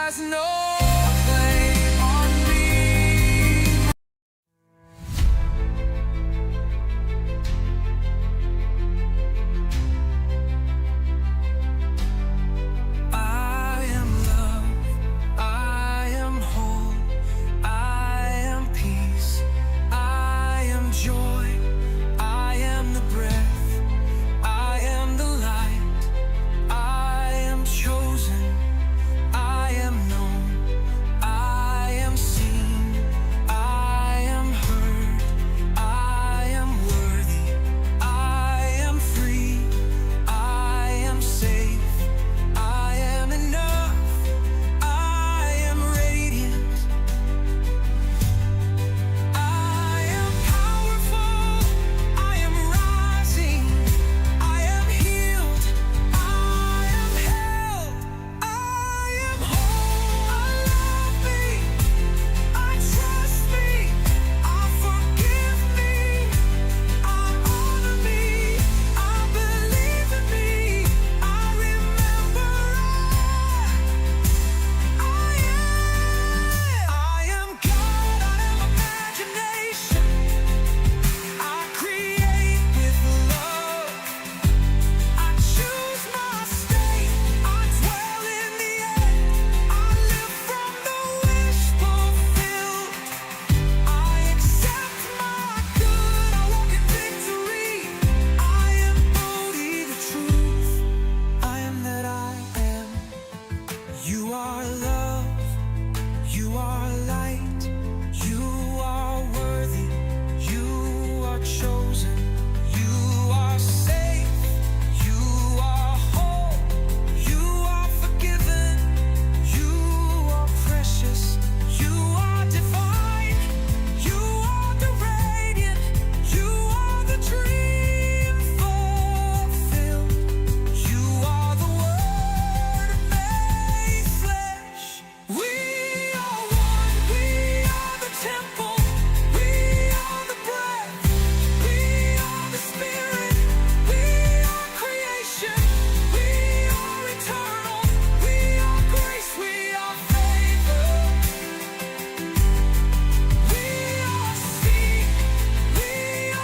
has no claim on me. I am love, I am whole, I am peace, I am joy, I am the breath, I am the light, I am chosen, I am known, I am seen, I am heard, I am worthy, I am free, I am safe, I am enough, I am radiant, I am powerful, I am rising, I am healed, I am held, I am whole, I love me, I trust me, I forgive me, I honor me, I believe in me, I remember I am God, I am imagination, I create with love, I choose my state, I dwell in the end, I live from the wish fulfilled, I accept my good, I walk in victory, I embody the truth, I am that I am. You are love, you are light, you are worthy, you are chosen, you are safe, you are whole, you are forgiven, you are precious, you are divine, you are the radiant, you are the dream fulfilled, you are the word made flesh. We are one, we are the temple, we are the breath, we are the spirit, we are creation, we are eternal, we are grace, we are favor, we are seen, we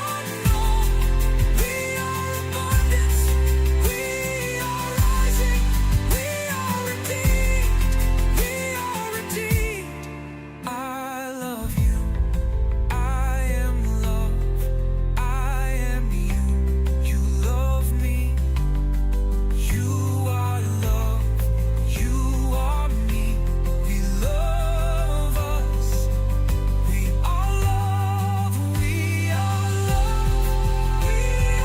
are known, we are abundance, we are rising, we are redeemed, we are redeemed. I love you, I am love, I am you, you love me, you are love, you are me, we love us, we are love, we are love, we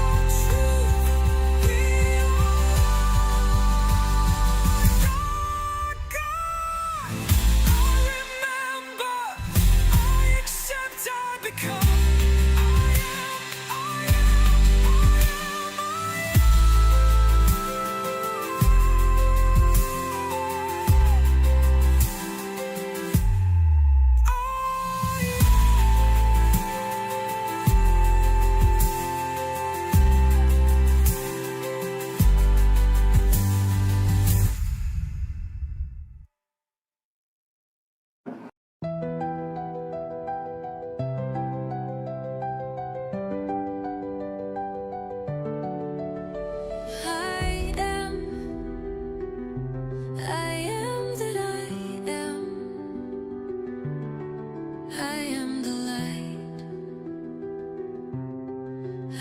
are truth, we are God. I remember, I accept, I become, I am. I am that I am. I am the light.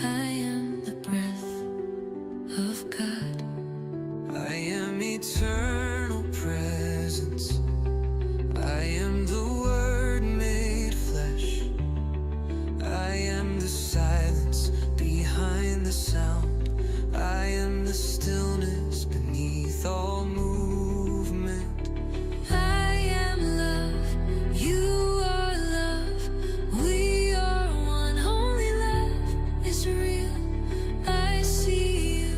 I am the breath of God. I am eternal presence. I am the word made flesh. I am the silence behind the sound. I am the stillness beneath all movement. I am love, you are love, we are one, only love is real. I see you,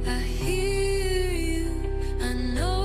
I hear you, I know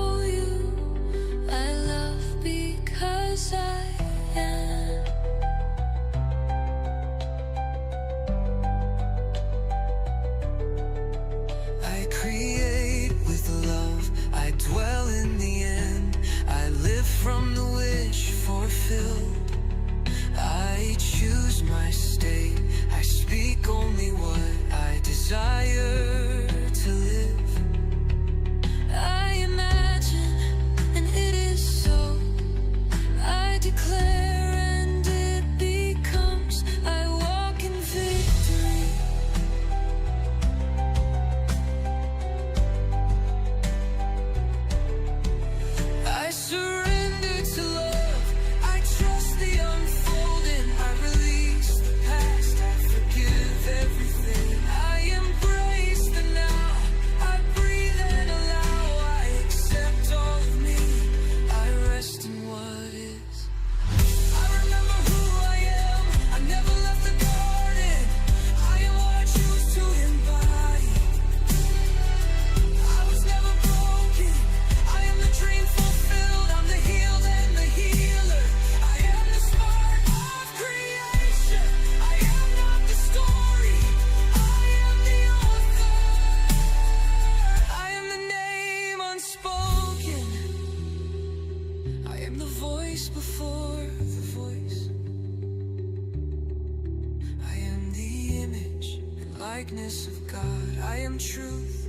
likeness of God. I am truth,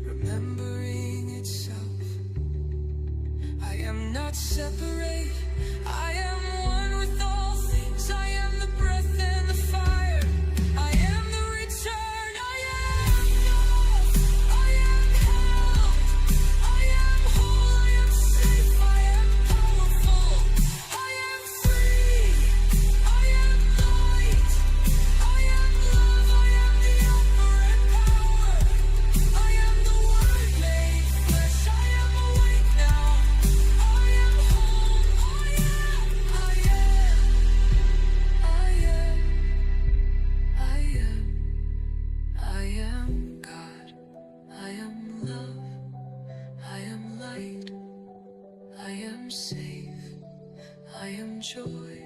remembering itself. I am not separate, I am one with all things. I am the breath and the fire, I am the return. I am love, I am held, I am whole, I am safe, I am powerful, I am free, I am light, I am love, I am the operant power, I am the word made flesh, I am awake now, I am home, I am God, I am love, I am light, I am safe, I am joy,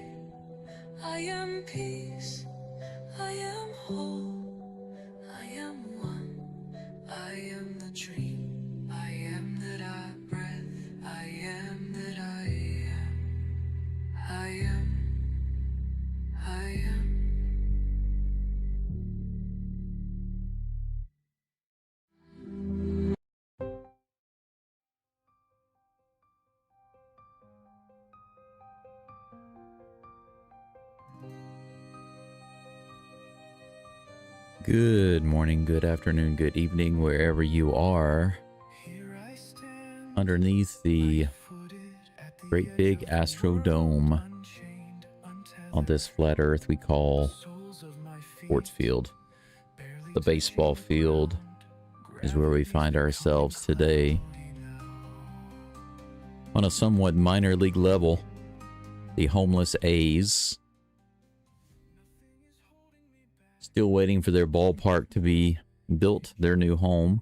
I am peace, I am whole, I am one, I am the dream, I am that I breath, I am that I am, I am, I am. Good morning, good afternoon, good evening, wherever you are. Underneath the great big Astro Dome on this flat earth we call sports field. The baseball field is where we find ourselves today. On a somewhat minor league level, the homeless A's still waiting for their ballpark to be built, their new home.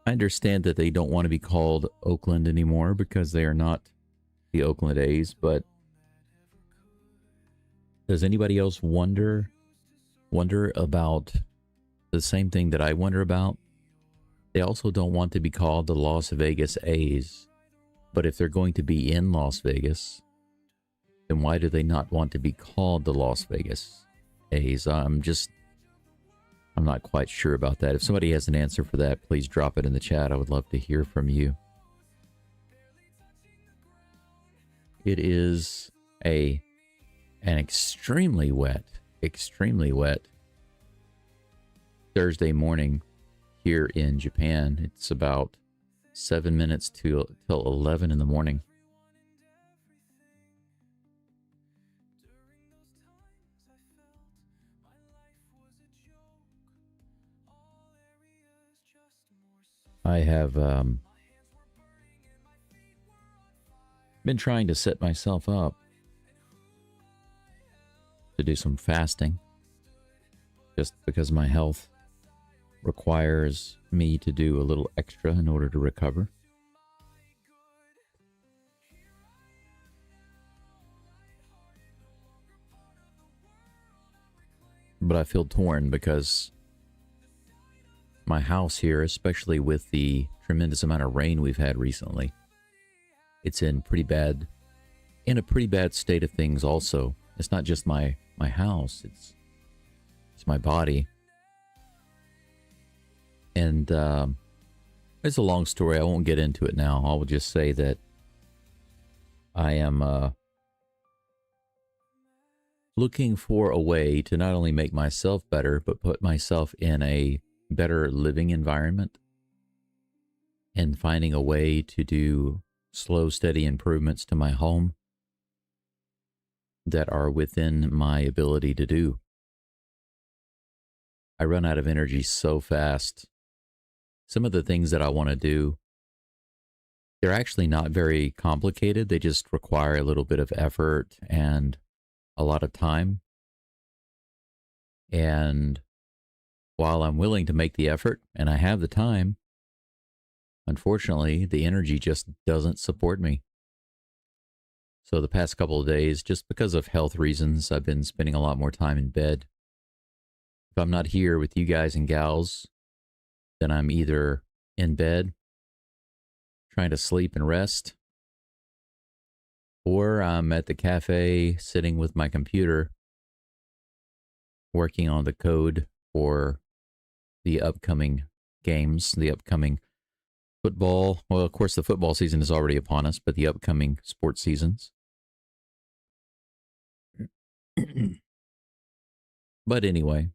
I understand that they don't want to be called Oakland anymore because they are not the Oakland A's, but does anybody else wonder about the same thing that I wonder about? They also don't want to be called the Las Vegas A's, but if they're going to be in Las Vegas, then why do they not want to be called the Las Vegas A's? I'm not quite sure about that. If somebody has an answer for that, please drop it in the chat. I would love to hear from you. It is an extremely wet Thursday morning here in Japan. It's about 7 minutes till 11 in the morning. I have been trying to set myself up to do some fasting just because my health requires me to do a little extra in order to recover. But I feel torn because my house here, especially with the tremendous amount of rain we've had recently, it's in a pretty bad state of things also. It's not just my house, it's my body. And it's a long story. I won't get into it now. I will just say that I am looking for a way to not only make myself better, but put myself in a better living environment, and finding a way to do slow, steady improvements to my home that are within my ability to do. I run out of energy so fast. Some of the things that I want to do, they're actually not very complicated. They just require a little bit of effort and a lot of time. And while I'm willing to make the effort and I have the time, unfortunately, the energy just doesn't support me. So the past couple of days, just because of health reasons, I've been spending a lot more time in bed. If I'm not here with you guys and gals, then I'm either in bed, trying to sleep and rest, or I'm at the cafe sitting with my computer, working on the code for the upcoming games, the upcoming football. Well, of course, the football season is already upon us, but the upcoming sports seasons. But anyway,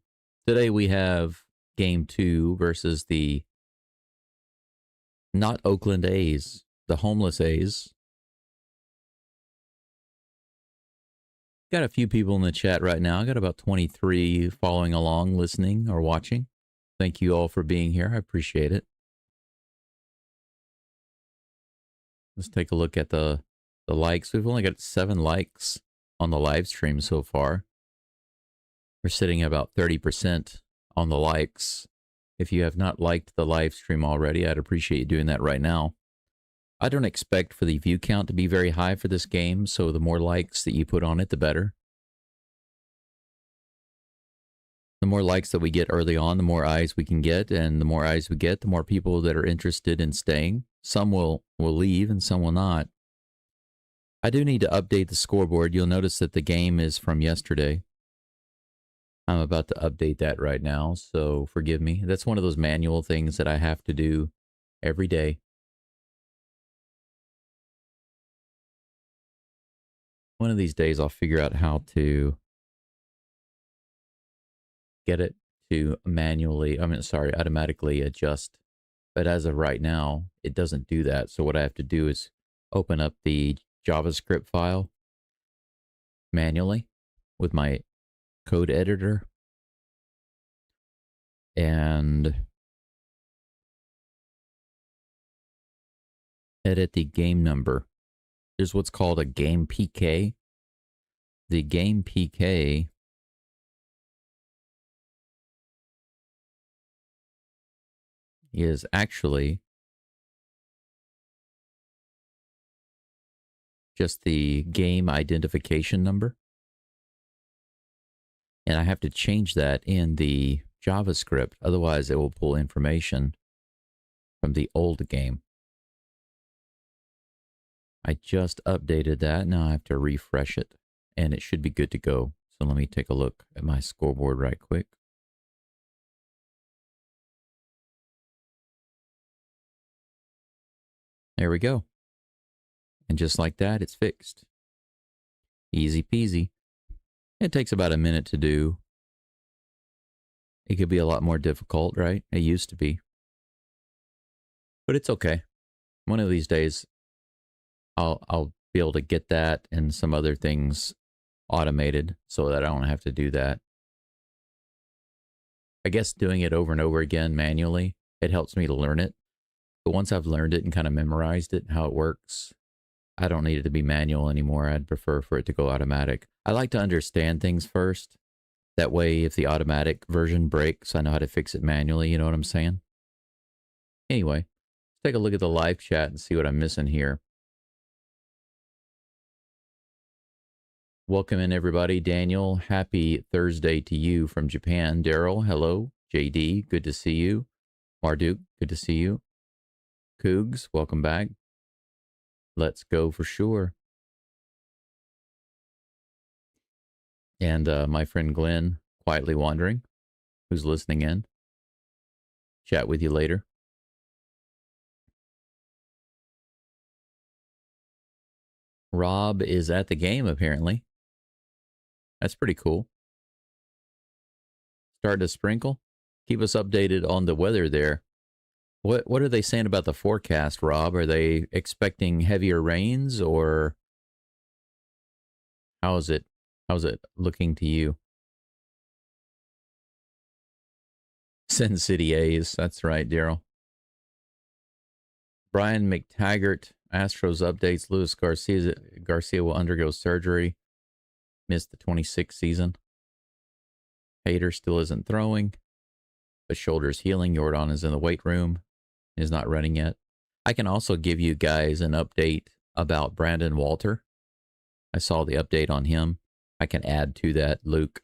today we have game 2 versus the not Oakland A's, the homeless A's. Got a few people in the chat right now. I got about 23 following along, listening or watching. Thank you all for being here. I appreciate it. Let's take a look at the likes. We've only got 7 likes on the live stream so far. We're sitting at about 30% on the likes. If you have not liked the live stream already, I'd appreciate you doing that right now. I don't expect for the view count to be very high for this game, so the more likes that you put on it, the better. The more likes that we get early on, the more eyes we can get, and the more eyes we get, the more people that are interested in staying. Some will leave and some will not. I do need to update the scoreboard. You'll notice that the game is from yesterday. I'm about to update that right now, so forgive me. That's one of those manual things that I have to do every day. One of these days I'll figure out how to get it to automatically adjust. But as of right now, it doesn't do that. So what I have to do is open up the JavaScript file manually with my code editor and edit the game number. There's what's called a game PK. The game PK is actually just the game identification number. And I have to change that in the JavaScript. Otherwise, it will pull information from the old game. I just updated that. Now I have to refresh it, and it should be good to go. So let me take a look at my scoreboard right quick. There we go. And just like that, it's fixed. Easy peasy. It takes about a minute to do. It could be a lot more difficult, right? It used to be. But it's okay. One of these days, I'll be able to get that and some other things automated so that I don't have to do that. I guess doing it over and over again manually, it helps me to learn it. But once I've learned it and kind of memorized it, how it works, I don't need it to be manual anymore. I'd prefer for it to go automatic. I like to understand things first. That way, if the automatic version breaks, I know how to fix it manually. You know what I'm saying? Anyway, let's take a look at the live chat and see what I'm missing here. Welcome in, everybody. Daniel, happy Thursday to you from Japan. Daryl, hello. JD, good to see you. Marduk, good to see you. Cougs, welcome back. Let's go for sure. And my friend Glenn, quietly wandering, who's listening in. Chat with you later. Rob is at the game, apparently. That's pretty cool. Start to sprinkle. Keep us updated on the weather there. What are they saying about the forecast, Rob? Are they expecting heavier rains, or how's it looking to you? Sin City A's. That's right, Daryl. Brian McTaggart, Astros updates. Luis Garcia will undergo surgery. Missed the 26th season. Hader still isn't throwing, but shoulder's healing. Jordan is in the weight room. Is not running yet. I can also give you guys an update about Brandon Walter. I saw the update on him. I can add to that, Luke.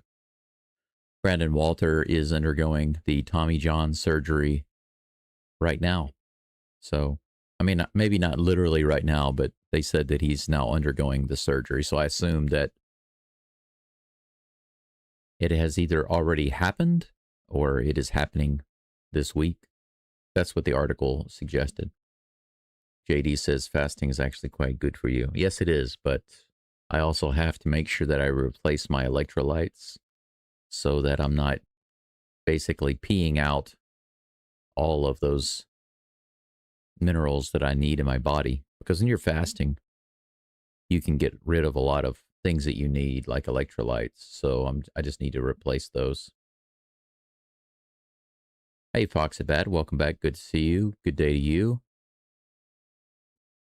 Brandon Walter is undergoing the Tommy John surgery right now. So, I mean, maybe not literally right now, but they said that he's now undergoing the surgery. So I assume that it has either already happened or it is happening this week. That's what the article suggested. JD says fasting is actually quite good for you. Yes, it is, but I also have to make sure that I replace my electrolytes so that I'm not basically peeing out all of those minerals that I need in my body. Because when you're fasting, you can get rid of a lot of things that you need, like electrolytes. So I just need to replace those. Hey, Foxabad, welcome back. Good to see you. Good day to you.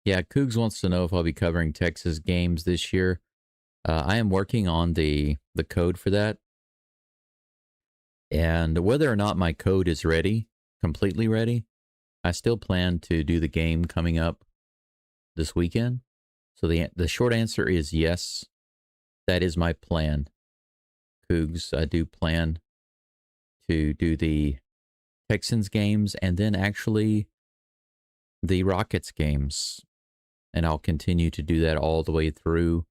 Yeah, Cougs wants to know if I'll be covering Texas games this year. I am working on the code for that. And whether or not my code is ready, completely ready, I still plan to do the game coming up this weekend. So the short answer is yes. That is my plan. Cougs, I do plan to do the Texans games and then actually the Rockets games. And I'll continue to do that all the way through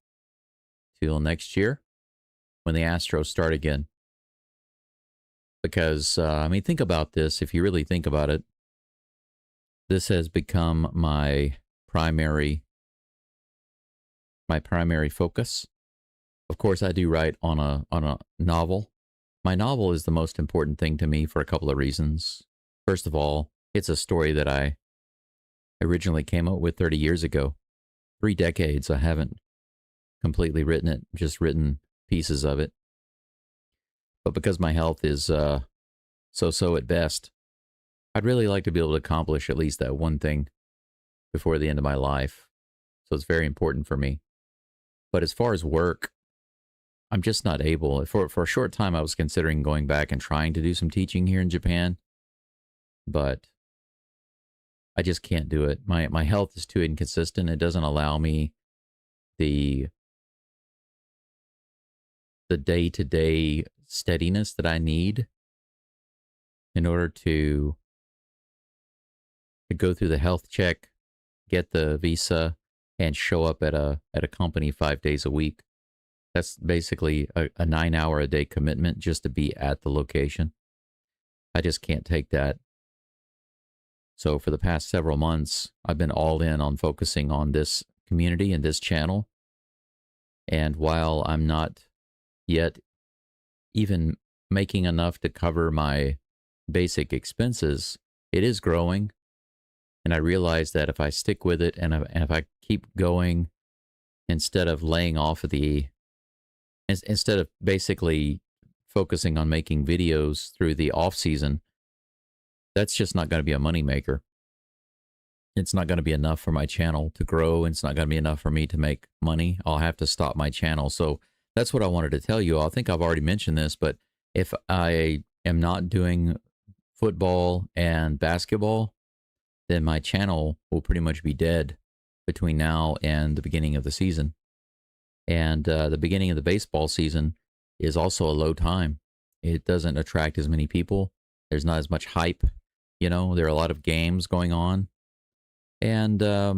till next year when the Astros start again. Because, I mean, think about this. If you really think about it, this has become my primary focus. Of course, I do write on a novel. My novel is the most important thing to me for a couple of reasons. First of all, it's a story that I originally came up with 30 years ago. 3 decades, I haven't completely written it, just written pieces of it. But because my health is so-so at best, I'd really like to be able to accomplish at least that one thing before the end of my life. So it's very important for me. But as far as work, I'm just not able. For a short time, I was considering going back and trying to do some teaching here in Japan. But I just can't do it. My health is too inconsistent. It doesn't allow me the day-to-day steadiness that I need in order to go through the health check, get the visa, and show up at a company 5 days a week. That's basically a 9-hour-a-day commitment just to be at the location. I just can't take that. So for the past several months, I've been all in on focusing on this community and this channel. And while I'm not yet even making enough to cover my basic expenses, it is growing. And I realize that if I stick with it and if I keep going, instead of laying off instead of basically focusing on making videos through the off season, that's just not going to be a moneymaker. It's not going to be enough for my channel to grow. And it's not going to be enough for me to make money. I'll have to stop my channel. So that's what I wanted to tell you. I think I've already mentioned this, but if I am not doing football and basketball, then my channel will pretty much be dead between now and the beginning of the season. And the beginning of the baseball season is also a low time. It doesn't attract as many people. There's not as much hype. You know, there are a lot of games going on. And I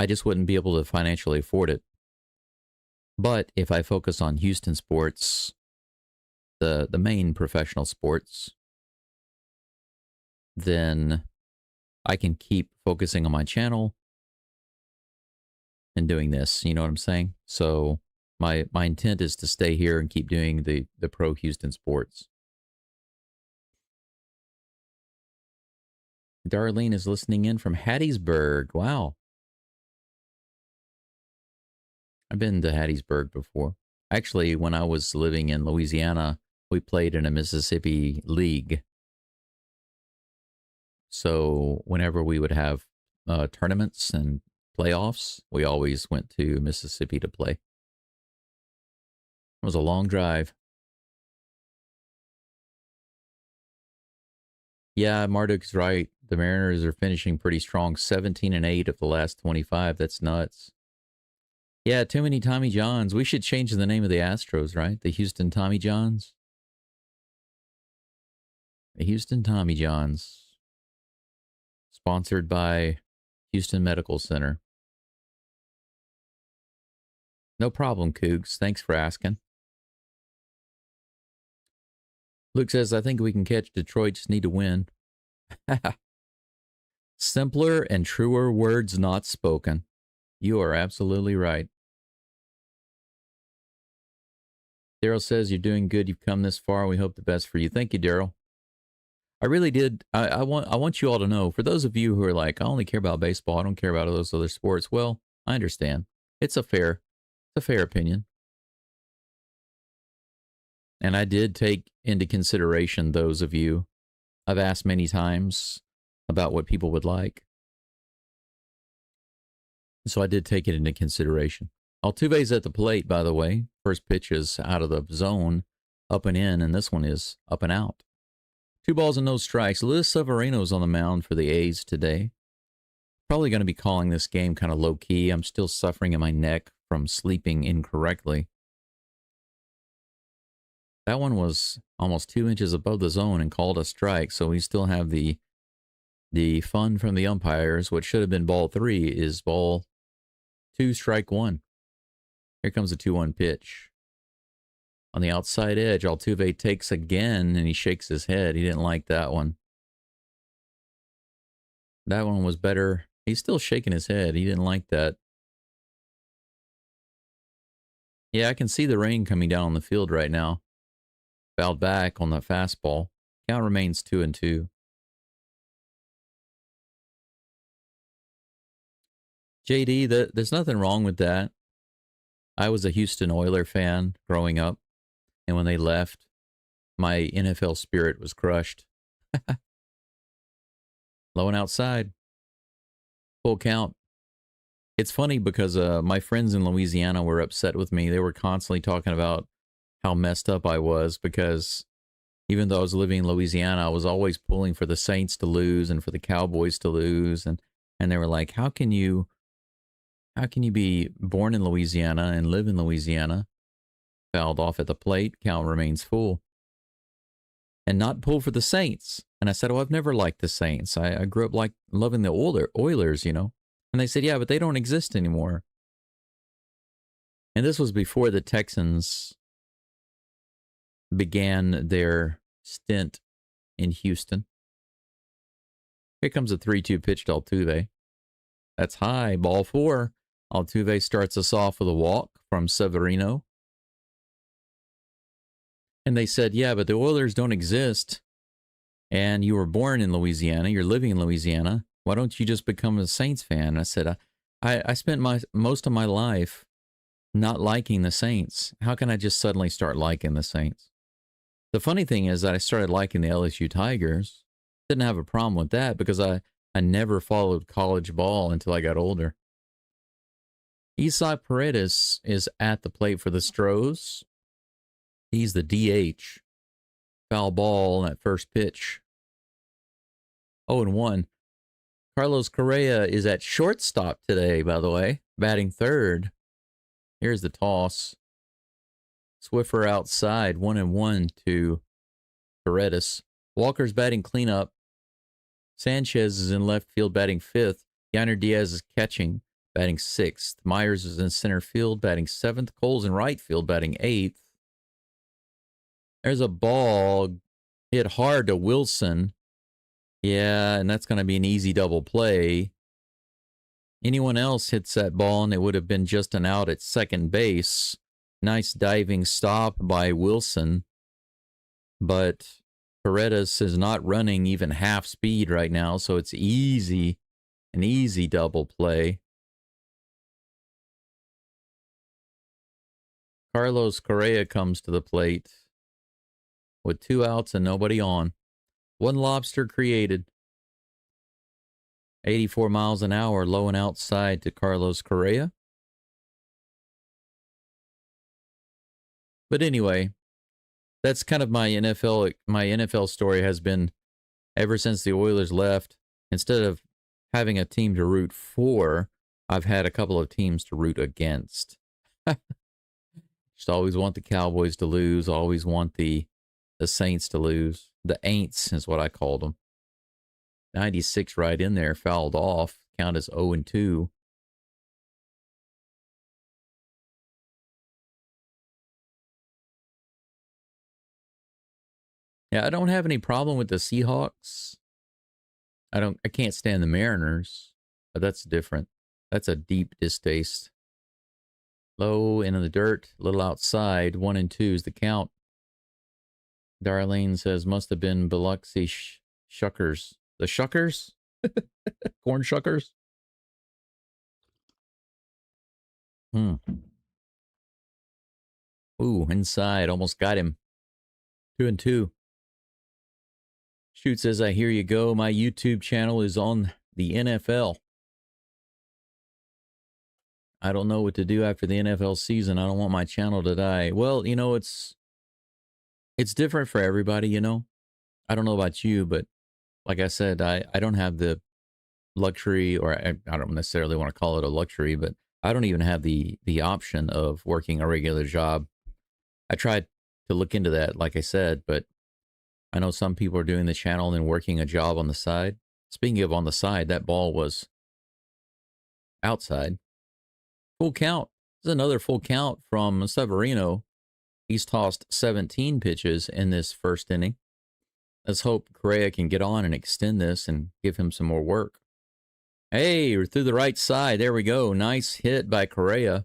just wouldn't be able to financially afford it. But if I focus on Houston sports, the main professional sports, then I can keep focusing on my channel and doing this. You know what I'm saying? So my intent is to stay here and keep doing the pro Houston sports. Darlene is listening in from Hattiesburg. Wow. I've been to Hattiesburg before. Actually, when I was living in Louisiana, we played in a Mississippi league. So whenever we would have tournaments and playoffs, we always went to Mississippi to play. It was a long drive. Yeah, Marduk's right. The Mariners are finishing pretty strong. 17-8 of the last 25. That's nuts. Yeah, too many Tommy Johns. We should change the name of the Astros, right? The Houston Tommy Johns. The Houston Tommy Johns. Sponsored by Houston Medical Center. No problem, Cougs. Thanks for asking. Luke says, I think we can catch Detroit, just need to win. Simpler and truer words not spoken. You are absolutely right. Daryl says, you're doing good. You've come this far. We hope the best for you. Thank you, Daryl. I really did. I want you all to know, for those of you who are like, I only care about baseball, I don't care about those other sports. Well, I understand. It's a fair opinion. And I did take into consideration those of you. I've asked many times about what people would like. So I did take it into consideration. Altuve's at the plate, by the way. First pitch is out of the zone, up and in, and this one is up and out. 2 balls and no strikes. Luis Severino's on the mound for the A's today. Probably going to be calling this game kind of low-key. I'm still suffering in my neck from sleeping incorrectly. That one was almost 2 inches above the zone and called a strike, so we still have the fun from the umpires. What should have been ball 3 is ball 2, strike 1. Here comes the 2-1 pitch. On the outside edge, Altuve takes again, and he shakes his head. He didn't like that one. That one was better. He's still shaking his head. He didn't like that. Yeah, I can see the rain coming down on the field right now. Fouled back on the fastball. Count remains 2-2. JD, there's nothing wrong with that. I was a Houston Oiler fan growing up, and when they left, my NFL spirit was crushed. Low and outside. Full count. It's funny because my friends in Louisiana were upset with me. They were constantly talking about how messed up I was because even though I was living in Louisiana, I was always pulling for the Saints to lose and for the Cowboys to lose. And they were like, how can you be born in Louisiana and live in Louisiana, fouled off at the plate, count remains full, and not pull for the Saints? And I said, well, I've never liked the Saints. I grew up loving the Oilers, you know. And they said, yeah, but they don't exist anymore. And this was before the Texans began their stint in Houston. Here comes a 3-2 pitch to Altuve. That's high, ball 4. Altuve starts us off with a walk from Severino. And they said, yeah, but the Oilers don't exist. And you were born in Louisiana. You're living in Louisiana. Why don't you just become a Saints fan? And I said, I spent most of my life not liking the Saints. How can I just suddenly start liking the Saints? The funny thing is that I started liking the LSU Tigers. Didn't have a problem with that because I never followed college ball until I got older. Isaac Paredes is at the plate for the Stros. He's the DH. Foul ball on that first pitch. 0-1. Carlos Correa is at shortstop today, by the way, batting third. Here's the toss. Swiffer outside, 1-1 to Paredes. Walker's batting cleanup. Sanchez is in left field batting 5th. Yainer Diaz is catching, batting 6th. Myers is in center field, batting 7th. Cole's in right field, batting 8th. There's a ball hit hard to Wilson. Yeah, and that's going to be an easy double play. Anyone else hits that ball, and it would have been just an out at second base. Nice diving stop by Wilson. But Paredes is not running even half speed right now, so it's easy, an easy double play. Carlos Correa comes to the plate with 2 outs and nobody on. 1 lobster created. 84 miles an hour, low and outside to Carlos Correa. But anyway, that's kind of my NFL story has been ever since the Oilers left. Instead of having a team to root for, I've had a couple of teams to root against. Just always want the Cowboys to lose, always want the Saints to lose. The Aints is what I called them. 96 right in there, fouled off. Count as 0-2. Yeah, I don't have any problem with the Seahawks. I can't stand the Mariners, but that's different. That's a deep distaste. Low into the dirt, little outside. 1-2 is the count. Darlene says must have been Biloxi Shuckers. The Shuckers? Corn Shuckers? Hmm. Ooh, inside. Almost got him. 2-2. Shoot says, I hear you go. My YouTube channel is on the NFL. I don't know what to do after the NFL season. I don't want my channel to die. Well, you know, it's different for everybody, you know. I don't know about you, but like I said, I don't have the luxury, or I don't necessarily want to call it a luxury, but I don't even have the option of working a regular job. I tried to look into that, like I said, but I know some people are doing the channel and working a job on the side. Speaking of on the side, that ball was outside. Full count. This is another full count from Severino. He's tossed 17 pitches in this first inning. Let's hope Correa can get on and extend this and give him some more work. Hey, we're through the right side. There we go. Nice hit by Correa.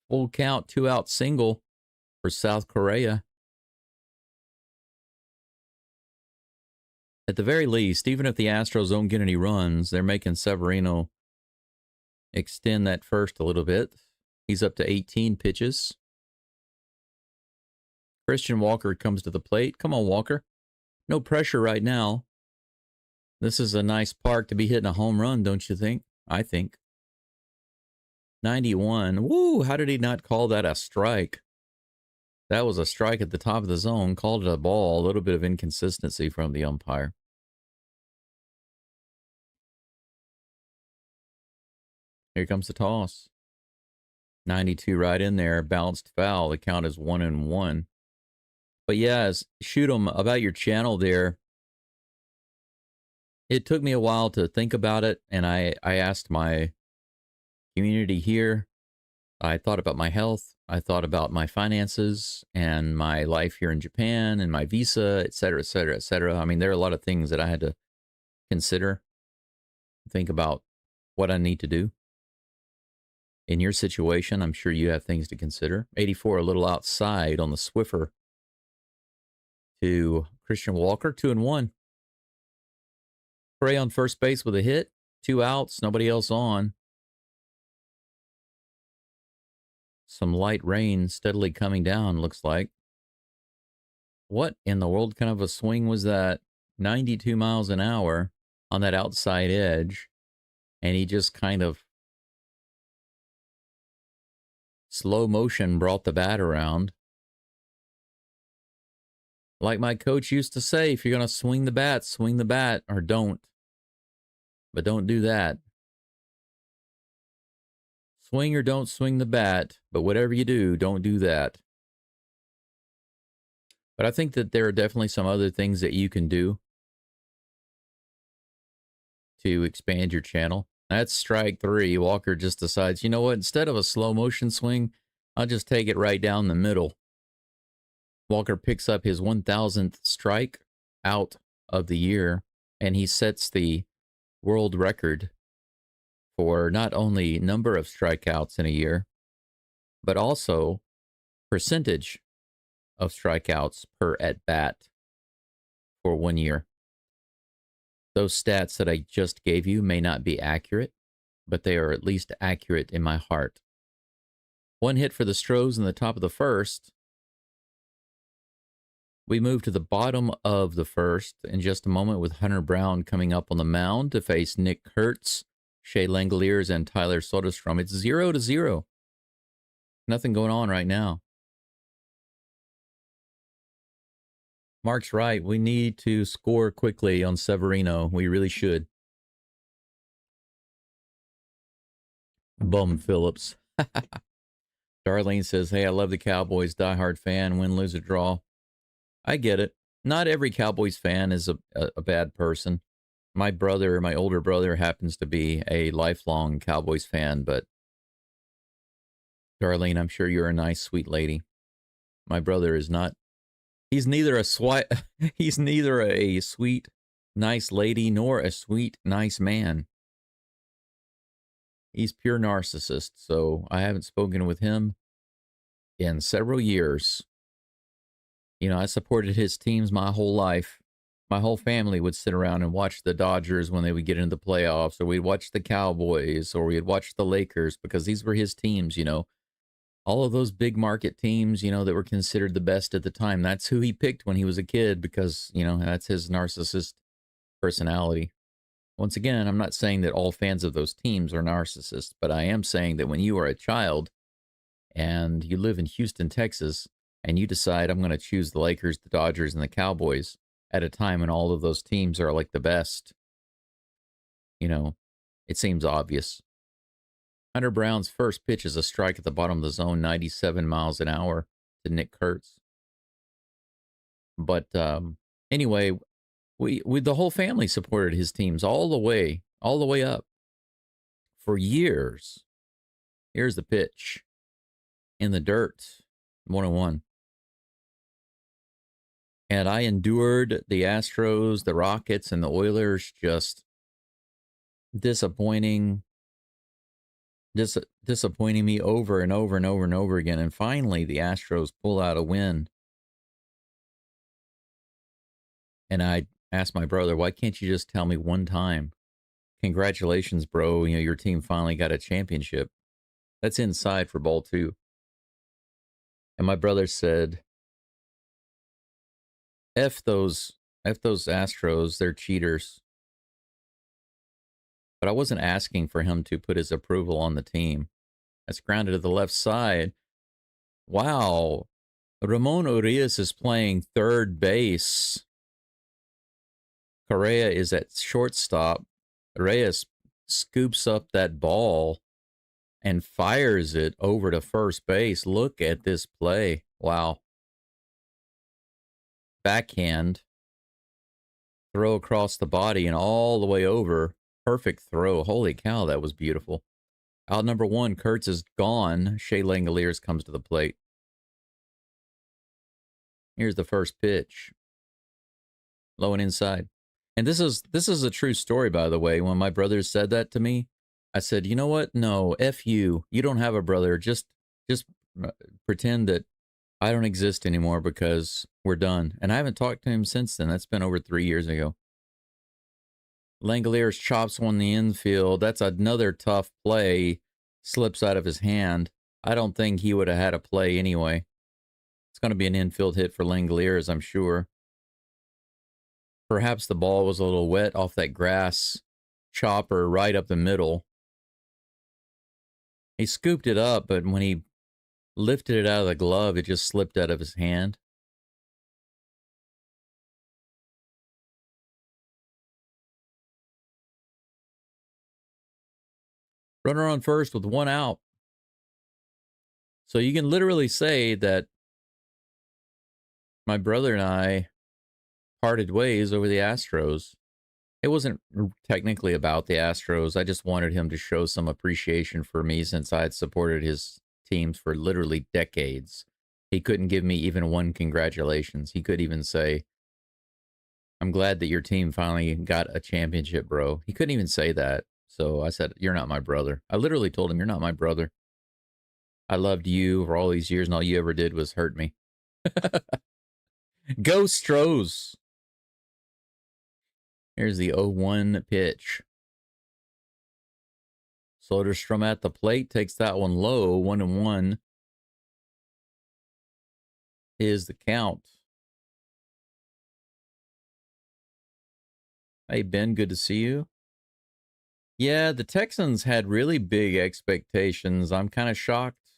Full count, 2-out single for South Korea. At the very least, even if the Astros don't get any runs, they're making Severino extend that first a little bit. He's up to 18 pitches. Christian Walker comes to the plate. Come on, Walker. No pressure right now. This is a nice park to be hitting a home run, don't you think? I think. 91. Woo, how did he not call that a strike? That was a strike at the top of the zone. Called it a ball. A little bit of inconsistency from the umpire. Here comes the toss. 92 right in there. Bounced foul. The count is 1-1. But yeah, shoot 'em about your channel there. It took me a while to think about it, and I asked my community here. I thought about my health. I thought about my finances and my life here in Japan and my visa, et cetera, et cetera, et cetera. I mean, there are a lot of things that I had to consider, think about what I need to do. In your situation, I'm sure you have things to consider. 84, a little outside on the Swiffer to Christian Walker, 2-1. Correa on first base with a hit, 2 outs, nobody else on. Some light rain steadily coming down, looks like. What in the world kind of a swing was that? 92 miles an hour on that outside edge. And he just kind of slow motion brought the bat around. Like my coach used to say, if you're going to swing the bat, or don't. But don't do that. Swing or don't swing the bat, but whatever you do, don't do that. But I think that there are definitely some other things that you can do to expand your channel. That's strike 3. Walker just decides, you know what, instead of a slow motion swing, I'll just take it right down the middle. Walker picks up his 1,000th strike out of the year, and he sets the world record for not only number of strikeouts in a year, but also percentage of strikeouts per at-bat for 1 year. Those stats that I just gave you may not be accurate, but they are at least accurate in my heart. 1 hit for the Stros in the top of the first. We move to the bottom of the first in just a moment with Hunter Brown coming up on the mound to face Nick Kurtz, Shea Langoliers, and Tyler Soderstrom. It's 0-0. Nothing going on right now. Mark's right. We need to score quickly on Severino. We really should. Bum Phillips. Darlene says, hey, I love the Cowboys. Diehard fan. Win, lose, or draw. I get it. Not every Cowboys fan is a bad person. My brother, my older brother, happens to be a lifelong Cowboys fan, but Darlene, I'm sure you're a nice, sweet lady. My brother is not. He's neither a he's neither a sweet, nice lady nor a sweet, nice man. He's pure narcissist, so I haven't spoken with him in several years. You know, I supported his teams my whole life. My whole family would sit around and watch the Dodgers when they would get into the playoffs, or we'd watch the Cowboys, or we'd watch the Lakers because these were his teams, you know. All of those big market teams, you know, that were considered the best at the time. That's who he picked when he was a kid because, you know, that's his narcissist personality. Once again, I'm not saying that all fans of those teams are narcissists, but I am saying that when you are a child and you live in Houston, Texas, and you decide I'm going to choose the Lakers, the Dodgers, and the Cowboys at a time when all of those teams are like the best, you know, it seems obvious. Hunter Brown's first pitch is a strike at the bottom of the zone, 97 miles an hour to Nick Kurtz. But anyway, we the whole family supported his teams all the way up for years. Here's the pitch in the dirt, 101. And I endured the Astros, the Rockets, and the Oilers, just disappointing me over and over and over and over again. And finally, the Astros pull out a win. And I asked my brother, why can't you just tell me one time? Congratulations, bro. You know, your team finally got a championship. That's inside for ball two. And my brother said, F those Astros, they're cheaters. But I wasn't asking for him to put his approval on the team. That's grounded to the left side. Wow. Ramon Urias is playing third base. Correa is at shortstop. Reyes scoops up that ball and fires it over to first base. Look at this play. Wow. Backhand. Throw across the body and all the way over. Perfect throw. Holy cow, that was beautiful. Out number one, Kurtz is gone. Shea Langoliers comes to the plate. Here's the first pitch. Low and inside. And this is a true story, by the way. When my brother said that to me, I said, you know what? No, F you. You don't have a brother. Just pretend that I don't exist anymore because we're done. And I haven't talked to him since then. That's been over 3 years ago. Langoliers chops one in the infield. That's another tough play. Slips out of his hand. I don't think he would have had a play anyway. It's going to be an infield hit for Langoliers, I'm sure. Perhaps the ball was a little wet off that grass chopper right up the middle. He scooped it up, but when he lifted it out of the glove, it just slipped out of his hand. Runner on first with one out. So you can literally say that my brother and I parted ways over the Astros. It wasn't technically about the Astros. I just wanted him to show some appreciation for me since I had supported his teams for literally decades. He couldn't give me even one congratulations. He could even say, I'm glad that your team finally got a championship, bro. He couldn't even say that. So I said, you're not my brother. I literally told him, you're not my brother. I loved you for all these years, and all you ever did was hurt me. Go Stros. Here's the 0-1 pitch. Soderstrom at the plate takes that one low. 1-1 is the count. Hey, Ben, good to see you. Yeah, the Texans had really big expectations. I'm kind of shocked,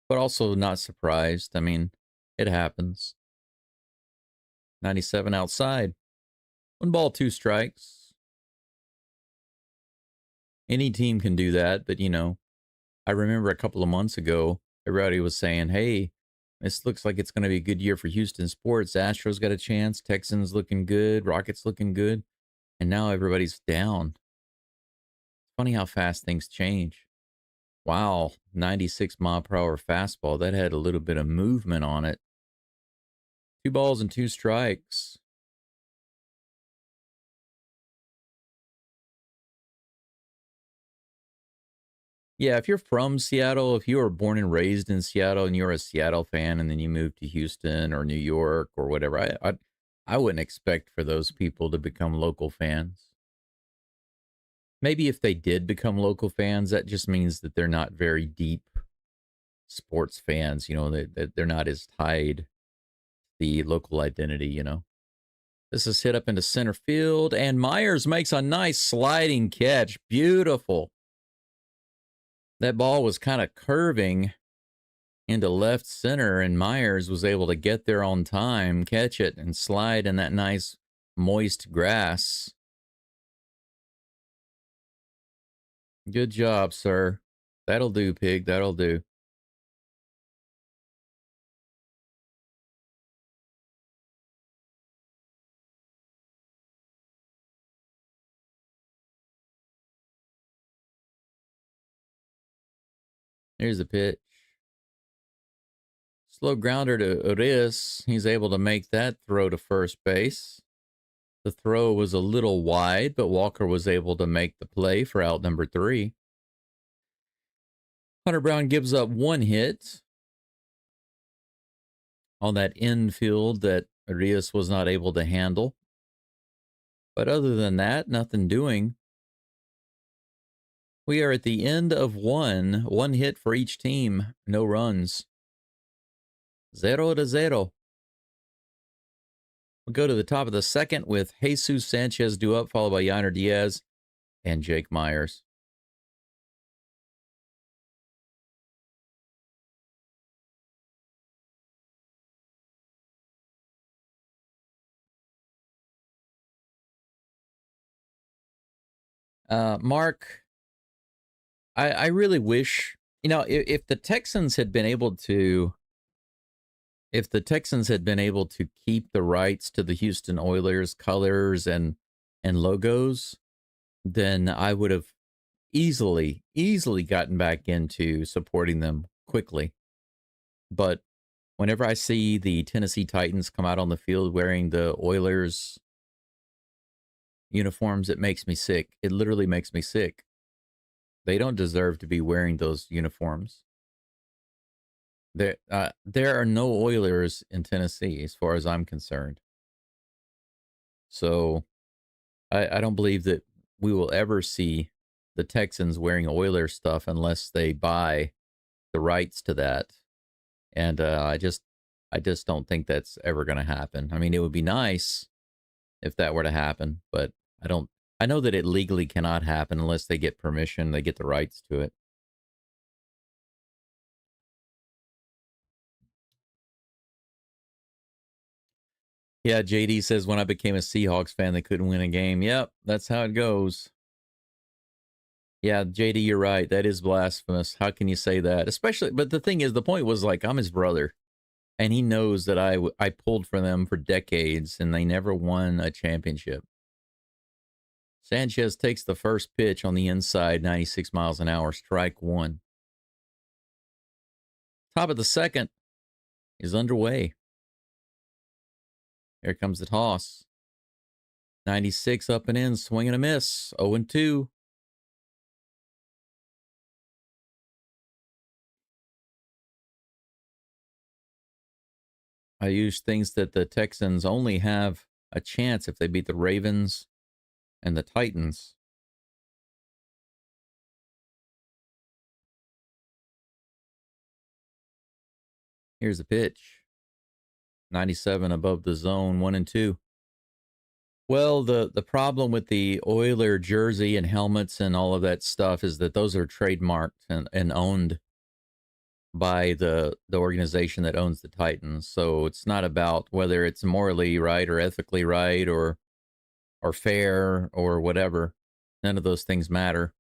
but also not surprised. I mean, it happens. 97 outside. 1 ball, 2 strikes. Any team can do that, but, you know, I remember a couple of months ago, everybody was saying, hey, this looks like it's going to be a good year for Houston sports. Astros got a chance. Texans looking good. Rockets looking good. And now everybody's down. It's funny how fast things change. Wow, 96 mile per hour fastball. That had a little bit of movement on it. 2 balls and 2 strikes. Yeah, if you're from Seattle, if you were born and raised in Seattle and you're a Seattle fan and then you move to Houston or New York or whatever, I wouldn't expect for those people to become local fans. Maybe if they did become local fans, that just means that they're not very deep sports fans, that they're not as tied to the local identity. This is hit up into center field, and Myers makes a nice sliding catch. Beautiful. That ball was kind of curving into left center, and Myers was able to get there on time, catch it, and slide in that nice moist grass. Good job, sir. That'll do, pig. That'll do. Here's the pitch. Slow grounder to Urias. He's able to make that throw to first base. The throw was a little wide, but Walker was able to make the play for out number 3. Hunter Brown gives up 1 hit on that infield that Urias was not able to handle. But other than that, nothing doing. We are at the end of 1 hit for each team, no runs. 0-0. We'll go to the top of the second with Jesus Sanchez due up, followed by Yainer Diaz and Jake Myers. Mark, I really wish, if the Texans had been able to keep the rights to the Houston Oilers colors and logos, then I would have easily gotten back into supporting them quickly. But whenever I see the Tennessee Titans come out on the field wearing the Oilers uniforms, it makes me sick. It literally makes me sick. They don't deserve to be wearing those uniforms. There are no Oilers in Tennessee, as far as I'm concerned. So I don't believe that we will ever see the Texans wearing Oilers stuff unless they buy the rights to that. And I just don't think that's ever going to happen. I mean, it would be nice if that were to happen, but I know that it legally cannot happen unless they get permission, they get the rights to it. Yeah, JD says when I became a Seahawks fan, they couldn't win a game. Yep, that's how it goes. Yeah, JD, you're right. That is blasphemous. How can you say that? Especially, but the thing is, the point was like, I'm his brother, and he knows that I pulled for them for decades, and they never won a championship. Sanchez takes the first pitch on the inside, 96 miles an hour, strike 1. Top of the second is underway. Here comes the toss. 96 up and in, swing and a miss, 0-2. I use things that the Texans only have a chance if they beat the Ravens and the Titans. Here's the pitch. 97 above the zone, 1-2. Well, the problem with the Oiler jersey and helmets and all of that stuff is that those are trademarked and owned by the organization that owns the Titans. So it's not about whether it's morally right or ethically right or fair or whatever. None of those things matter.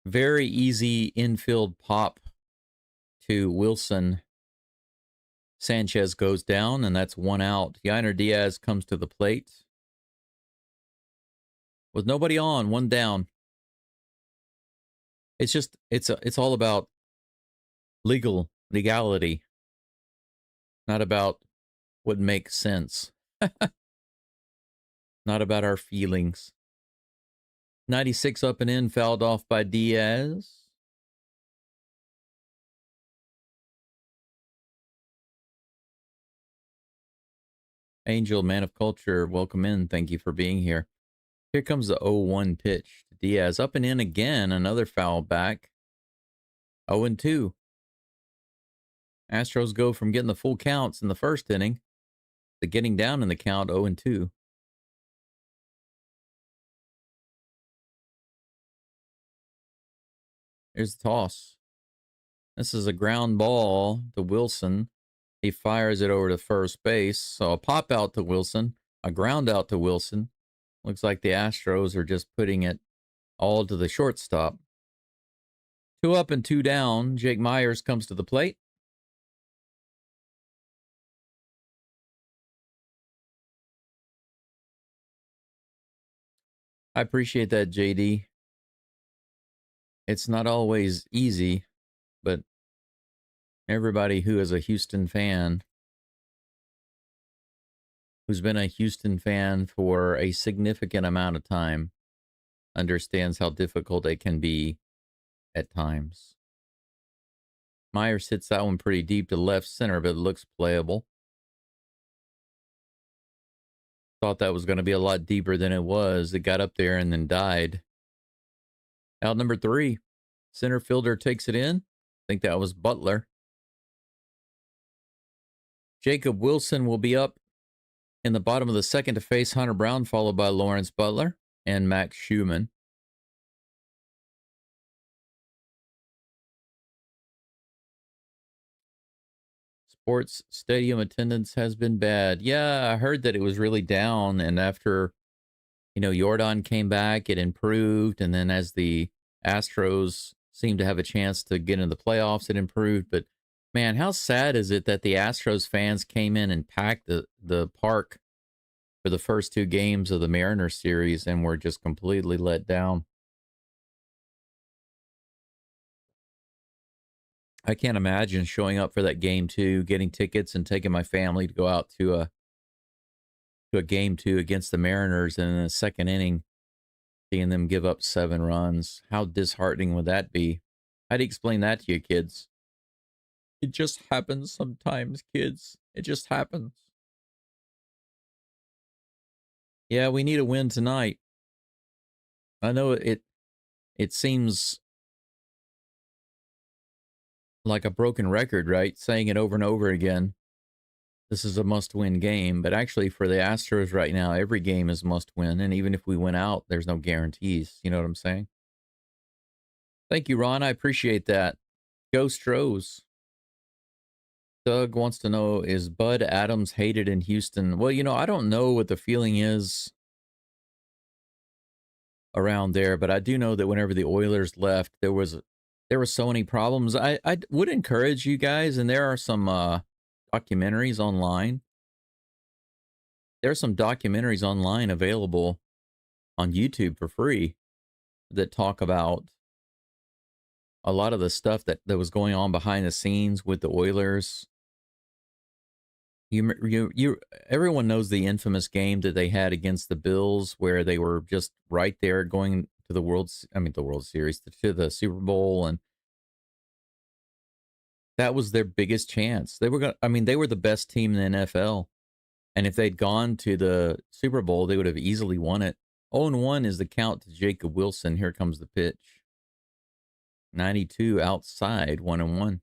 Very easy infield pop to Wilson. Sanchez goes down, and that's 1 out. Yainer Diaz comes to the plate. With nobody on, 1 down. It's just, it's all about legality. Not about would make sense. Not about our feelings. 96 up and in, fouled off by Diaz. Angel, man of culture, welcome in. Thank you for being here. Here comes the 0-1 pitch. Diaz up and in again. Another foul back. 0-2. Astros go from getting the full counts in the first inning to getting down in the count 0-2. Here's the toss. This is a ground ball to Wilson. He fires it over to first base. So a pop out to Wilson, a ground out to Wilson. Looks like the Astros are just putting it all to the shortstop. 2 up and 2 down. Jake Myers comes to the plate. I appreciate that, JD. It's not always easy, but everybody who is a Houston fan, who's been a Houston fan for a significant amount of time, understands how difficult it can be at times. Myers hits that one pretty deep to left center, but it looks playable. Thought that was going to be a lot deeper than it was. It got up there and then died. Out number 3. Center fielder takes it in. I think that was Butler. Jacob Wilson will be up in the bottom of the second to face Hunter Brown, followed by Lawrence Butler and Max Schumann. Sports stadium attendance has been bad. Yeah, I heard that it was really down, and after, Jordan came back, it improved, and then as the Astros seemed to have a chance to get into the playoffs, it improved. But man, how sad is it that the Astros fans came in and packed the park for the first 2 games of the Mariners series and were just completely let down. I can't imagine showing up for that game 2, getting tickets and taking my family to go out to a game 2 against the Mariners, and in the second inning, seeing them give up 7 runs. How disheartening would that be? How do you explain that to you, kids? It just happens sometimes, kids. It just happens. Yeah, we need a win tonight. I know it seems like a broken record, right? Saying it over and over again. This is a must-win game, but actually for the Astros right now, every game is must-win, and even if we win out, there's no guarantees. You know what I'm saying? Thank you, Ron. I appreciate that. Geaux Stros. Doug wants to know, is Bud Adams hated in Houston? Well, I don't know what the feeling is around there, but I do know that whenever the Oilers left, there were so many problems. I would encourage you guys, and there are some documentaries online. There are some documentaries online available on YouTube for free that talk about a lot of the stuff that was going on behind the scenes with the Oilers. Everyone knows the infamous game that they had against the Bills, where they were just right there going to the World Series, to the Super Bowl, and that was their biggest chance. They were the best team in the NFL, and if they'd gone to the Super Bowl, they would have easily won it. 0-1 is the count to Jacob Wilson. Here comes the pitch. 92 outside, 1-1.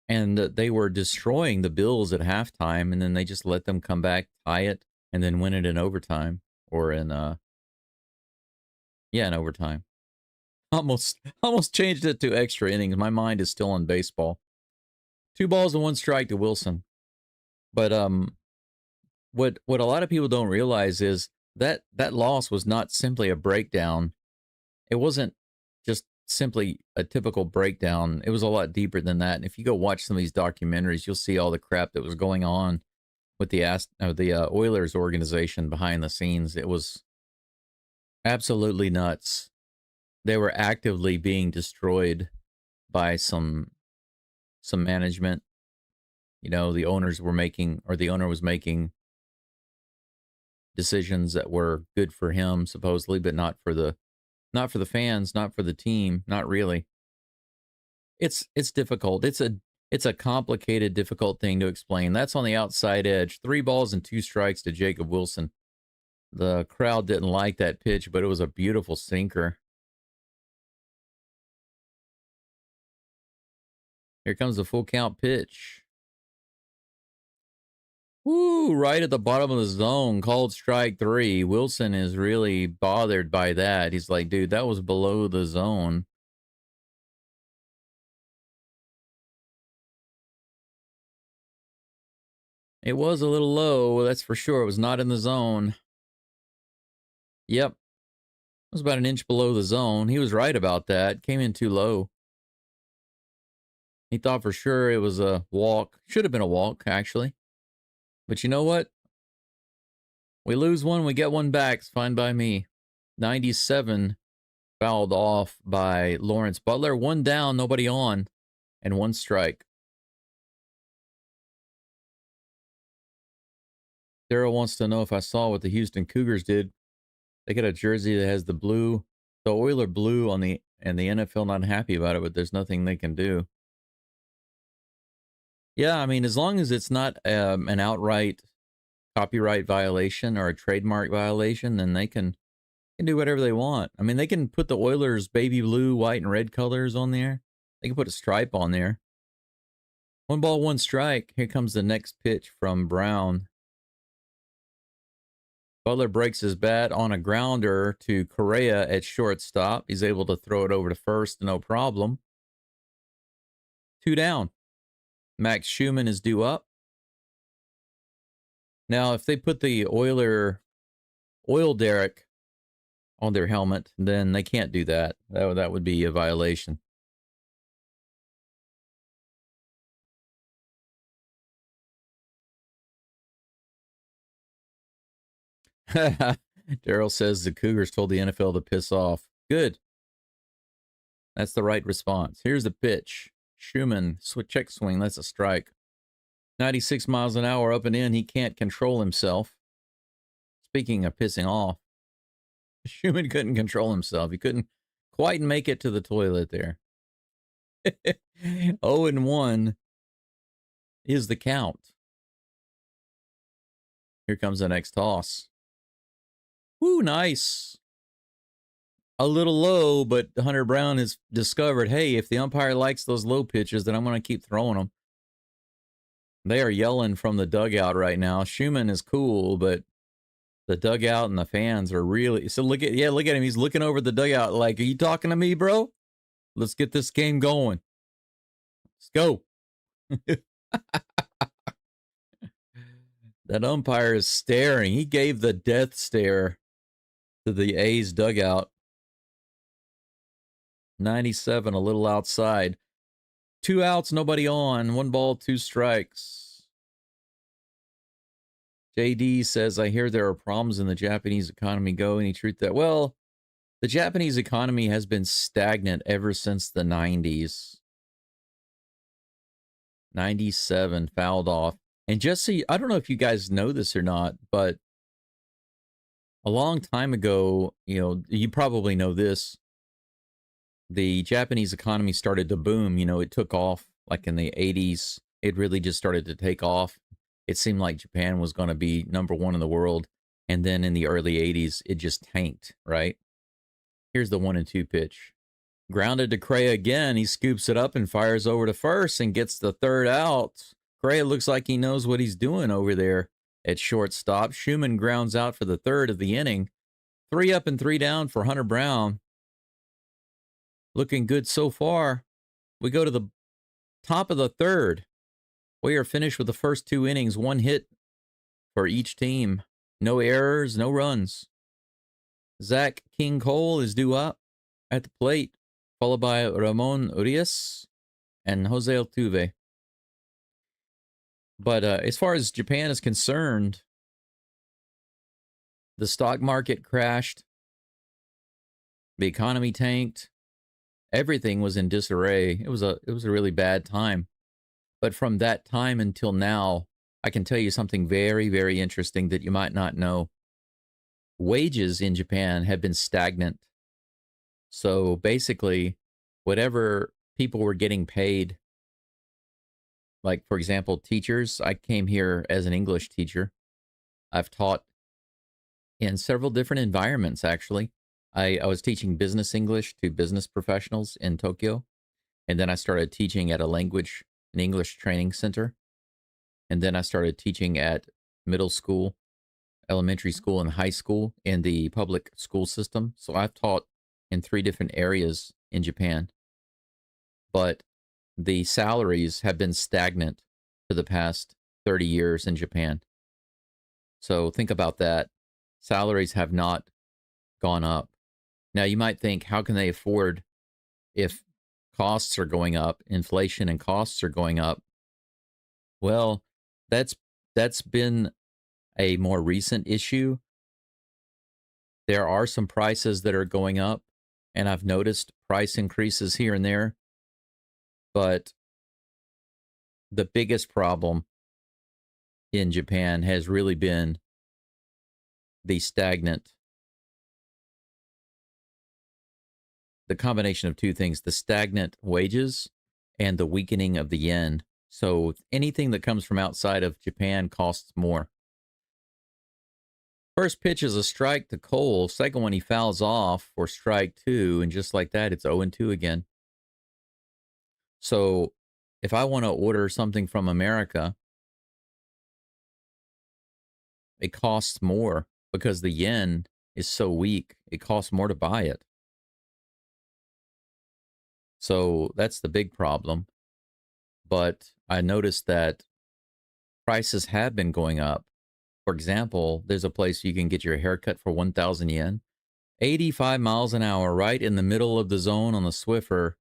And they were destroying the Bills at halftime, and then they just let them come back, tie it, and then win it in overtime. Or in overtime. Almost changed it to extra innings. My mind is still on baseball. 2 balls and 1 strike to Wilson. But what a lot of people don't realize is that loss was not simply a breakdown. It wasn't just simply a typical breakdown. It was a lot deeper than that. And if you go watch some of these documentaries, you'll see all the crap that was going on with the Oilers organization behind the scenes. It was absolutely nuts. They were actively being destroyed by some management the owners were making, or the owner was making decisions that were good for him supposedly, but not for the fans, not for the team, not really. It's difficult. It's a complicated, difficult thing to explain. That's on the outside edge. 3 balls and 2 strikes to Jacob Wilson. The crowd didn't like that pitch, but it was a beautiful sinker. Here comes the full count pitch. Woo, right at the bottom of the zone, called strike 3. Wilson is really bothered by that. He's like, dude, that was below the zone. It was a little low, that's for sure. It was not in the zone. Yep. It was about an inch below the zone. He was right about that. Came in too low. He thought for sure it was a walk. Should have been a walk, actually. But you know what? We lose one, we get one back. It's fine by me. 97 fouled off by Lawrence Butler. 1 down, nobody on, and 1 strike. Daryl wants to know if I saw what the Houston Cougars did. They got a jersey that has the blue, the Oiler blue on the, and the NFL not happy about it, but there's nothing they can do. Yeah, I mean, as long as it's not an outright copyright violation or a trademark violation, then they can do whatever they want. I mean, they can put the Oilers baby blue, white, and red colors on there. They can put a stripe on there. 1 ball, 1 strike. Here comes the next pitch from Brown. Butler breaks his bat on a grounder to Correa at shortstop. He's able to throw it over to first, no problem. 2 down. Max Schumann is due up. Now, if they put the Oiler oil derrick on their helmet, then they can't do that. That would be a violation. Daryl says the Cougars told the NFL to piss off. Good. That's the right response. Here's the pitch. Schumann, check swing. That's a strike. 96 miles an hour up and in. He can't control himself. Speaking of pissing off, Schumann couldn't control himself. He couldn't quite make it to the toilet there. 0-1 is the count. Here comes the next toss. Woo, nice. A little low, but Hunter Brown has discovered, hey, if the umpire likes those low pitches, then I'm going to keep throwing them. They are yelling from the dugout right now. Schumann is cool, but the dugout and the fans are really... So look at him. He's looking over the dugout like, are you talking to me, bro? Let's get this game going. Let's go. That umpire is staring. He gave the death stare to the A's dugout. 97, a little outside. 2 outs, nobody on. 1 ball, 2 strikes. JD says, I hear there are problems in the Japanese economy. Go, any truth that? Well, the Japanese economy has been stagnant ever since the 90s. 97 fouled off. And just so I don't know if you guys know this or not, but a long time ago, you probably know this. The Japanese economy started to boom. It took off like in the 80s. It really just started to take off. It seemed like Japan was going to be #1 in the world. And then in the early 80s, it just tanked, right? Here's the 1-2 pitch. Grounded to Correa again. He scoops it up and fires over to first and gets the 3rd out. Correa looks like he knows what he's doing over there at shortstop. Schumann grounds out for the 3rd of the inning. 3 up and 3 down for Hunter Brown. Looking good so far. We go to the top of the 3rd. We are finished with the first 2 innings. 1 hit for each team. No errors, no runs. Zach King Cole is due up at the plate, followed by Ramon Urias and Jose Altuve. But as far as Japan is concerned, the stock market crashed. The economy tanked. Everything was in disarray. It was a really bad time. But from that time until now, I can tell you something very, very interesting that you might not know. Wages in Japan have been stagnant. So basically, whatever people were getting paid, like for example, teachers, I came here as an English teacher. I've taught in several different environments, actually. I was teaching business English to business professionals in Tokyo. And then I started teaching at an English training center. And then I started teaching at middle school, elementary school, and high school in the public school system. So I've taught in 3 different areas in Japan. But the salaries have been stagnant for the past 30 years in Japan. So think about that. Salaries have not gone up. Now you might think, how can they afford if costs are going up, inflation and costs are going up? Well, that's been a more recent issue. There are some prices that are going up, and I've noticed price increases here and there. But the biggest problem in Japan has really been the combination of 2 things, the stagnant wages and the weakening of the yen. So anything that comes from outside of Japan costs more. First pitch is a strike to Cole. Second one, he fouls off for strike 2. And just like that, it's 0-2 again. So if I want to order something from America, it costs more because the yen is so weak. It costs more to buy it. So that's the big problem. But I noticed that prices have been going up. For example, there's a place you can get your haircut for 1,000 yen. 85 miles an hour, right in the middle of the zone on the Swiffer.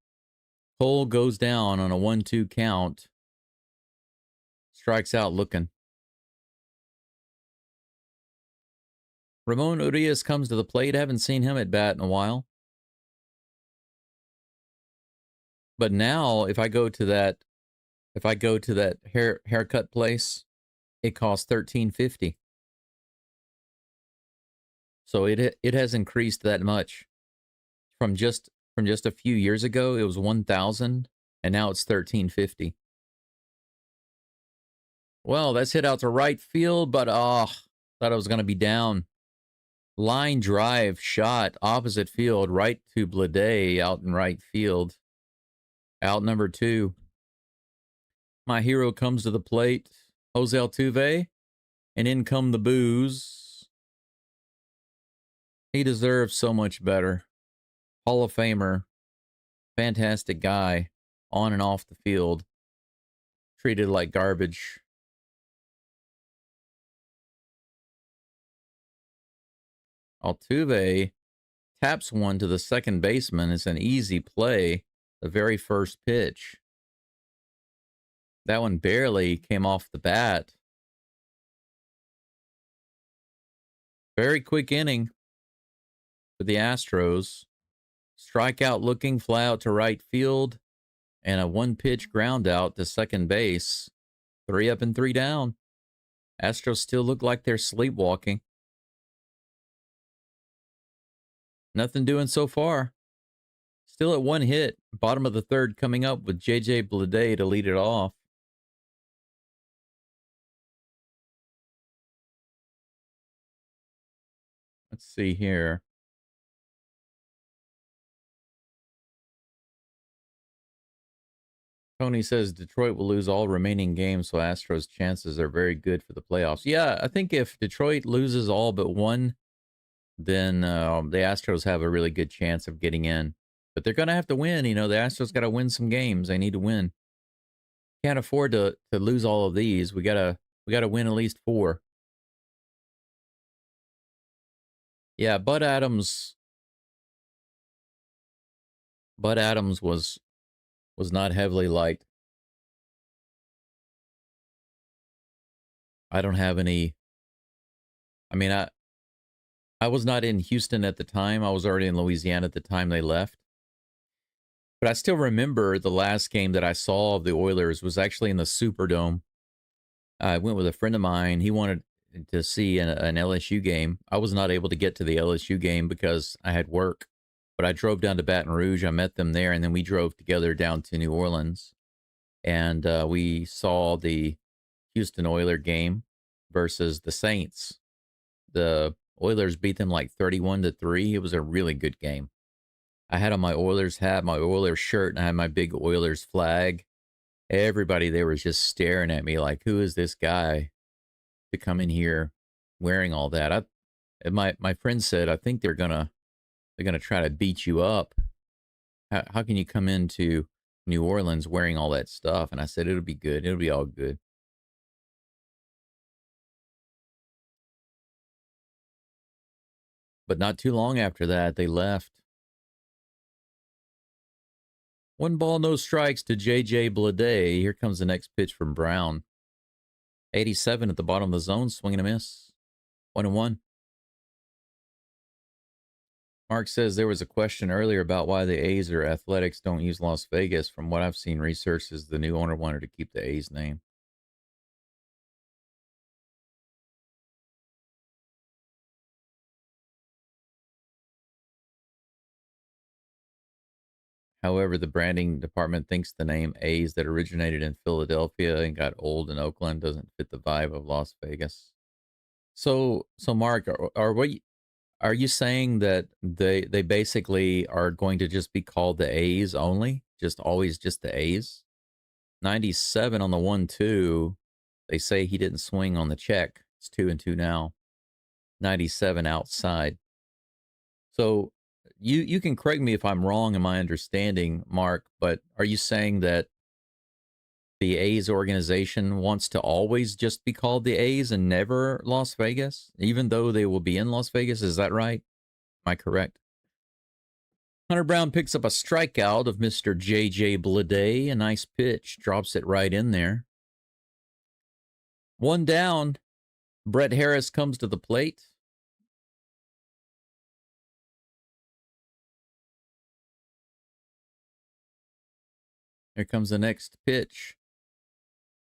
Cole goes down on a 1-2 count. Strikes out looking. Ramon Urias comes to the plate. Haven't seen him at bat in a while. But now, if I go to that haircut place, it costs $13.50. So it has increased that much. From just a few years ago, it was 1,000, and now it's $13.50. Well, that's hit out to right field, but thought I was going to be down. Line drive shot opposite field, right to Blade out in right field. Out number 2. My hero comes to the plate. Jose Altuve. And in come the boos. He deserves so much better. Hall of Famer. Fantastic guy. On and off the field. Treated like garbage. Altuve taps one to the second baseman. It's an easy play. The very first pitch. That one barely came off the bat. Very quick inning for the Astros. Strikeout looking, fly out to right field, and a 1-pitch ground out to second base. 3 up and 3 down. Astros still look like they're sleepwalking. Nothing doing so far. Still at 1 hit. Bottom of the 3rd coming up with J.J. Bleday to lead it off. Let's see here. Tony says Detroit will lose all remaining games, so Astros' chances are very good for the playoffs. Yeah, I think if Detroit loses all but one, then the Astros have a really good chance of getting in. But they're going to have to win. You know, the Astros got to win some games. They need to win. Can't afford to lose all of these. We gotta win at least 4. Yeah, Bud Adams was not heavily liked. I don't have any. I mean, I was not in Houston at the time. I was already in Louisiana at the time they left. But I still remember the last game that I saw of the Oilers was actually in the Superdome. I went with a friend of mine. He wanted to see an LSU game. I was not able to get to the LSU game because I had work. But I drove down to Baton Rouge. I met them there, and then we drove together down to New Orleans. And we saw the Houston Oiler game versus the Saints. The Oilers beat them like 31-3. It was a really good game. I had on my Oilers hat, my Oilers shirt, and I had my big Oilers flag. Everybody there was just staring at me like, who is this guy to come in here wearing all that? My friend said, I think they're gonna try to beat you up. How can you come into New Orleans wearing all that stuff? And I said, it'll be good. It'll be all good. But not too long after that, they left. One ball, no strikes to J.J. Bleday. Here comes the next pitch from Brown. 87 at the bottom of the zone, swing and a miss. 1-1. Mark says there was a question earlier about why the A's or Athletics don't use Las Vegas. From what I've seen, research is the new owner wanted to keep the A's name. However, the branding department thinks the name A's that originated in Philadelphia and got old in Oakland doesn't fit the vibe of Las Vegas. So Mark, are you saying that they basically are going to just be called the A's only? Just always just the A's? 97 on the 1-2. They say he didn't swing on the check. It's 2-2 now. 97 outside. So you can correct me if I'm wrong in my understanding, Mark, but are you saying that the A's organization wants to always just be called the A's and never Las Vegas, even though they will be in Las Vegas? Is that right? Am I correct? Hunter Brown picks up a strikeout of Mr. J.J. Bleday. A nice pitch. Drops it right in there. One down. Brett Harris comes to the plate. Here comes the next pitch.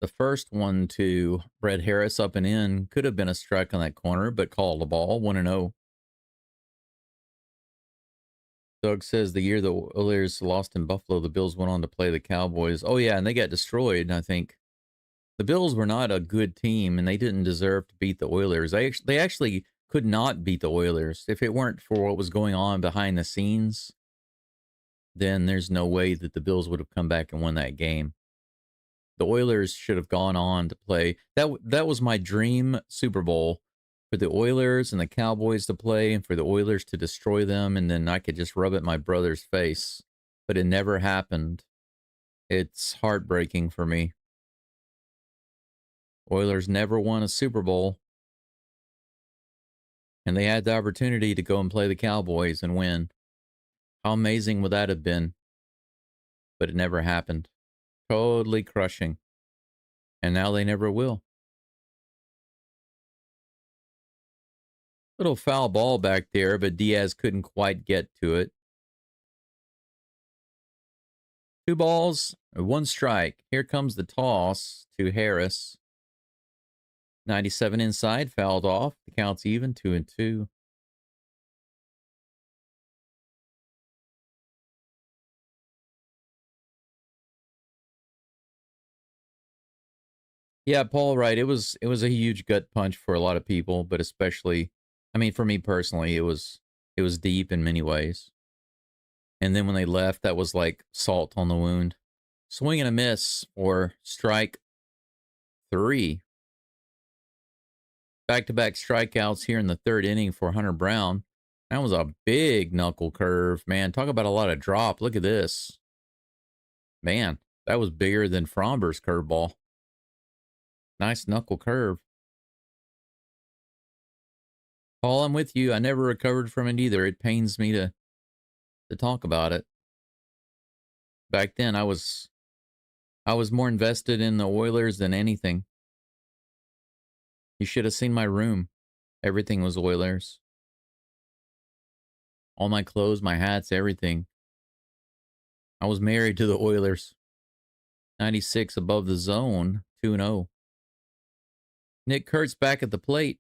The first one to Brett Harris up and in. Could have been a strike on that corner, but called the ball. 1-0. Doug says the year the Oilers lost in Buffalo, the Bills went on to play the Cowboys. Oh, yeah, and they got destroyed. I think the Bills were not a good team, and they didn't deserve to beat the Oilers. They actually could not beat the Oilers. If it weren't for what was going on behind the scenes, then there's no way that the Bills would have come back and won that game. The Oilers should have gone on to play. That was my dream Super Bowl, for the Oilers and the Cowboys to play and for the Oilers to destroy them, and then I could just rub it in my brother's face. But it never happened. It's heartbreaking for me. Oilers never won a Super Bowl, and they had the opportunity to go and play the Cowboys and win. How amazing would that have been? But it never happened. Totally crushing. And now they never will. Little foul ball back there, but Diaz couldn't quite get to it. 2 balls, 1 strike. Here comes the toss to Harris. 97 inside, fouled off. The count's even, 2-2. Yeah, Paul, right. It was a huge gut punch for a lot of people, but especially, I mean, for me personally, it was deep in many ways. And then when they left, that was like salt on the wound. Swing and a miss or strike 3. Back-to-back strikeouts here in the 3rd inning for Hunter Brown. That was a big knuckle curve, man. Talk about a lot of drop. Look at this. Man, that was bigger than Fromber's curveball. Nice knuckle curve. Paul, I'm with you. I never recovered from it either. It pains me to talk about it. Back then, I was more invested in the Oilers than anything. You should have seen my room. Everything was Oilers. All my clothes, my hats, everything. I was married to the Oilers. 96 above the zone, 2-0. Nick Kurtz back at the plate.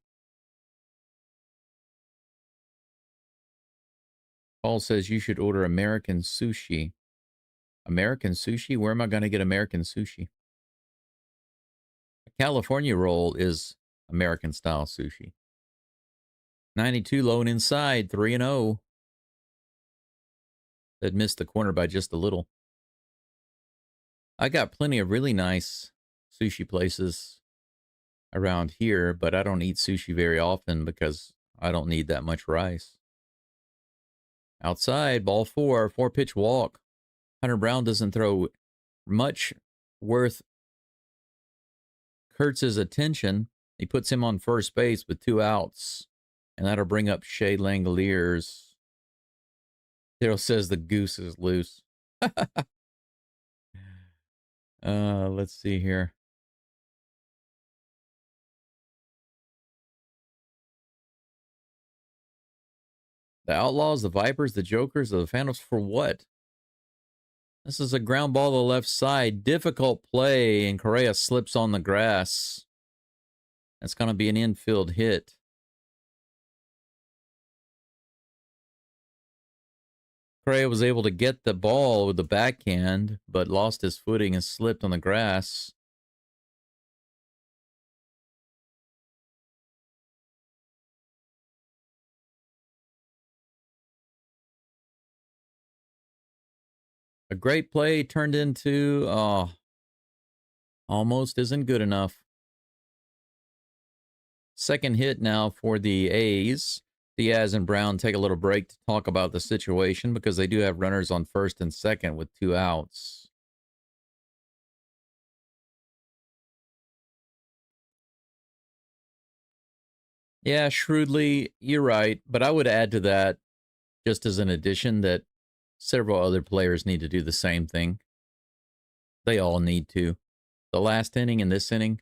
Paul says you should order American sushi. American sushi? Where am I going to get American sushi? A California roll is American style sushi. 92 low and inside, 3-0. That missed the corner by just a little. I got plenty of really nice sushi places around here, but I don't eat sushi very often because I don't need that much rice. Outside, ball 4-pitch walk. Hunter Brown doesn't throw much worth Kurtz's attention. He puts him on first base with 2 outs, and that'll bring up Shea Langoliers. Daryl says the goose is loose. Let's see here. The Outlaws, the Vipers, the Jokers, the Phantoms for what? This is a ground ball to the left side. Difficult play, and Correa slips on the grass. That's going to be an infield hit. Correa was able to get the ball with the backhand, but lost his footing and slipped on the grass. A great play turned into, almost isn't good enough. Second hit now for the A's. Diaz and Brown take a little break to talk about the situation because they do have runners on first and second with 2 outs. Yeah, shrewdly, you're right. But I would add to that, just as an addition, that several other players need to do the same thing. They all need to. The last inning and this inning,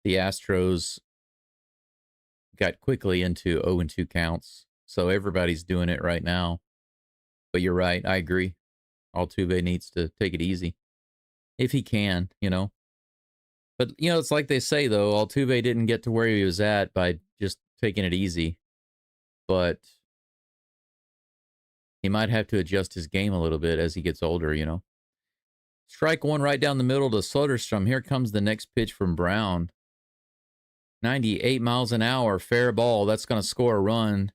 the Astros got quickly into 0-2 counts. So everybody's doing it right now. But you're right. I agree. Altuve needs to take it easy. If he can, you know. But, you know, it's like they say, though. Altuve didn't get to where he was at by just taking it easy. But he might have to adjust his game a little bit as he gets older, you know. Strike one right down the middle to Soderstrom. Here comes the next pitch from Brown. 98 miles an hour, fair ball. That's going to score a run.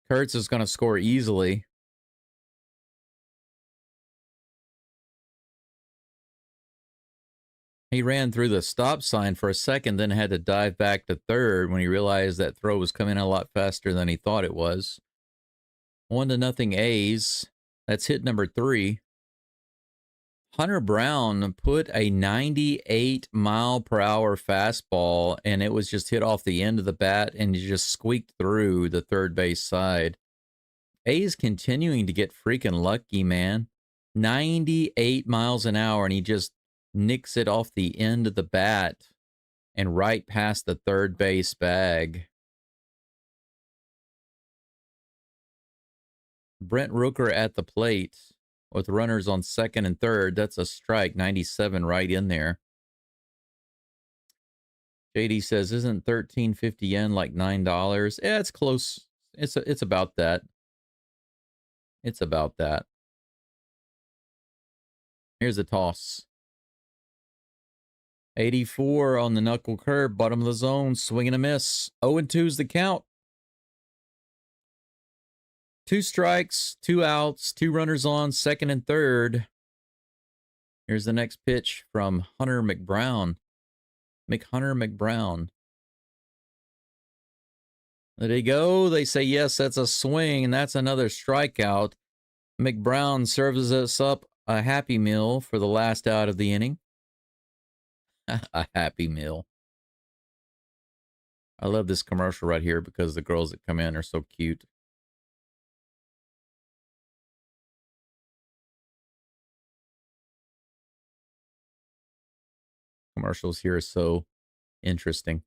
Kurtz is going to score easily. He ran through the stop sign for a second, then had to dive back to third when he realized that throw was coming a lot faster than he thought it was. 1-0 A's. That's hit number 3. Hunter Brown put a 98-mile-per-hour fastball, and it was just hit off the end of the bat and just squeaked through the third base side. A's continuing to get freaking lucky, man. 98 miles an hour, and he just nicks it off the end of the bat and right past the third base bag. Brent Rooker at the plate with runners on second and third. That's a strike. 97 right in there. JD says, isn't 13.50 yen like $9? Yeah, it's close. It's about that. It's about that. Here's a toss. 84 on the knuckle curve, bottom of the zone, swing and a miss. 0-2's the count. 2 strikes, 2 outs, 2 runners on second and third. Here's the next pitch from Hunter McBrown. Hunter McBrown. There they go. They say, yes, that's a swing, and that's another strikeout. McBrown serves us up a Happy Meal for the last out of the inning. A Happy Meal. I love this commercial right here because the girls that come in are so cute. Commercials here are so interesting.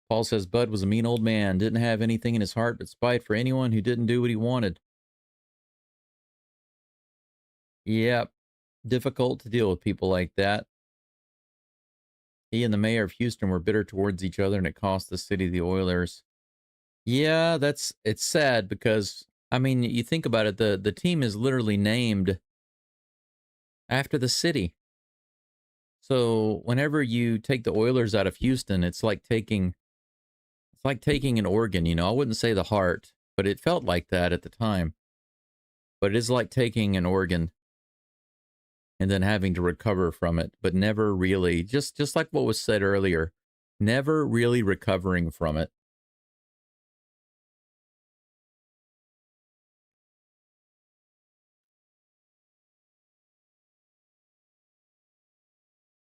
Paul says Bud was a mean old man, didn't have anything in his heart but spite for anyone who didn't do what he wanted. Yep, difficult to deal with people like that. He and the mayor of Houston were bitter towards each other, and it cost the city the Oilers. Yeah, it's sad because I mean, you think about it, the team is literally named after the city. So whenever you take the Oilers out of Houston, it's like taking an organ, you know. I wouldn't say the heart, but it felt like that at the time. But it is like taking an organ and then having to recover from it, but never really, just like what was said earlier, never really recovering from it.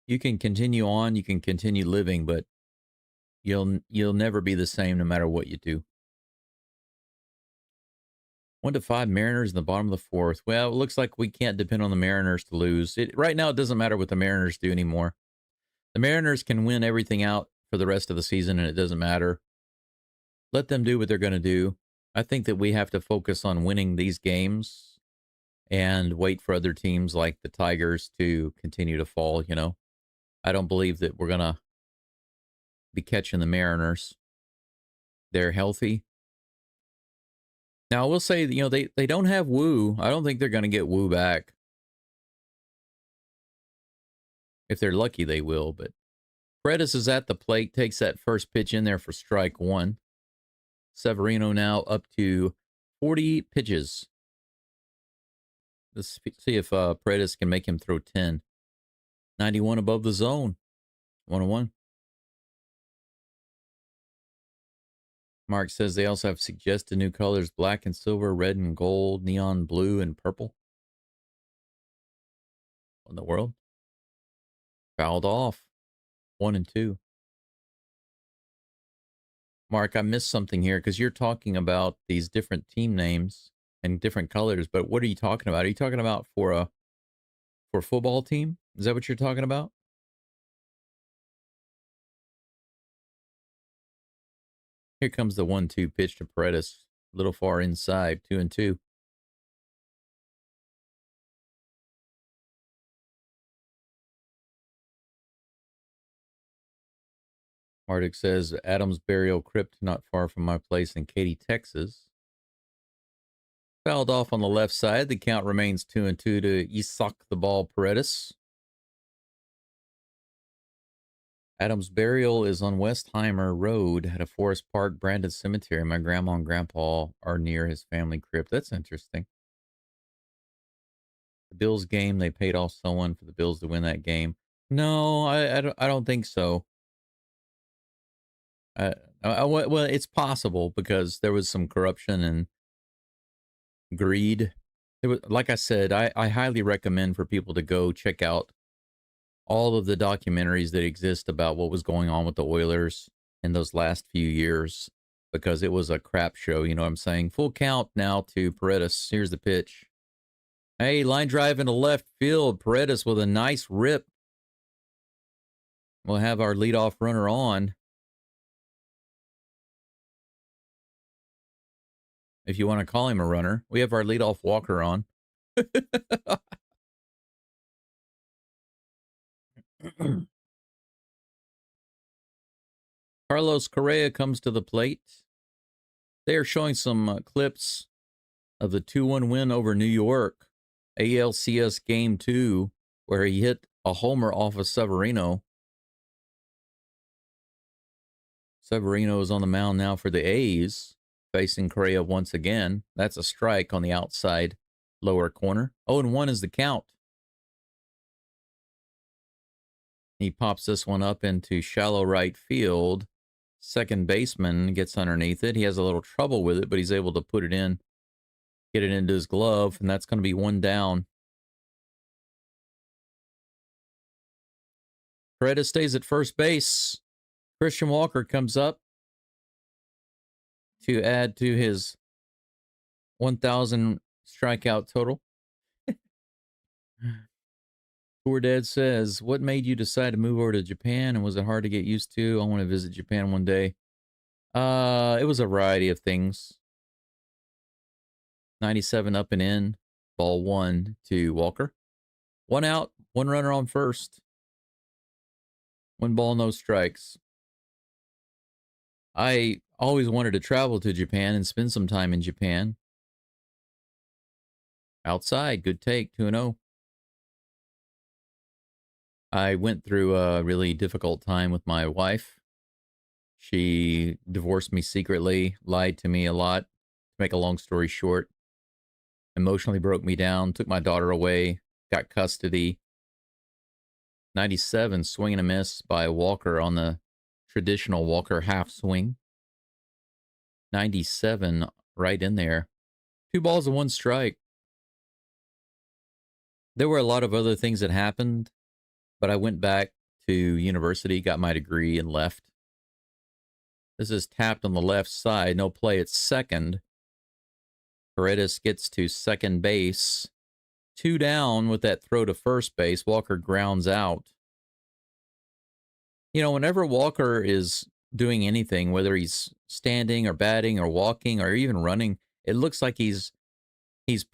You can continue on, you can continue living, but you'll never be the same no matter what you do. 1-5 Mariners in the bottom of the fourth. Well, it looks like we can't depend on the Mariners to lose. Right now, it doesn't matter what the Mariners do anymore. The Mariners can win everything out for the rest of the season, and it doesn't matter. Let them do what they're going to do. I think that we have to focus on winning these games and wait for other teams like the Tigers to continue to fall, you know. I don't believe that we're going to be catching the Mariners. They're healthy. Now, I will say, you know, they don't have Woo. I don't think they're going to get Woo back. If they're lucky, they will. But Paredes is at the plate, takes that first pitch in there for strike one. Severino now up to 40 pitches. Let's see if Paredes can make him throw 10. 91 above the zone. 101. Mark says they also have suggested new colors: black and silver, red and gold, neon blue and purple. What in the world? Fouled off. 1 and 2. Mark, I missed something here because you're talking about these different team names and different colors, but what are you talking about? Are you talking about for a football team? Is that what you're talking about? Here comes the 1-2 pitch to Paredes. A little far inside. 2 and 2. Mardick says Adam's burial crypt not far from my place in Katy, Texas. Fouled off on the left side. The count remains 2 and 2 to Isak the ball Paredes. Adam's burial is on Westheimer Road at a Forest Park branded cemetery. My grandma and grandpa are near his family crypt. That's interesting. The Bills game, they paid off someone for the Bills to win that game. No, I don't think so. Well, it's possible because there was some corruption and greed. It was, like I said, I highly recommend for people to go check out all of the documentaries that exist about what was going on with the Oilers in those last few years, because it was a crap show. You know what I'm saying? Full count now to Paredes. Here's the pitch. Hey, line drive into left field. Paredes with a nice rip. We'll have our leadoff runner on. If you want to call him a runner, we have our leadoff walker on. Carlos Correa comes to the plate. They are showing some clips of the 2-1 win over New York, ALCS Game 2, where he hit a homer off of Severino. Severino is on the mound now for the A's, facing Correa once again. That's a strike on the outside lower corner. 0-1 is the count. He pops this one up into shallow right field. Second baseman gets underneath it. He has a little trouble with it, but he's able to put it in, get it into his glove, and that's going to be one down. Paredes stays at first base. Christian Walker comes up to add to his 1,000 strikeout total. Poor Dad says, what made you decide to move over to Japan, and was it hard to get used to? I want to visit Japan one day. It was a variety of things. 97 up and in, ball one to Walker. One out, one runner on first. One ball, no strikes. I always wanted to travel to Japan and spend some time in Japan. Outside, good take, 2-0. I went through a really difficult time with my wife. She divorced me secretly, lied to me a lot. To make a long story short, emotionally broke me down, took my daughter away, got custody. 97, swing and a miss by Walker on the traditional Walker half swing. 97, right in there. 2 balls and 1 strike. There were a lot of other things that happened, but I went back to university, got my degree, and left. This is tapped on the left side. No play at second. Paredes gets to second base. 2 down with that throw to first base. Walker grounds out. You know, whenever Walker is doing anything, whether he's standing or batting or walking or even running, it looks like he's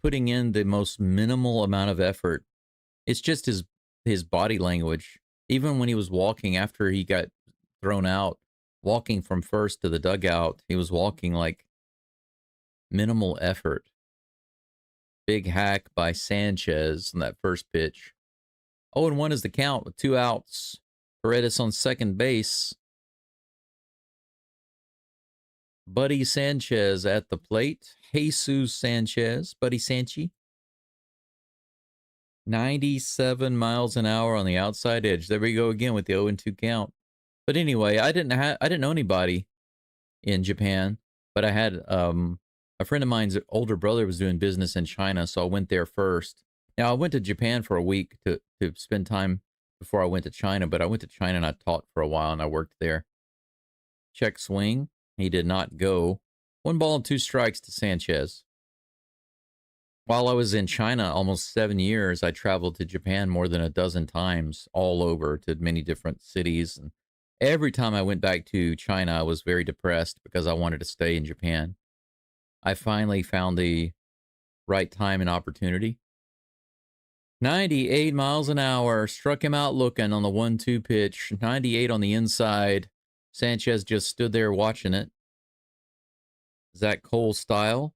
putting in the most minimal amount of effort. It's just his body language. Even when he was walking after he got thrown out, walking from first to the dugout, he was walking like minimal effort. Big hack by Sanchez on that first pitch. 0-1 is the count with 2 outs. Paredes on second base. Buddy Sanchez at the plate. Jesus Sanchez. Buddy Sanchi. 97 miles an hour on the outside edge. There we go again with the 0-2 count. But anyway, I didn't know anybody in Japan, but I had a friend of mine's older brother was doing business in China, so I went there first. Now I went to Japan for a week to spend time before I went to China, but I went to China and I taught for a while and I worked there. Check swing. He did not go. 1 ball and 2 strikes to Sanchez. While I was in China almost 7 years, I traveled to Japan more than a dozen times, all over to many different cities. And every time I went back to China, I was very depressed because I wanted to stay in Japan. I finally found the right time and opportunity. 98 miles an hour, struck him out looking on the 1-2 pitch. 98 on the inside. Sanchez just stood there watching it. Zach Cole style.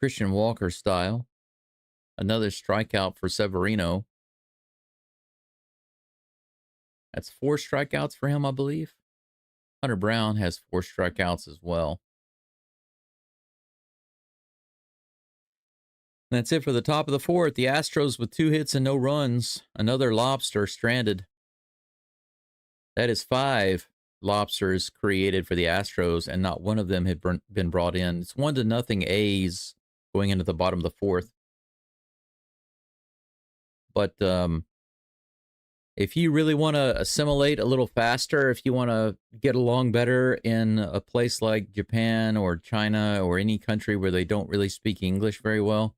Christian Walker style. Another strikeout for Severino. That's 4 strikeouts for him, I believe. Hunter Brown has 4 strikeouts as well. That's it for the top of the 4th. The Astros with 2 hits and no runs. Another lobster stranded. That is 5 lobsters created for the Astros, and not one of them had been brought in. It's 1-0 A's going into the bottom of the 4th. But if you really want to assimilate a little faster, if you want to get along better in a place like Japan or China or any country where they don't really speak English very well,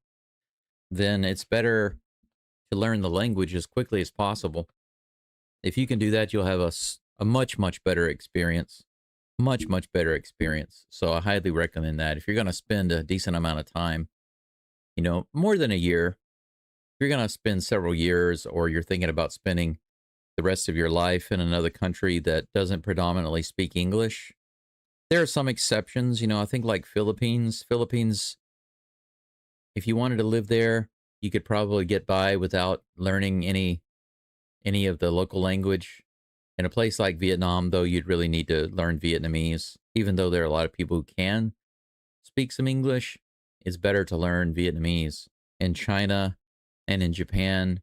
then it's better to learn the language as quickly as possible. If you can do that, you'll have a much, much better experience. Much, much better experience. So I highly recommend that. If you're going to spend a decent amount of time, you know, more than a year, if you're going to spend several years, or you're thinking about spending the rest of your life in another country that doesn't predominantly speak English, there are some exceptions. You know, I think like Philippines, if you wanted to live there, you could probably get by without learning any of the local language. In a place like Vietnam, though, you'd really need to learn Vietnamese. Even though there are a lot of people who can speak some English, it's better to learn Vietnamese. In China and in Japan,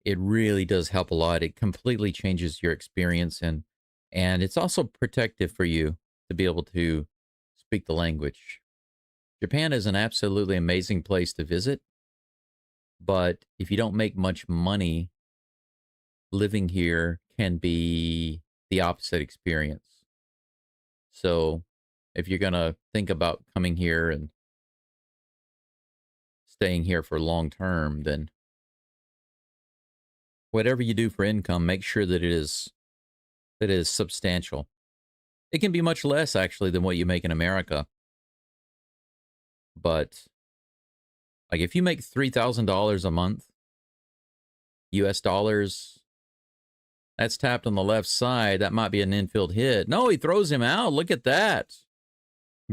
it really does help a lot. It completely changes your experience, and it's also protective for you to be able to speak the language. Japan is an absolutely amazing place to visit, but if you don't make much money, living here can be the opposite experience. So if you're going to think about coming here and staying here for long term, then whatever you do for income, make sure that it is substantial. It can be much less, actually, than what you make in America. But, like, if you make $3,000 a month, US dollars, that's tapped on the left side. That might be an infield hit. No, he throws him out. Look at that.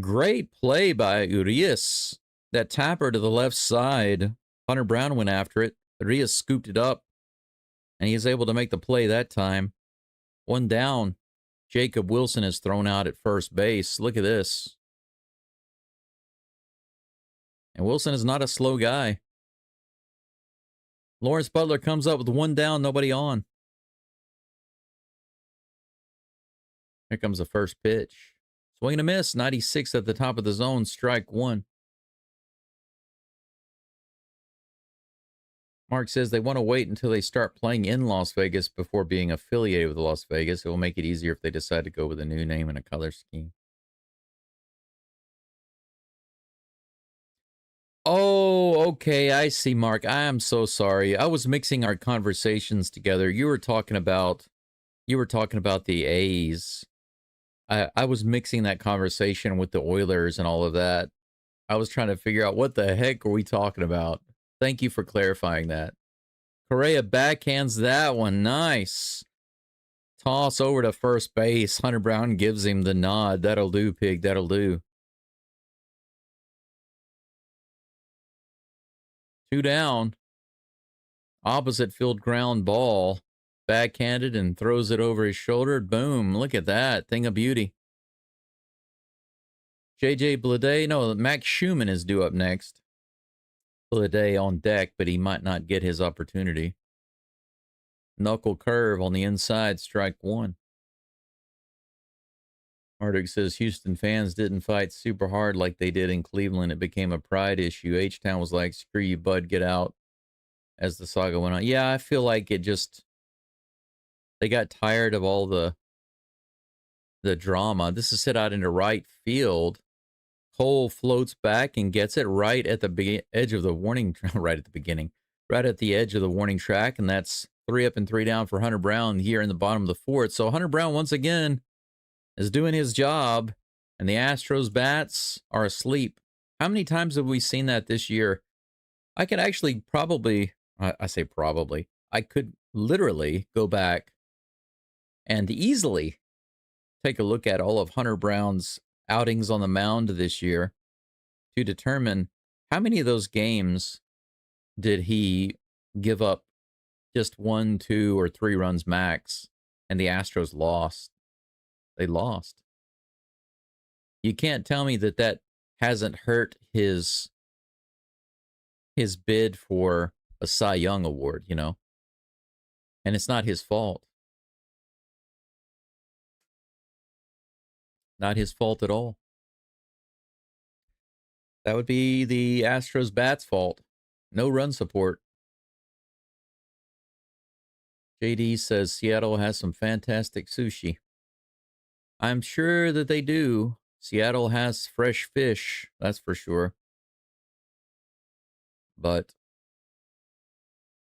Great play by Urias. That tapper to the left side. Hunter Brown went after it. Urias scooped it up, and he is able to make the play that time. One down. Jacob Wilson is thrown out at first base. Look at this. And Wilson is not a slow guy. Lawrence Butler comes up with one down, nobody on. Here comes the first pitch. Swing and a miss. 96 at the top of the zone. Strike one. Mark says they want to wait until they start playing in Las Vegas before being affiliated with Las Vegas. It will make it easier if they decide to go with a new name and a color scheme. Oh, okay. I see, Mark. I am so sorry. I was mixing our conversations together. You were talking about the A's. I was mixing that conversation with the Oilers and all of that. I was trying to figure out what the heck are we talking about. Thank you for clarifying that. Correa backhands that one. Nice. Toss over to first base. Hunter Brown gives him the nod. That'll do, pig. That'll do. Two down. Opposite field ground ball. Backhanded and throws it over his shoulder. Boom. Look at that. Thing of beauty. JJ Bleday. No, Max Schumann is due up next. Bleday on deck, but he might not get his opportunity. Knuckle curve on the inside. Strike one. Marduk says Houston fans didn't fight super hard like they did in Cleveland. It became a pride issue. H-Town was like, screw you, bud, get out, as the saga went on. Yeah, I feel like it just... They got tired of all the drama. This is hit out into right field. Cole floats back and gets it right at the edge of the warning... right at the beginning. Right at the edge of the warning track, and that's 3 up and 3 down for Hunter Brown here in the bottom of the fourth. So Hunter Brown, once again, is doing his job, and the Astros bats are asleep. How many times have we seen that this year? I could actually probably, I say probably, I could literally go back and easily take a look at all of Hunter Brown's outings on the mound this year to determine how many of those games did he give up just 1, 2, or 3 runs max, and the Astros lost. They lost. You can't tell me that hasn't hurt his bid for a Cy Young award, you know? And it's not his fault. Not his fault at all. That would be the Astros bats' fault. No run support. JD says Seattle has some fantastic sushi. I'm sure that they do. Seattle has fresh fish, that's for sure. But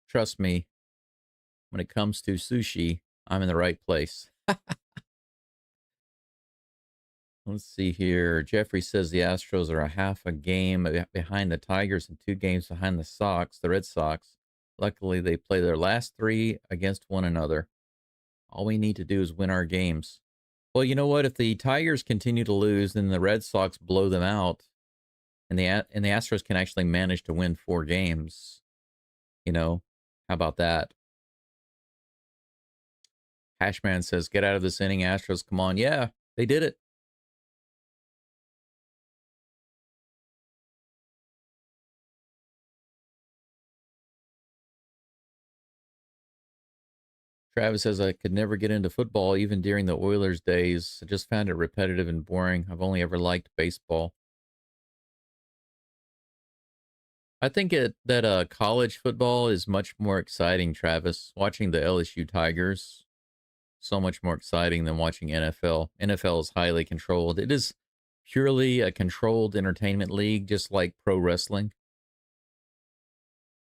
trust me, when it comes to sushi, I'm in the right place. Let's see here. Jeffrey says the Astros are a half a game behind the Tigers and 2 games behind the Red Sox. Luckily, they play their last 3 against one another. All we need to do is win our games. Well, you know what? If the Tigers continue to lose, then the Red Sox blow them out, and the Astros can actually manage to win 4 games. You know, how about that? Hashman says, get out of this inning, Astros. Come on. Yeah, they did it. Travis says, I could never get into football, even during the Oilers days. I just found it repetitive and boring. I've only ever liked baseball. I think that college football is much more exciting, Travis. Watching the LSU Tigers, so much more exciting than watching NFL. NFL is highly controlled. It is purely a controlled entertainment league, just like pro wrestling.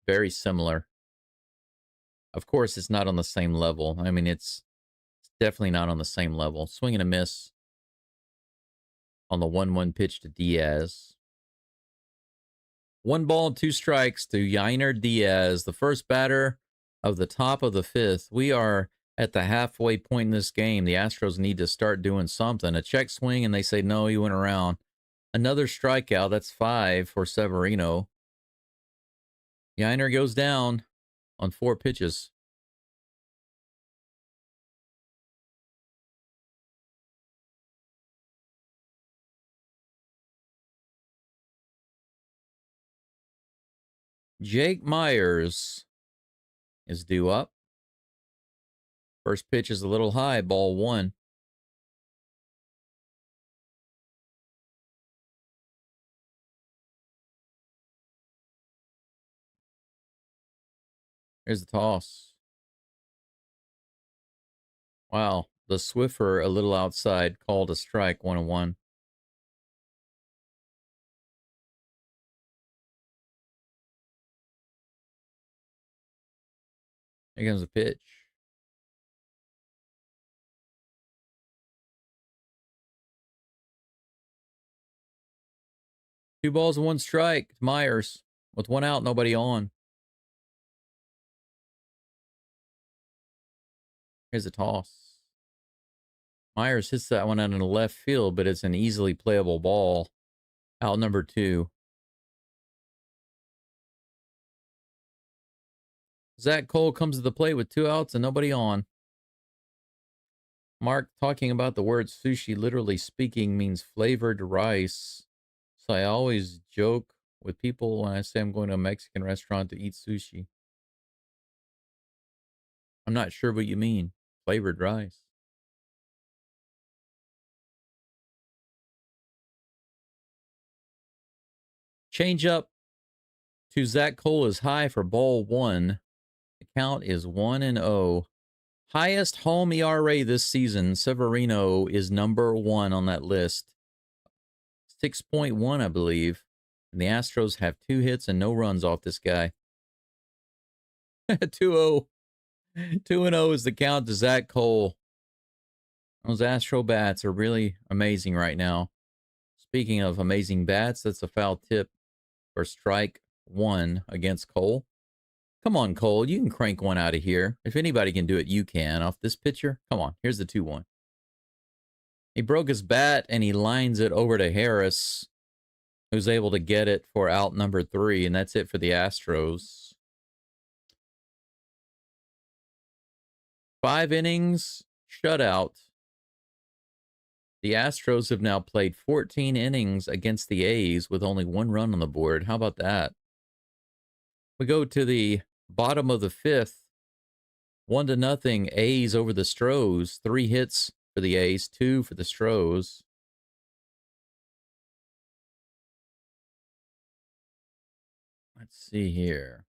Very similar. Of course, it's not on the same level. I mean, it's definitely not on the same level. Swing and a miss. on the 1-1 pitch to Diaz. 1 ball, 2 strikes to Yainer Diaz, the first batter of the top of the 5th. We are at the halfway point in this game. The Astros need to start doing something. A check swing, and they say, no, he went around. Another strikeout. That's 5 for Severino. Yainer goes down on 4 pitches. Jake Myers is due up. First pitch is a little high, ball 1. Here's the toss. Wow, the Swiffer a little outside, called a strike, 1-1. Here comes the pitch. 2 balls and 1 strike. Myers with 1 out, nobody on. Here's a toss. Myers hits that one out in the left field, but it's an easily playable ball. Out number 2. Zach Cole comes to the plate with 2 outs and nobody on. Mark talking about the word sushi, literally speaking, means flavored rice. So I always joke with people when I say I'm going to a Mexican restaurant to eat sushi. I'm not sure what you mean. Flavored rice. Change up to Zach Cole is high for ball 1. The count is 1-0. Highest home ERA this season. Severino is number 1 on that list. 6.1, I believe. And the Astros have 2 hits and no runs off this guy. 2-0. 2-0 is the count to Zach Cole. Those Astro bats are really amazing right now. Speaking of amazing bats, that's a foul tip for strike 1 against Cole. Come on, Cole. You can crank one out of here. If anybody can do it, you can. Off this pitcher. Come on. Here's the 2-1. He broke his bat, and he lines it over to Harris, who's able to get it for out number 3, and that's it for the Astros. 5 innings, shutout. The Astros have now played 14 innings against the A's with only 1 run on the board. How about that? We go to the bottom of the 5th. 1-0 A's over the Stros. 3 hits for the A's, 2 for the Stros. Let's see here.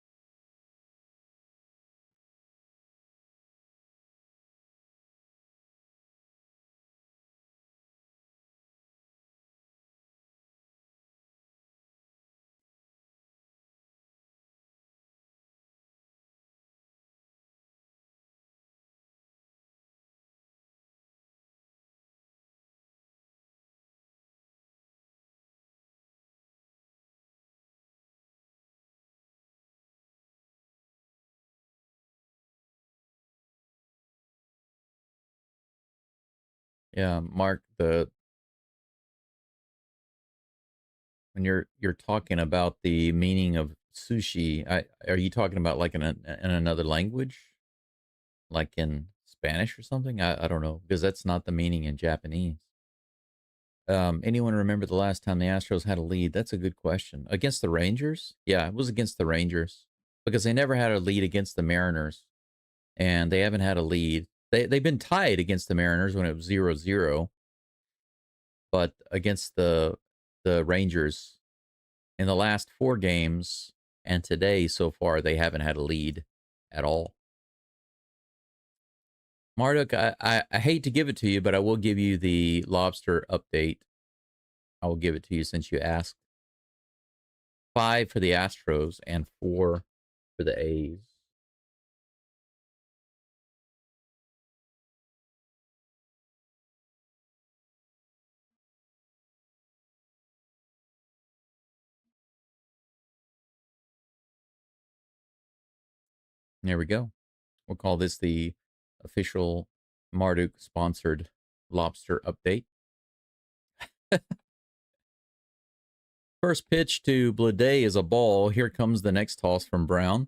Yeah, Mark, when you're talking about the meaning of sushi, are you talking about like in another language, like in Spanish or something? I don't know, because that's not the meaning in Japanese. Anyone remember the last time the Astros had a lead? That's a good question. Against the Rangers? Yeah, it was against the Rangers because they never had a lead against the Mariners, and they haven't had a lead. They've been tied against the Mariners when it was 0-0, but against the Rangers in the last 4 games and today so far, they haven't had a lead at all. Marduk, I hate to give it to you, but I will give you the lobster update. I will give it to you since you asked. 5 for the Astros and 4 for the A's. There we go. We'll call this the official Marduk sponsored lobster update. First pitch to Blade is a ball. Here comes the next toss from Brown.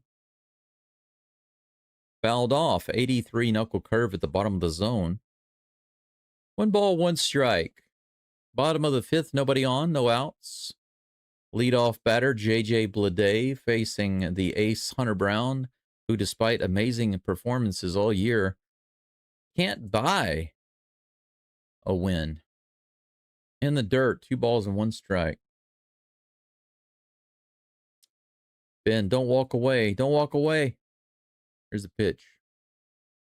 Fouled off. 83 knuckle curve at the bottom of the zone. 1 ball, 1 strike. Bottom of the fifth, nobody on, no outs. Leadoff batter J.J. Blade facing the ace Hunter Brown, who despite amazing performances all year, can't buy a win. In the dirt, 2 balls and 1 strike. Ben, don't walk away. Don't walk away. Here's the pitch.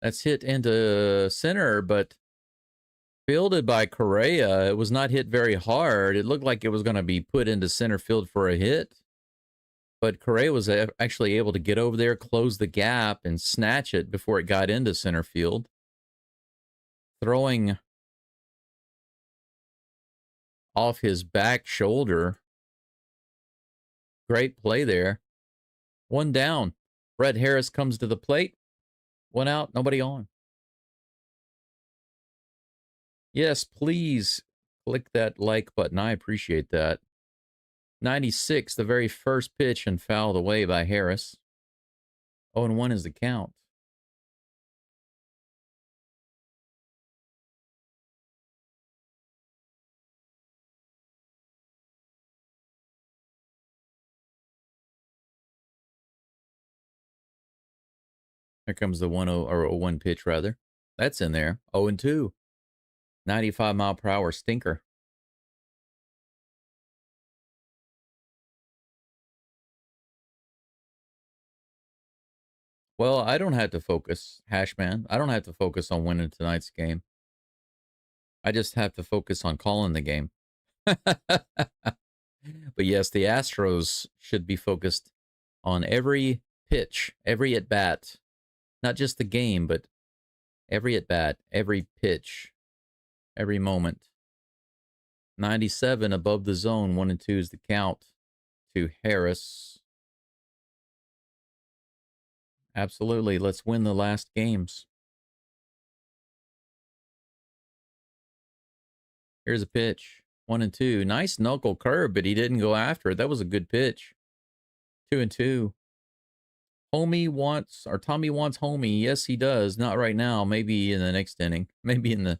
That's hit into center, but fielded by Correa. It was not hit very hard. It looked like it was going to be put into center field for a hit. But Correa was actually able to get over there, close the gap, and snatch it before it got into center field. Throwing off his back shoulder. Great play there. 1 down. Brett Harris comes to the plate. 1 out, nobody on. Yes, please click that like button. I appreciate that. 96, the very first pitch, and fouled away by Harris. 0-1 is the count. Here comes the 1-0 or 0-1 pitch, rather. That's in there. 0-2. 95-mile-per-hour stinker. Well, I don't have to focus, Hashman. I don't have to focus on winning tonight's game. I just have to focus on calling the game. But yes, the Astros should be focused on every pitch, every at-bat. Not just the game, but every at-bat, every pitch, every moment. 97 above the zone, 1-2 is the count to Harris. Absolutely. Let's win the last games. Here's a pitch. 1-2. Nice knuckle curve, but he didn't go after it. That was a good pitch. 2-2. Tommy wants Homie. Yes, he does. Not right now. Maybe in the next inning. Maybe in the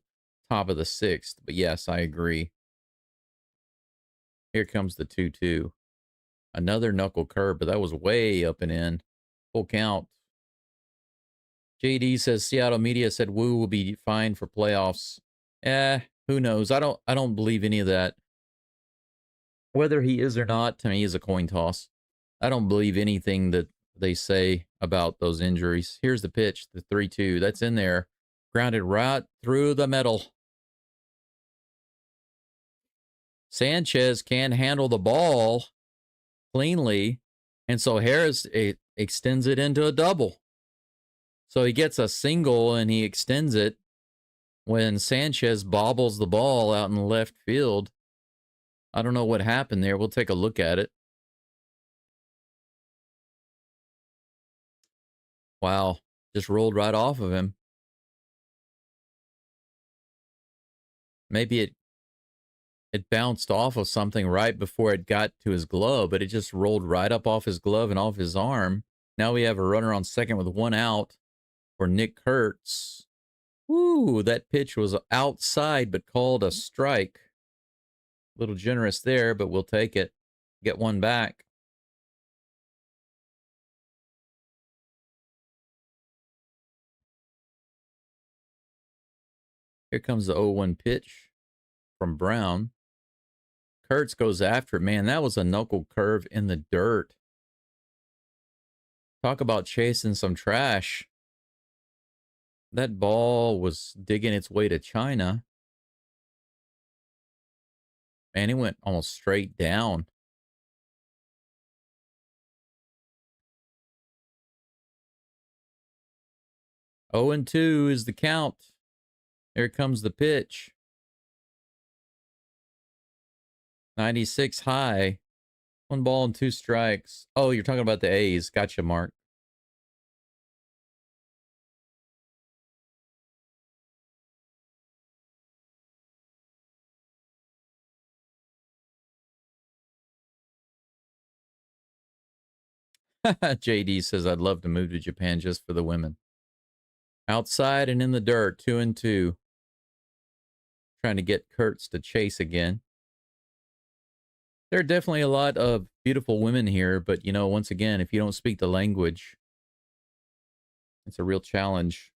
top of the 6th. But yes, I agree. Here comes the 2-2. Another knuckle curve, but that was way up and in. Full count. JD says Seattle media said Wu will be fine for playoffs. Who knows? I don't believe any of that. Whether he is or not, to me, is a coin toss. I don't believe anything that they say about those injuries. Here's the pitch, the 3-2. That's in there. Grounded right through the middle. Sanchez can handle the ball cleanly, and so Harris extends it into a double. So he gets a single and he extends it when Sanchez bobbles the ball out in the left field. I don't know what happened there. We'll take a look at it. Wow. Just rolled right off of him. Maybe it bounced off of something right before it got to his glove, but it just rolled right up off his glove and off his arm. Now we have a runner on second with 1 out for Nick Kurtz. Woo, that pitch was outside but called a strike. A little generous there, but we'll take it. Get 1 back. Here comes the 0-1 pitch from Brown. Kurtz goes after it. Man, that was a knuckle curve in the dirt. Talk about chasing some trash. That ball was digging its way to China. Man, it went almost straight down. Oh and 2 is the count. Here comes the pitch. 96 high. 1 ball and 2 strikes. Oh, you're talking about the A's. Gotcha, Mark. JD says, I'd love to move to Japan just for the women. Outside and in the dirt, 2-2. Trying to get Kurtz to chase again. There are definitely a lot of beautiful women here, but, once again, if you don't speak the language, it's a real challenge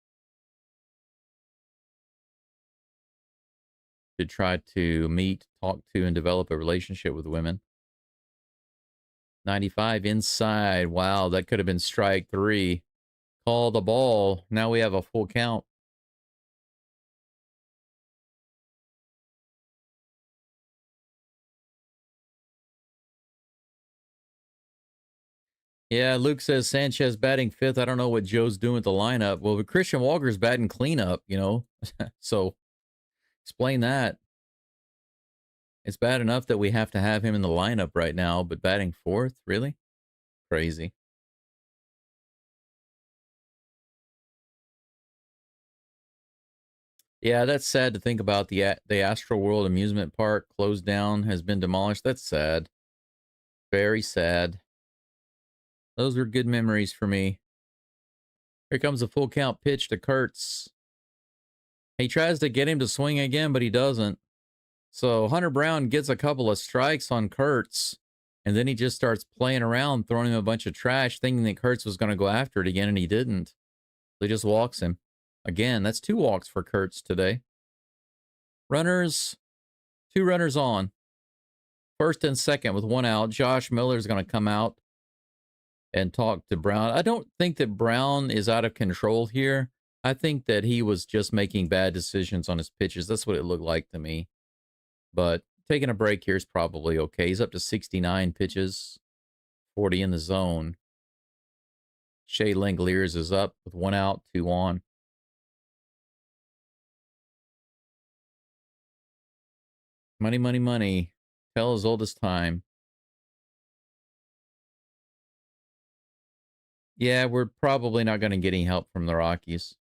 to try to meet, talk to, and develop a relationship with women. 95 inside. Wow, that could have been strike 3. Call the ball. Now we have a full count. Yeah, Luke says Sanchez batting 5th. I don't know what Joe's doing with the lineup. Well, Christian Walker's batting cleanup, so explain that. It's bad enough that we have to have him in the lineup right now, but batting 4th? Really? Crazy. Yeah, that's sad to think about. The Astro World amusement park closed down, has been demolished. That's sad. Very sad. Those are good memories for me. Here comes a full count pitch to Kurtz. He tries to get him to swing again, but he doesn't. So Hunter Brown gets a couple of strikes on Kurtz, and then he just starts playing around, throwing him a bunch of trash, thinking that Kurtz was going to go after it again, and he didn't. So he just walks him. Again, that's 2 walks for Kurtz today. Runners, 2 runners on. First and second with 1 out. Josh Miller's going to come out and talk to Brown. I don't think that Brown is out of control here. I think that he was just making bad decisions on his pitches. That's what it looked like to me. But taking a break here is probably okay. He's up to 69 pitches, 40 in the zone. Shea Langoliers is up with 1 out, 2 on. Money, money, money. Tell as old as time. Yeah, we're probably not going to get any help from the Rockies.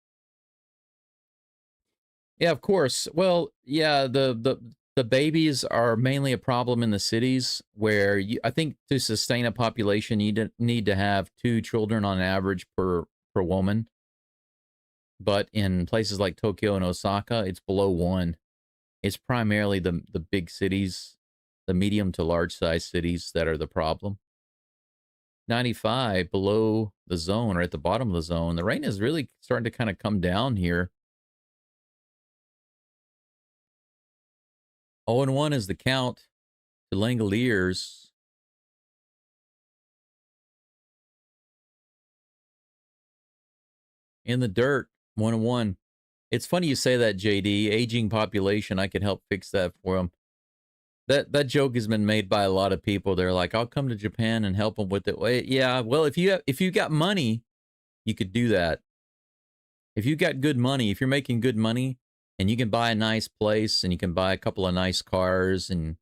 Yeah, of course. Well, yeah, the babies are mainly a problem in the cities where I think to sustain a population, you need to have 2 children on average per woman. But in places like Tokyo and Osaka, it's below 1. It's primarily the big cities, the medium to large size cities that are the problem. 95 below the zone or at the bottom of the zone. The rain is really starting to kind of come down here. 0-1 is the count to Langoliers. In the dirt, 1-1. It's funny you say that, JD. Aging population, I could help fix that for them. That joke has been made by a lot of people. They're like, I'll come to Japan and help them with it. Well, yeah, well, if you got money, you could do that. If you got good money, if you're making good money and you can buy a nice place and you can buy a couple of nice cars and,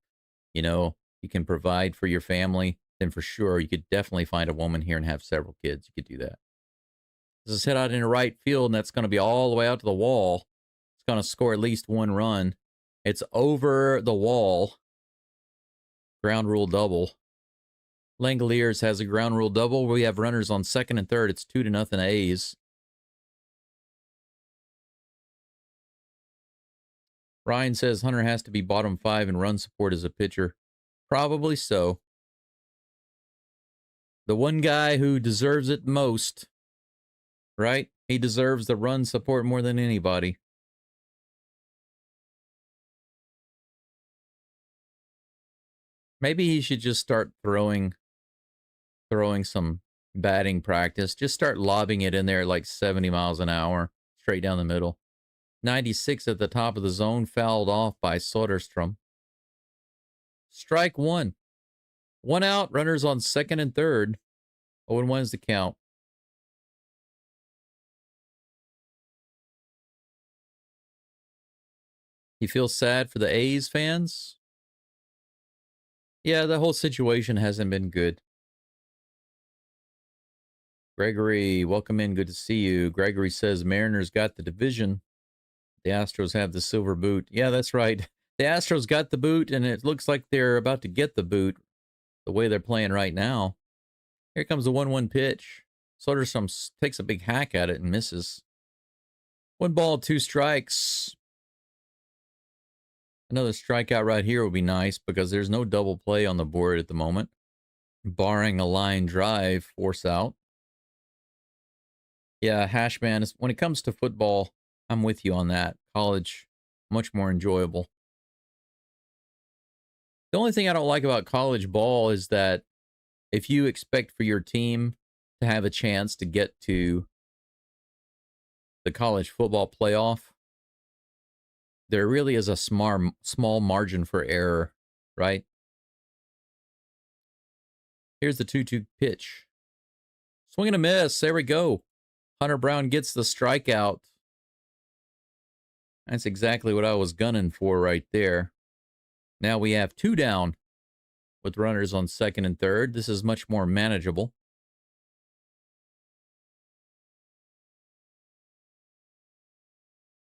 you can provide for your family, then for sure you could definitely find a woman here and have several kids. You could do that. This is hit out into right field, and that's going to be all the way out to the wall. It's going to score at least 1 run. It's over the wall. Ground rule double. Langoliers has a ground rule double. We have runners on second and third. It's 2-0 A's. Ryan says Hunter has to be bottom 5 in run support as a pitcher. Probably so. The one guy who deserves it most, right? He deserves the run support more than anybody. Maybe he should just start throwing some batting practice. Just start lobbing it in there like 70 miles an hour, straight down the middle. 96 at the top of the zone, fouled off by Soderstrom. Strike 1. 1 out, runners on second and third. 0-1 is the count. You feel sad for the A's fans? Yeah, the whole situation hasn't been good. Gregory, welcome in. Good to see you. Gregory says Mariners got the division. The Astros have the silver boot. Yeah, that's right. The Astros got the boot, and it looks like they're about to get the boot the way they're playing right now. Here comes the 1-1 pitch. Soderstrom takes a big hack at it and misses. 1 ball, 2 strikes. Another strikeout right here would be nice because there's no double play on the board at the moment. Barring a line drive, force out. Yeah, Hashman, when it comes to football, I'm with you on that. College, much more enjoyable. The only thing I don't like about college ball is that if you expect for your team to have a chance to get to the college football playoff, there really is a small margin for error, right? Here's the 2-2 pitch. Swing and a miss. There we go. Hunter Brown gets the strikeout. That's exactly what I was gunning for right there. Now we have 2 down with runners on second and third. This is much more manageable.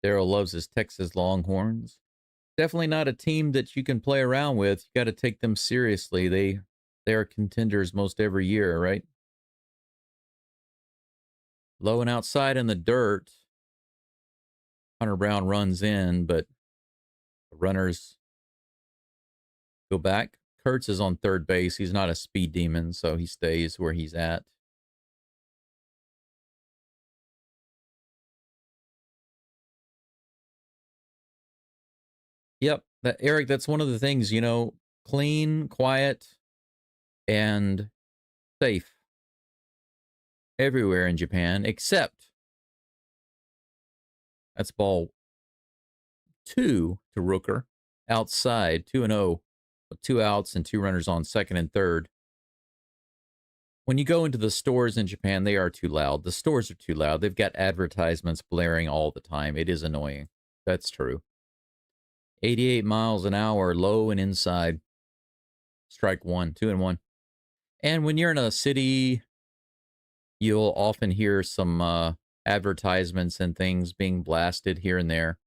Darryl loves his Texas Longhorns. Definitely not a team that you can play around with. You got to take them seriously. They are contenders most every year, right? Low and outside in the dirt. Hunter Brown runs in, but the runners go back. Kurtz is on third base. He's not a speed demon, so he stays where he's at. Yep, Eric, that's one of the things, clean, quiet, and safe everywhere in Japan, except that's ball 2 to Rooker. Outside, 2-0, with 2 outs and 2 runners on second and third. When you go into the stores in Japan, they are too loud. The stores are too loud. They've got advertisements blaring all the time. It is annoying. That's true. 88 miles an hour, low and inside. Strike 1, 2-1. And when you're in a city, you'll often hear some advertisements and things being blasted here and there.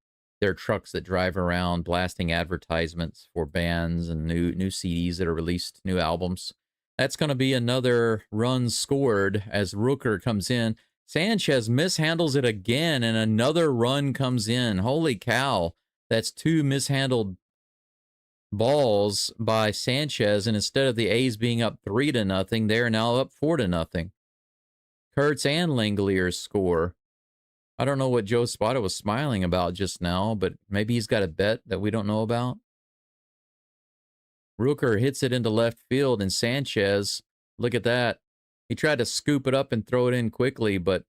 There are trucks that drive around blasting advertisements for bands and new CDs that are released, new albums. That's going to be another run scored as Rooker comes in. Sanchez mishandles it again, and another run comes in. Holy cow. That's 2 mishandled balls by Sanchez, and instead of the A's being up 3-0, they're now up 4-0. Kurtz and Langeliers score. I don't know what Joe Spada was smiling about just now, but maybe he's got a bet that we don't know about. Rooker hits it into left field, and Sanchez, look at that. He tried to scoop it up and throw it in quickly, but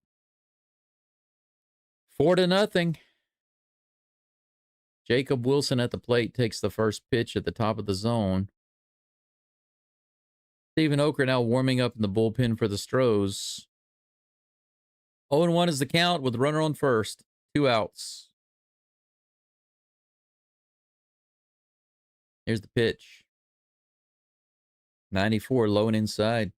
4-0. Jacob Wilson at the plate takes the first pitch at the top of the zone. Stephen Oker now warming up in the bullpen for the Stros. 0-1 is the count with runner on first. 2 outs. Here's the pitch. 94, low and inside.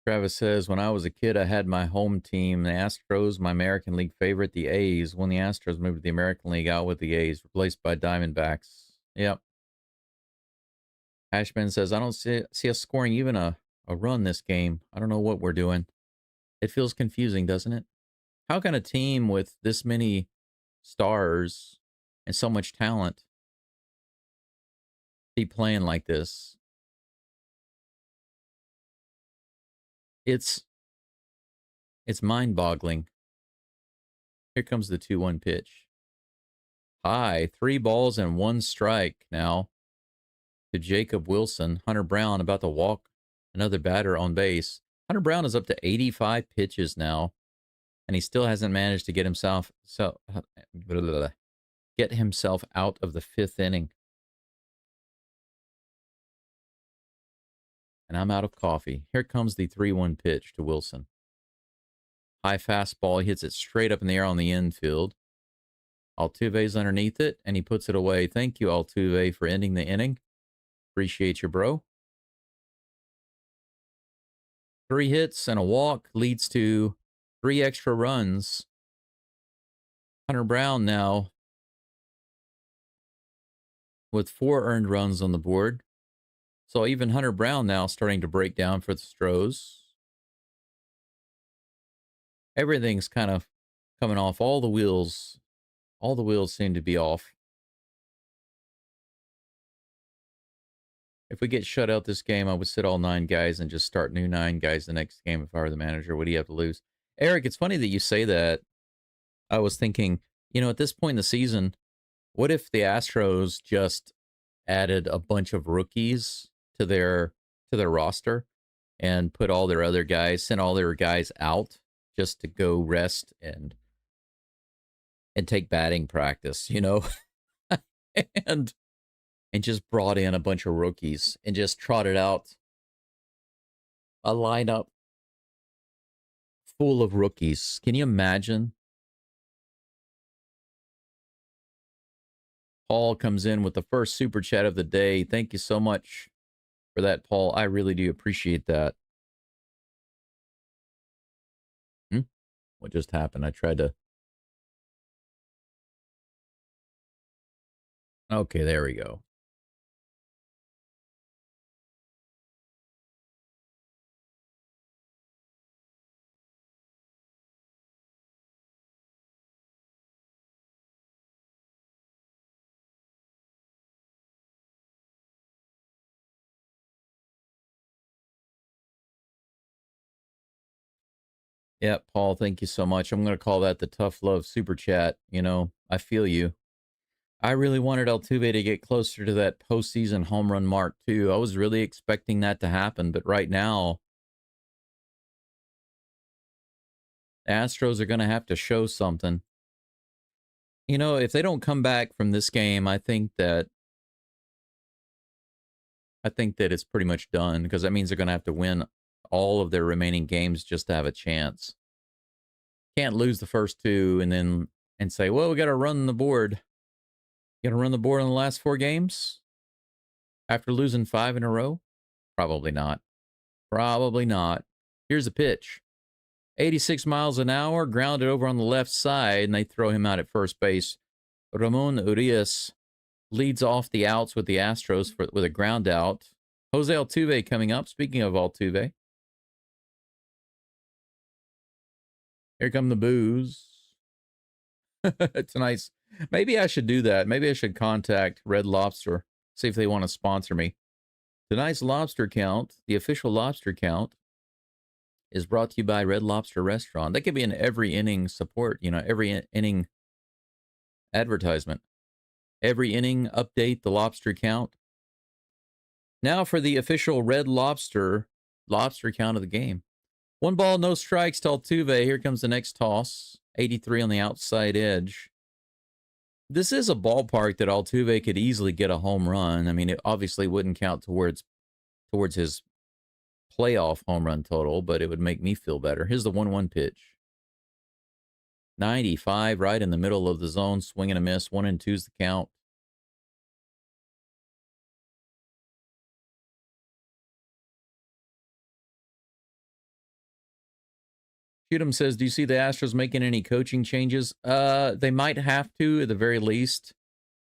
Travis says, when I was a kid, I had my home team, the Astros, my American League favorite, the A's. When the Astros moved to the American League, out with the A's, replaced by Diamondbacks. Yep. Ashman says, I don't see us scoring even a run this game. I don't know what we're doing. It feels confusing, doesn't it? How can a team with this many stars and so much talent be playing like this? It's mind-boggling. Here comes the 2-1 pitch. High, 3 balls and 1 strike now to Jacob Wilson. Hunter Brown about to walk another batter on base. Hunter Brown is up to 85 pitches now, and he still hasn't managed to get himself out of the 5th inning. And I'm out of coffee. Here comes the 3-1 pitch to Wilson. High fastball. He hits it straight up in the air on the infield. Altuve's underneath it, and he puts it away. Thank you, Altuve, for ending the inning. Appreciate you, bro. 3 hits and a walk leads to 3 extra runs. Hunter Brown now with 4 earned runs on the board. So even Hunter Brown now starting to break down for the Stros. Everything's kind of coming off. All the wheels seem to be off. If we get shut out this game, I would sit all 9 guys and just start new 9 guys the next game if I were the manager. What do you have to lose? Eric, it's funny that you say that. I was thinking, at this point in the season, what if the Astros just added a bunch of rookies to their roster and put all their other guys, sent all their guys out just to go rest and take batting practice, and just brought in a bunch of rookies and just trotted out a lineup full of rookies. Can you imagine? Paul comes in with the first super chat of the day. Thank you so much for that, Paul. I really do appreciate that. What just happened? I tried to... Okay, there we go. Yeah, Paul, thank you so much. I'm going to call that the tough love super chat. I feel you. I really wanted Altuve to get closer to that postseason home run mark, too. I was really expecting that to happen, but right now, the Astros are going to have to show something. If they don't come back from this game, I think that it's pretty much done, because that means they're going to have to win all of their remaining games just to have a chance. Can't lose the first 2 and say, well, we got to run the board. You got to run the board in the last 4 games after losing 5 in a row? Probably not. Probably not. Here's a pitch. 86 miles an hour, grounded over on the left side, and they throw him out at first base. Ramon Urias leads off the outs with the Astros with a ground out. Jose Altuve coming up. Speaking of Altuve, here come the boos. It's nice. Maybe I should do that. Maybe I should contact Red Lobster, see if they want to sponsor me. Tonight's lobster count, the official lobster count, is brought to you by Red Lobster Restaurant. That could be an every inning support, every inning advertisement. Every inning update, the lobster count. Now for the official Red Lobster count of the game. 1 ball, no strikes to Altuve. Here comes the next toss. 83 on the outside edge. This is a ballpark that Altuve could easily get a home run. I mean, it obviously wouldn't count towards his playoff home run total, but it would make me feel better. Here's the 1-1 pitch. 95, right in the middle of the zone, swing and a miss. 1-2's the count. Shoot'em says, do you see the Astros making any coaching changes? They might have to, at the very least,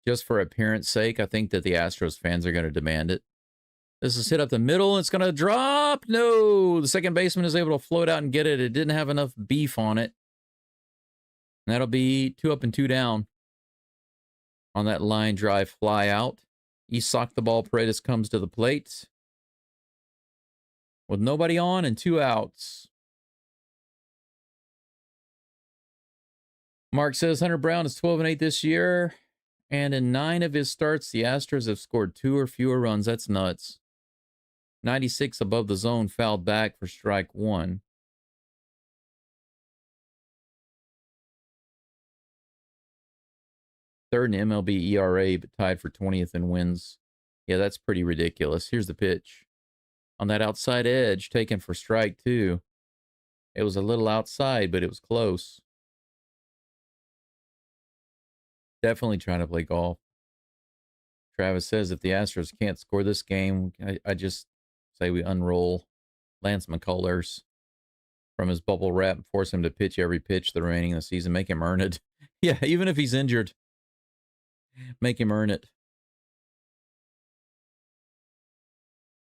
just for appearance sake. I think that the Astros fans are going to demand it. This is hit up the middle. It's going to drop. No, the second baseman is able to float out and get it. It didn't have enough beef on it. And that'll be 2 up and 2 down on that line drive fly out. Isak the ball. Paredes comes to the plate with nobody on and 2 outs. Mark says Hunter Brown is 12-8 this year, and in 9 of his starts, the Astros have scored 2 or fewer runs. That's nuts. 96 above the zone, fouled back for strike 1. Third in MLB ERA, but tied for 20th in wins. Yeah, that's pretty ridiculous. Here's the pitch. On that outside edge, taken for strike 2. It was a little outside, but it was close. Definitely trying to play golf. Travis says if the Astros can't score this game, I just say we unroll Lance McCullers. from his bubble wrap and force him to pitch every pitch the remaining of the season. Make him earn it. Yeah, even if he's injured, make him earn it.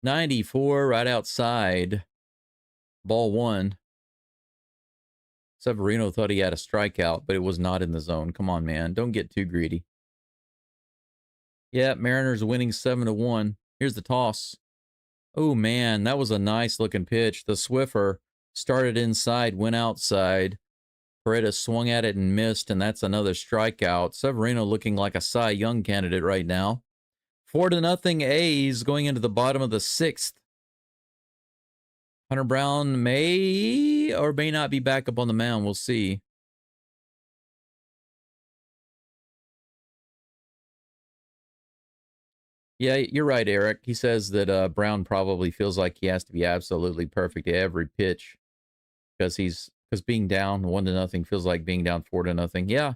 94 right outside. Ball one. Severino thought he had a strikeout, but it was not in the zone. Come on, man. Don't get too greedy. Yeah, Mariners winning 7-1. Here's the toss. Oh, man, that was a nice-looking pitch. The Swiffer started inside, went outside. Paredes swung at it and missed, and that's another strikeout. Severino looking like a Cy Young candidate right now. 4-0 A's going into the bottom of the sixth. Hunter Brown may or may not be back up on the mound. We'll see. Yeah, you're right, Eric. He says that Brown probably feels like he has to be absolutely perfect every pitch because being down 1-0 feels like being down 4-0. Yeah,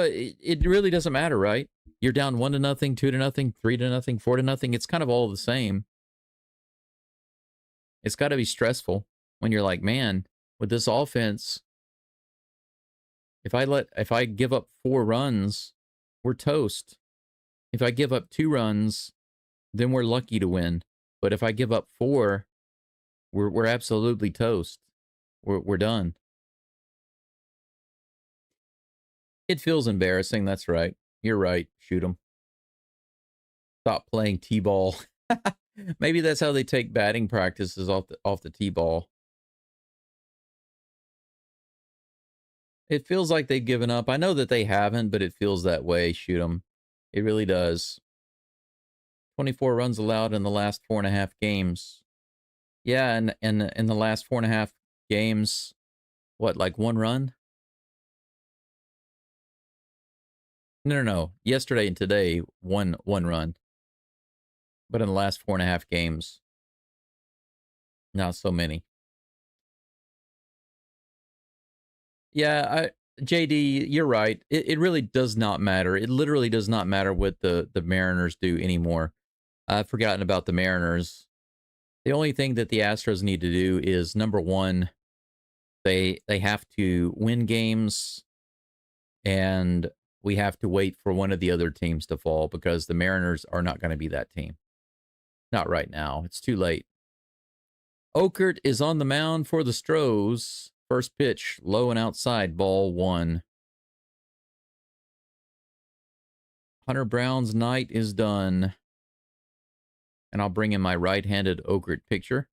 it really doesn't matter, right? You're down 1-0, 2-0, 3-0, 4-0. It's kind of all the same. It's got to be stressful when you're like, man, with this offense, if I give up 4 runs, we're toast. If I give up 2 runs, then we're lucky to win. But if I give up 4, we're absolutely toast. We're done. It feels embarrassing. That's right. You're right. Shoot 'em. Stop playing T-ball. Maybe that's how they take batting practices off the T-ball. It feels like they've given up. I know that they haven't, but it feels that way. Shoot 'em. It really does. 24 runs allowed in the last 4.5 games. Yeah, and in the last 4.5 games, what, like 1 run? No. Yesterday and today, one run. But in the last 4.5 games, not so many. Yeah, JD, you're right. It really does not matter. It literally does not matter what the Mariners do anymore. I've forgotten about the Mariners. The only thing that the Astros need to do is, number one, they have to win games, and we have to wait for one of the other teams to fall because the Mariners are not going to be that team. Not right now. It's too late. Okert is on the mound for the Stros. First pitch, low and outside, ball 1. Hunter Brown's night is done. And I'll bring in my right-handed Okert picture.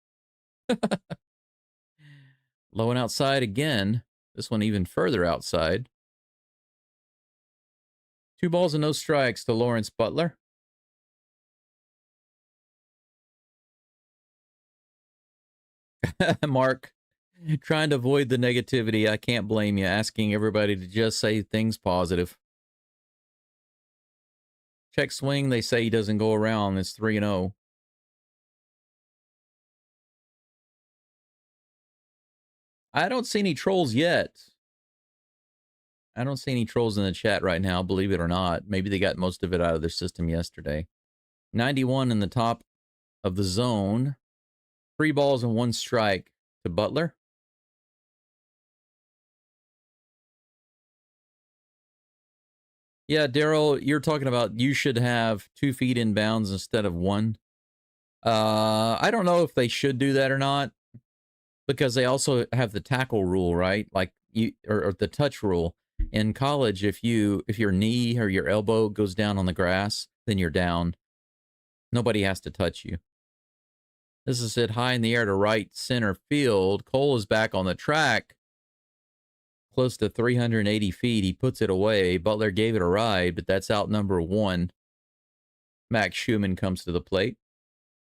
Low and outside again. This one even further outside. 2 balls and no strikes to Lawrence Butler. Mark, trying to avoid the negativity. I can't blame you. Asking everybody to just say things positive. Check swing. They say he doesn't go around. It's 3-0. I don't see any trolls yet. I don't see any trolls in the chat right now, believe it or not. Maybe they got most of it out of their system yesterday. 91 in the top of the zone. 3 balls and 1 strike to Butler. Yeah, Daryl, you're talking about you should have 2 feet in bounds instead of 1. I don't know if they should do that or not, because they also have the tackle rule, right? Like or the touch rule. In college, if your knee or your elbow goes down on the grass, then you're down. Nobody has to touch you. This is hit high in the air to right center field. Cole is back on the track. Close to 380 feet. He puts it away. Butler gave it a ride, but that's out number 1. Max Schumann comes to the plate.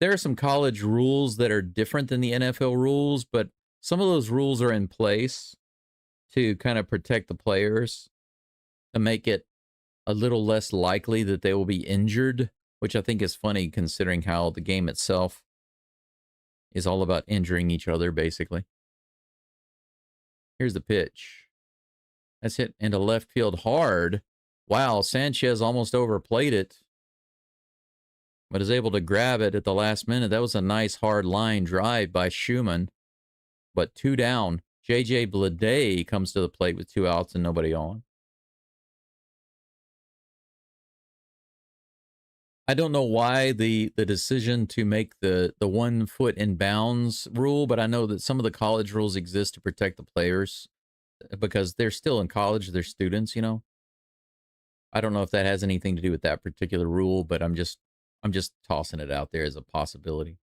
There are some college rules that are different than the NFL rules, but some of those rules are in place to kind of protect the players, to make it a little less likely that they will be injured, which I think is funny considering how the game itself is all about injuring each other, basically. Here's the pitch. That's hit into left field hard. Wow, Sanchez almost overplayed it, but is able to grab it at the last minute. That was a nice hard line drive by Schumann. But 2 down. JJ Bleday comes to the plate with 2 outs and nobody on. I don't know why the decision to make the 1 foot in bounds rule, but I know that some of the college rules exist to protect the players because they're still in college, they're students, you know. I don't know if that has anything to do with that particular rule, but I'm just tossing it out there as a possibility.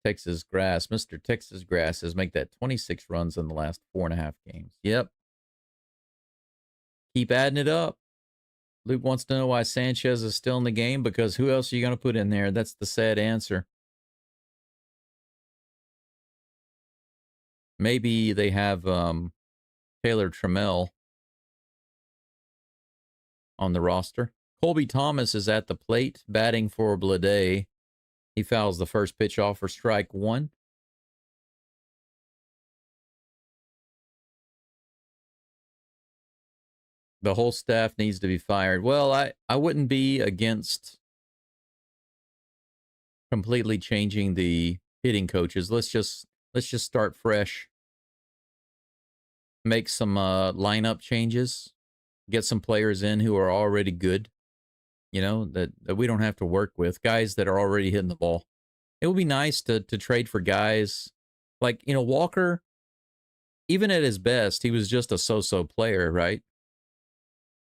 Texas Grass, Mr. Texas Grass has made that 26 runs in the last 4.5 games. Yep. Keep adding it up. Luke wants to know why Sanchez is still in the game, because who else are you going to put in there? That's the sad answer. Maybe they have Taylor Trammell on the roster. Colby Thomas is at the plate, batting for Bleday. He fouls the first pitch off for strike 1. The whole staff needs to be fired. Well, I wouldn't be against completely changing the hitting coaches. Let's just start fresh. Make some lineup changes. Get some players in who are already good. You know, that we don't have to work with. Guys that are already hitting the ball. It would be nice to trade for guys like, you know, Walker. Even at his best, he was just a so-so player, right?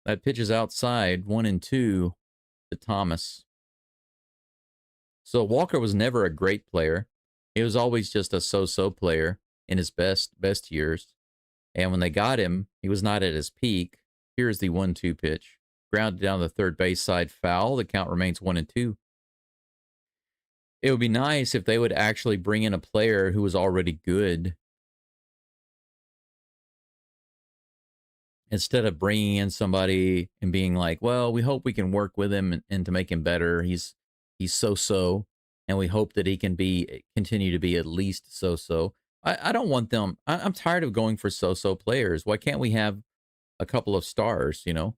That pitch is outside, 1-2 to Thomas. So Walker was never a great player. He was always just a so-so player in his best years. And when they got him, he was not at his peak. Here's the 1-2 pitch. Grounded down the third base side, foul. The count remains 1-2. It would be nice if they would actually bring in a player who was already good, instead of bringing in somebody and being like, well, we hope we can work with him and to make him better. He's so-so, and we hope that he can continue to be at least so-so. I don't want them. I'm tired of going for so-so players. Why can't we have a couple of stars, you know?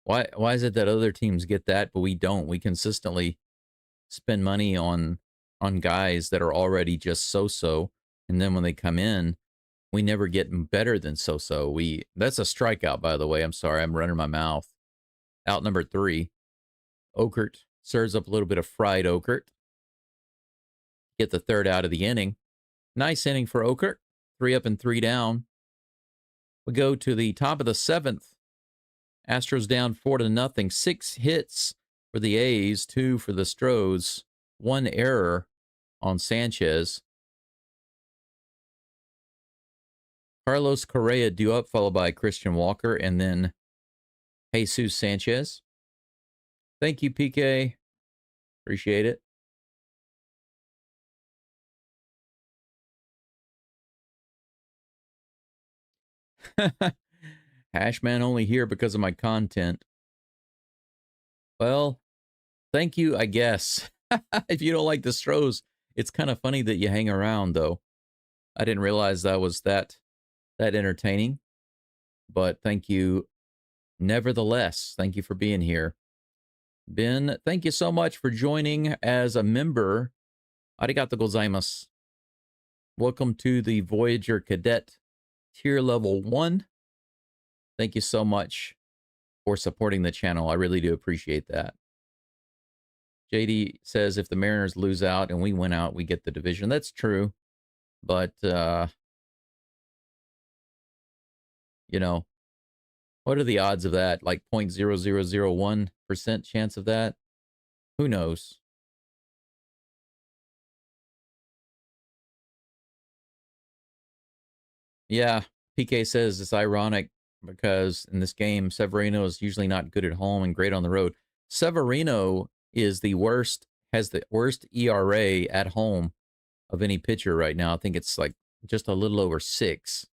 Why is it that other teams get that, but we don't? We consistently spend money on guys that are already just so-so, and then when they come in, we never get better than so-so. That's a strikeout, by the way. I'm sorry, I'm running my mouth. Out number 3. Okert serves up a little bit of fried Okert. Get the third out of the inning. Nice inning for Okert. 3 up and 3 down. We go to the top of the 7th. Astros down 4-0. 6 hits for the A's, 2 for the Stros. 1 error on Sanchez. Carlos Correa due up, followed by Christian Walker, and then Jesus Sanchez. Thank you, PK. Appreciate it. Hashman only here because of my content. Well, thank you, I guess. If you don't like the Stros, it's kind of funny that you hang around, though. I didn't realize that was that entertaining. But thank you nevertheless. Thank you for being here. Ben, thank you so much for joining as a member. Arigato gozaimasu. Welcome to the Voyager Cadet tier level 1. Thank you so much for supporting the channel. I really do appreciate that. JD says if the Mariners lose out and we win out, we get the division. That's true. But, you know, what are the odds of that? Like 0.0001% chance of that? Who knows? Yeah, PK says it's ironic because in this game, Severino is usually not good at home and great on the road. Severino is has the worst ERA at home of any pitcher right now. I think it's like just a little over 6.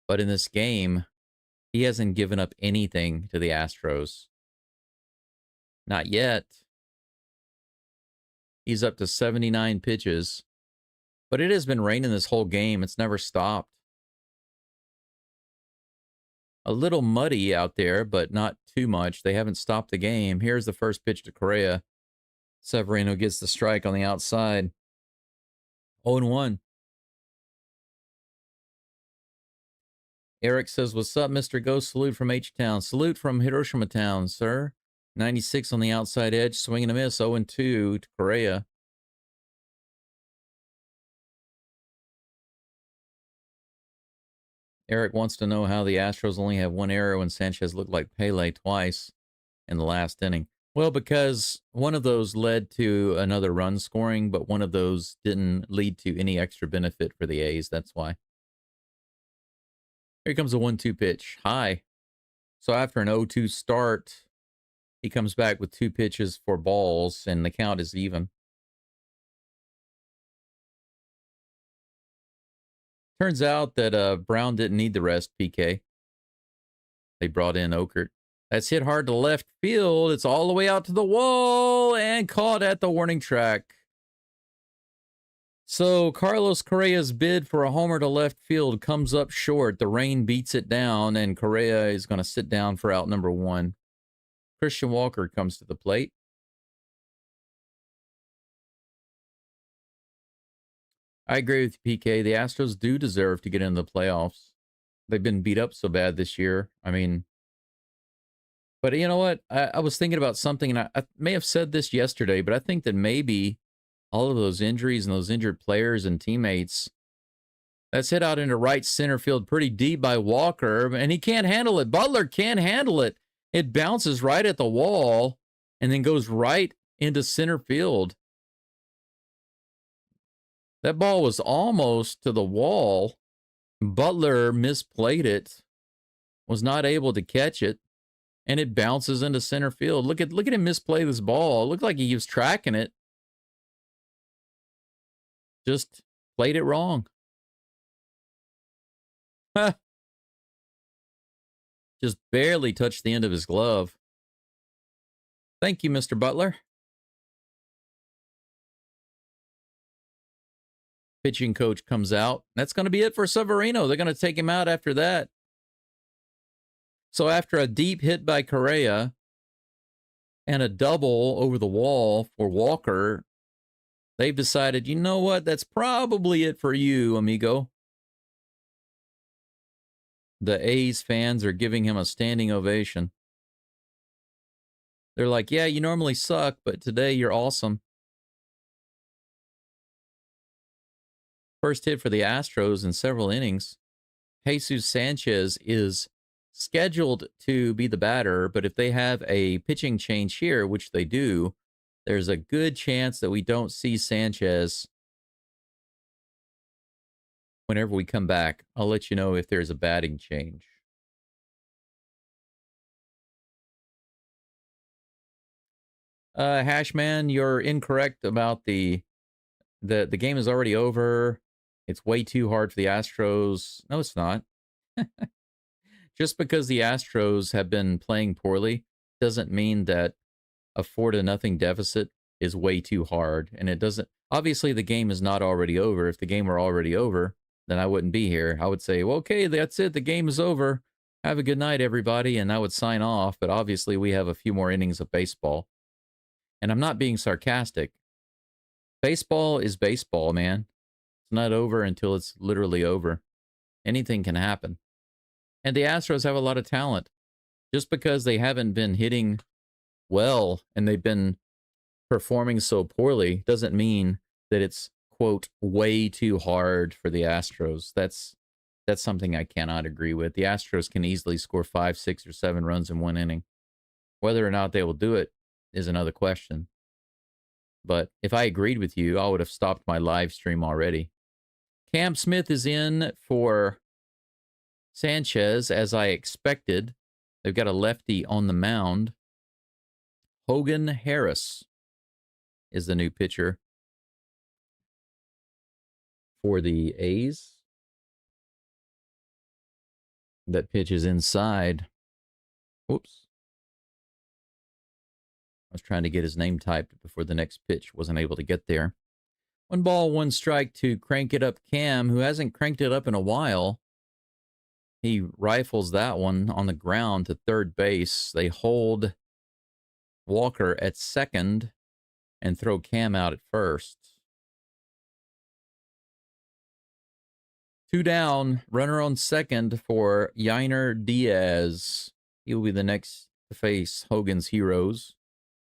But in this game, he hasn't given up anything to the Astros. Not yet. He's up to 79 pitches. But it has been raining this whole game. It's never stopped. A little muddy out there, but not too much. They haven't stopped the game. Here's the first pitch to Correa. Severino gets the strike on the outside. 0-1. Eric says, "What's up, Mr. Ghost? Salute from H-Town. Salute from Hiroshima Town, sir." 96 on the outside edge, swing and a miss. 0-2 to Correa. Eric wants to know how the Astros only have one error when Sanchez looked like Pele twice in the last inning. Well, because one of those led to another run scoring, but one of those didn't lead to any extra benefit for the A's. That's why. Here comes a 1-2 pitch. High. So after an 0-2 start, he comes back with 2 pitches for balls, and the count is even. Turns out that Brown didn't need the rest, PK. They brought in Okert. That's hit hard to left field. It's all the way out to the wall and caught at the warning track. So Carlos Correa's bid for a homer to left field comes up short. The rain beats it down, and Correa is going to sit down for out number 1. Christian Walker comes to the plate. I agree with you, PK. The Astros do deserve to get into the playoffs. They've been beat up so bad this year. I mean, but you know what? I was thinking about something, and I may have said this yesterday, but I think that maybe all of those injuries and those injured players and teammates, that's hit out into right center field pretty deep by Walker, and he can't handle it. Butler can't handle it. It bounces right at the wall and then goes right into center field. That ball was almost to the wall. Butler misplayed it, was not able to catch it, and it bounces into center field. Look at him misplay this ball. It looked like he was tracking it. Just played it wrong. Just barely touched the end of his glove. Thank you, Mr. Butler. Pitching coach comes out. That's going to be it for Severino. They're going to take him out after that. So after a deep hit by Correa and a double over the wall for Walker, they've decided, you know what? That's probably it for you, amigo. The A's fans are giving him a standing ovation. They're like, yeah, you normally suck, but today you're awesome. First hit for the Astros in several innings. Jesus Sanchez is scheduled to be the batter, but if they have a pitching change here, which they do, there's a good chance that we don't see Sanchez whenever we come back. I'll let you know if there's a batting change. Hashman, you're incorrect about the game is already over. It's way too hard for the Astros. No, it's not. Just because the Astros have been playing poorly doesn't mean that a 4-0 deficit is way too hard. And it doesn't, obviously the game is not already over. If the game were already over, then I wouldn't be here. I would say, well, okay, that's it. The game is over. Have a good night, everybody. And I would sign off. But obviously we have a few more innings of baseball. And I'm not being sarcastic. Baseball is baseball, man. It's not over until it's literally over. Anything can happen. And the Astros have a lot of talent. Just because they haven't been hitting well and they've been performing so poorly doesn't mean that it's, quote, way too hard for the Astros. That's something I cannot agree with. The Astros can easily score 5, 6, or 7 runs in one inning. Whether or not they will do it is another question. But if I agreed with you, I would have stopped my live stream already. Cam Smith is in for Sanchez, as I expected. They've got a lefty on the mound. Hogan Harris is the new pitcher for the A's. That pitch is inside. Whoops. I was trying to get his name typed before the next pitch. Wasn't able to get there. 1 ball, 1 strike to crank it up Cam, who hasn't cranked it up in a while. He rifles that one on the ground to third base. They hold Walker at second. and throw Cam out at first. 2 down, runner on second for Yainer Diaz. He'll be the next to face Hogan's Heroes.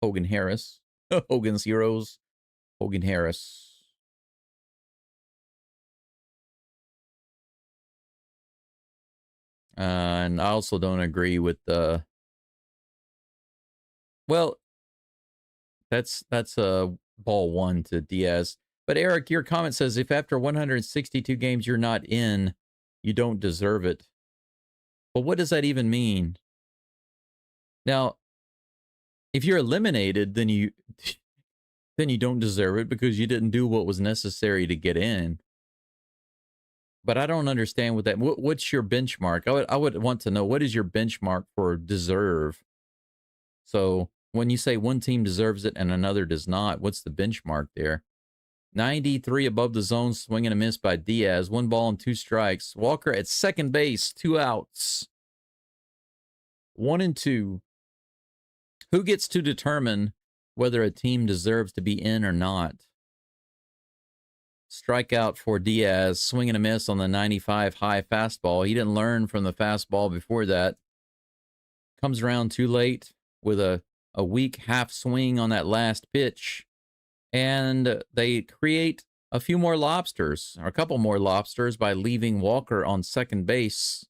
Hogan Harris. Hogan's Heroes. Hogan Harris. And I also don't agree with the... Well, that's a ball 1 to Diaz. But Eric, your comment says if after 162 games you're not in, you don't deserve it. But what does that even mean? Now, if you're eliminated, then you don't deserve it because you didn't do what was necessary to get in. But I don't understand what that... What's your benchmark? I would want to know, what is your benchmark for deserve? So when you say one team deserves it and another does not, what's the benchmark there? 93 above the zone, swing and a miss by Diaz. 1 ball and 2 strikes. Walker at second base, 2 outs. 1 and 2. Who gets to determine whether a team deserves to be in or not? Strikeout for Diaz, swing and a miss on the 95 high fastball. He didn't learn from the fastball before that. Comes around too late with a weak half swing on that last pitch. And they create a few more lobsters, or a couple more lobsters, by leaving Walker on second base.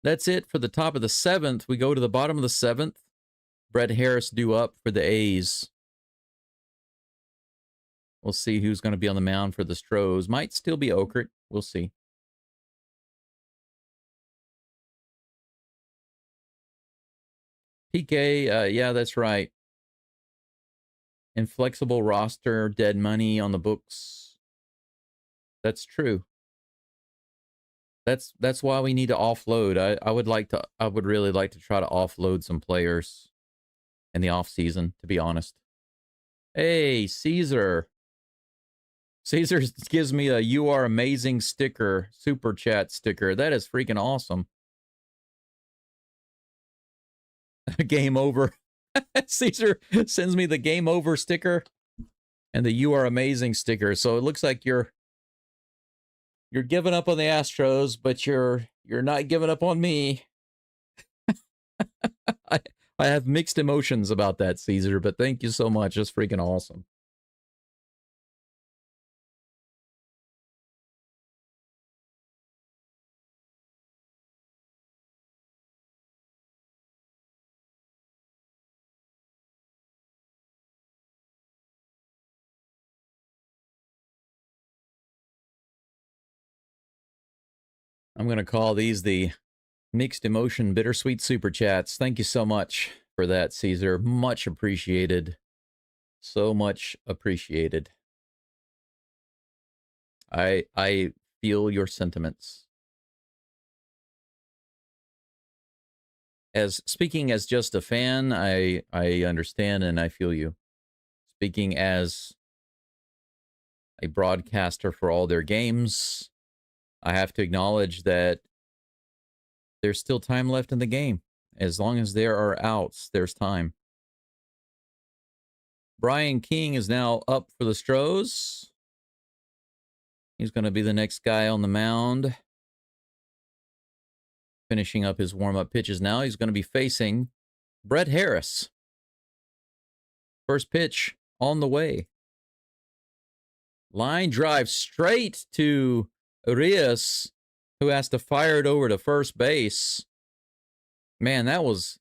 That's it for the top of the 7th. We go to the bottom of the 7th. Brett Harris due up for the A's. We'll see who's going to be on the mound for the Stros. Might still be Okert. We'll see. PK, yeah, that's right. Inflexible roster, dead money on the books. That's true. That's why we need to offload. I would really like to try to offload some players in the off season, to be honest. Hey, Caesar. Caesar gives me a "You Are Amazing" sticker, super chat sticker. That is freaking awesome. Game over. Caesar sends me the game over sticker and the "You Are Amazing" sticker. So it looks like you're giving up on the Astros, but you're not giving up on me. I have mixed emotions about that, Caesar, but thank you so much. It's freaking awesome. I'm going to call these the mixed emotion bittersweet super chats. Thank you so much for that, Caesar. Much appreciated. So much appreciated. I feel your sentiments. Speaking as just a fan, I understand and I feel you. Speaking as a broadcaster for all their games, I have to acknowledge that there's still time left in the game. As long as there are outs, there's time. Brian King is now up for the Stros. He's going to be the next guy on the mound. Finishing up his warm-up pitches now. He's going to be facing Brett Harris. First pitch on the way. Line drive straight to Urias, who has to fire it over to first base. Man, that was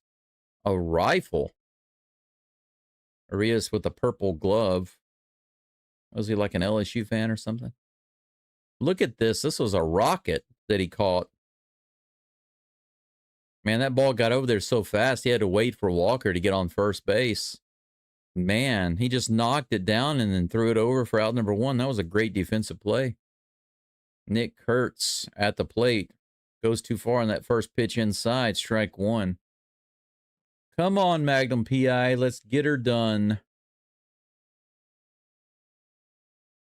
a rifle. Urias with the purple glove. Was he like an LSU fan or something? Look at this. This was a rocket that he caught. Man, that ball got over there so fast, he had to wait for Walker to get on first base. Man, he just knocked it down and then threw it over for out number 1. That was a great defensive play. Nick Kurtz at the plate. Goes too far on that first pitch inside. Strike 1. Come on, Magnum PI. Let's get her done.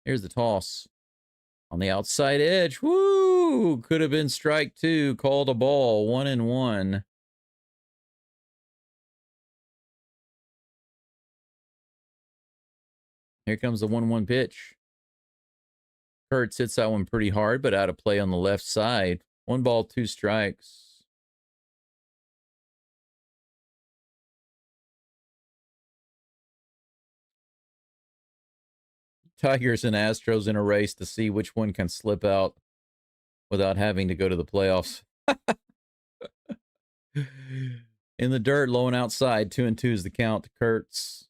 Here's the toss. On the outside edge. Woo! Could have been strike 2. Called a ball. 1-1. Here comes the 1-1 pitch. Kurtz hits that one pretty hard, but out of play on the left side. 1 ball, 2 strikes. Tigers and Astros in a race to see which one can slip out without having to go to the playoffs. In the dirt, low and outside. 2-2 is the count to Kurtz.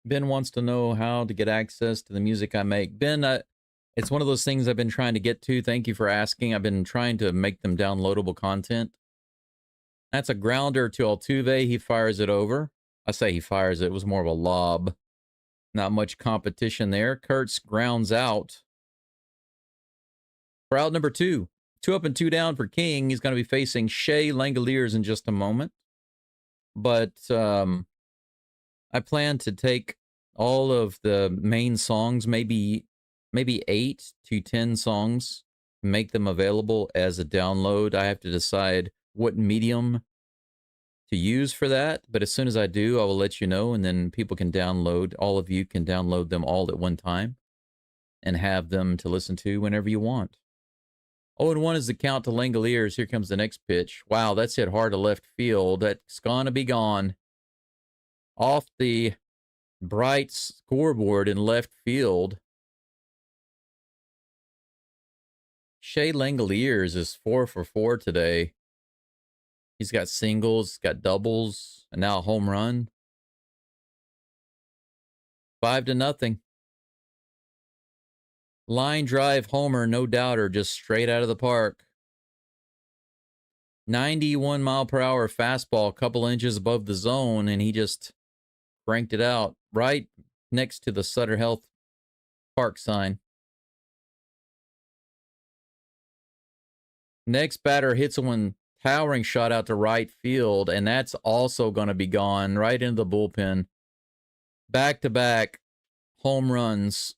Ben wants to know how to get access to the music I make. Ben, it's one of those things I've been trying to get to. Thank you for asking. I've been trying to make them downloadable content. That's a grounder to Altuve. He fires it over. I say he fires it. It was more of a lob. Not much competition there. Kurtz grounds out. For out number 2. 2 up and 2 down for King. He's going to be facing Shea Langoliers in just a moment. But I plan to take all of the main songs, maybe 8 to 10 songs, make them available as a download. I have to decide what medium to use for that. But as soon as I do, I will let you know, and then people can download. All of you can download them all at one time and have them to listen to whenever you want. 0-1 is the count to Langoliers. Here comes the next pitch. Wow, that's hit hard to left field. That's gonna be gone. Off the bright scoreboard in left field. Shea Langoliers is 4 for 4 today. He's got singles, got doubles, and now a home run. 5-0. Line drive homer, no doubter, just straight out of the park. 91 mile per hour fastball, a couple inches above the zone, and he just cranked it out right next to the Sutter Health Park sign. Next batter hits one towering shot out to right field, and that's also going to be gone right into the bullpen. Back-to-back home runs.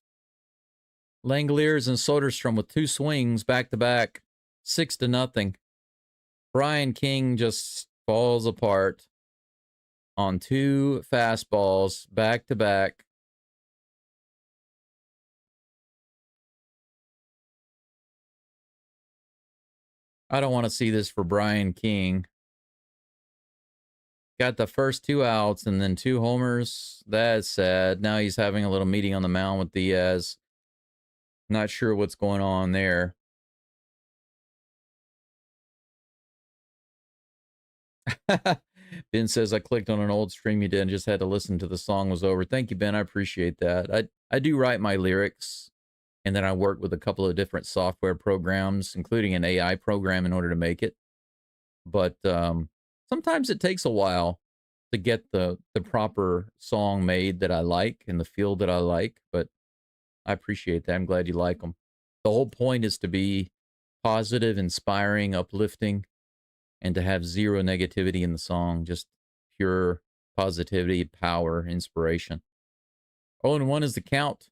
Langoliers and Soderstrom with 2 swings back-to-back, 6-0. Brian King just falls apart on 2 fastballs back-to-back. I don't want to see this for Brian King. Got the first 2 outs and then 2 homers. That's sad. Now he's having a little meeting on the mound with Diaz. Not sure what's going on there. Ben says, I clicked on an old stream you did and just had to listen to the song was over. Thank you, Ben. I appreciate that. I do write my lyrics, and then I work with a couple of different software programs, including an AI program, in order to make it. But sometimes it takes a while to get the proper song made that I like and the feel that I like. But I appreciate that. I'm glad you like them. The whole point is to be positive, inspiring, uplifting, and to have zero negativity in the song, just pure positivity, power, inspiration. 0-1 is the count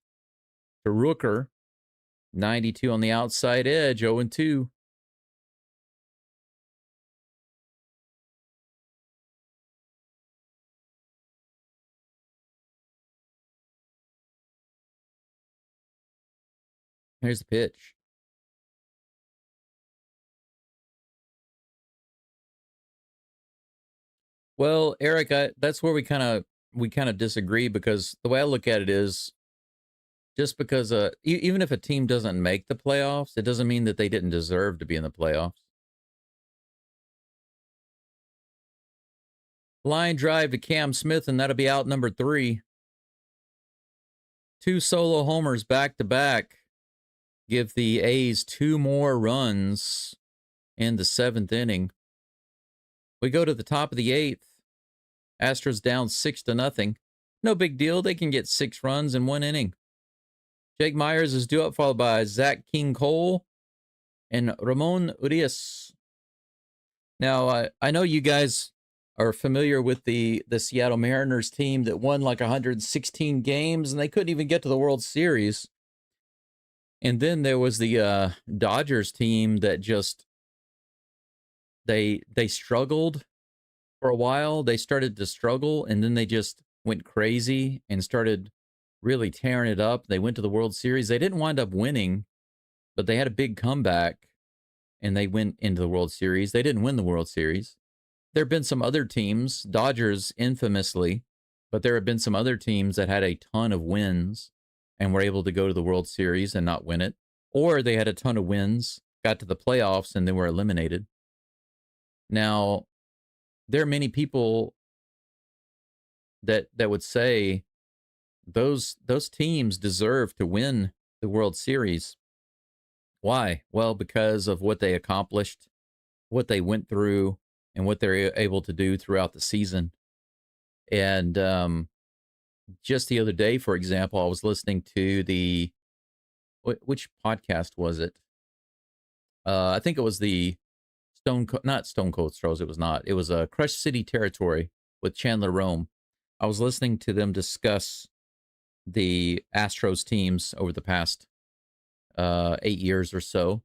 to Rooker. 92 on the outside edge, 0-2. Here's the pitch. Well, Eric, that's where we kind of disagree, because the way I look at it is, just because even if a team doesn't make the playoffs, it doesn't mean that they didn't deserve to be in the playoffs. Line drive to Cam Smith, and that'll be out number 3. 2 solo homers back to back give the A's 2 more runs in the 7th inning. We go to the top of the 8th. Astros down 6-0. No big deal. They can get 6 runs in 1 inning. Jake Myers is due up, followed by Zach King Cole and Ramon Urias. Now, I know you guys are familiar with the Seattle Mariners team that won like 116 games, and they couldn't even get to the World Series. And then there was the Dodgers team that just they struggled For a while, they started to struggle, and then they just went crazy and started really tearing it up. They went to the World Series. They didn't wind up winning, but they had a big comeback, and they went into the World Series. They didn't win the World Series. There have been some other teams, Dodgers infamously, but there have been some other teams that had a ton of wins and were able to go to the World Series and not win it. Or they had a ton of wins, got to the playoffs, and then were eliminated. Now, there are many people that would say those teams deserve to win the World Series. Why? Well, because of what they accomplished, what they went through, and what they're able to do throughout the season. And just the other day, for example, I was listening to which podcast was it? I think it was the not Stone Cold Stros. It was not. It was a Crush City Territory with Chandler Rome. I was listening to them discuss the Astros teams over the past 8 years or so.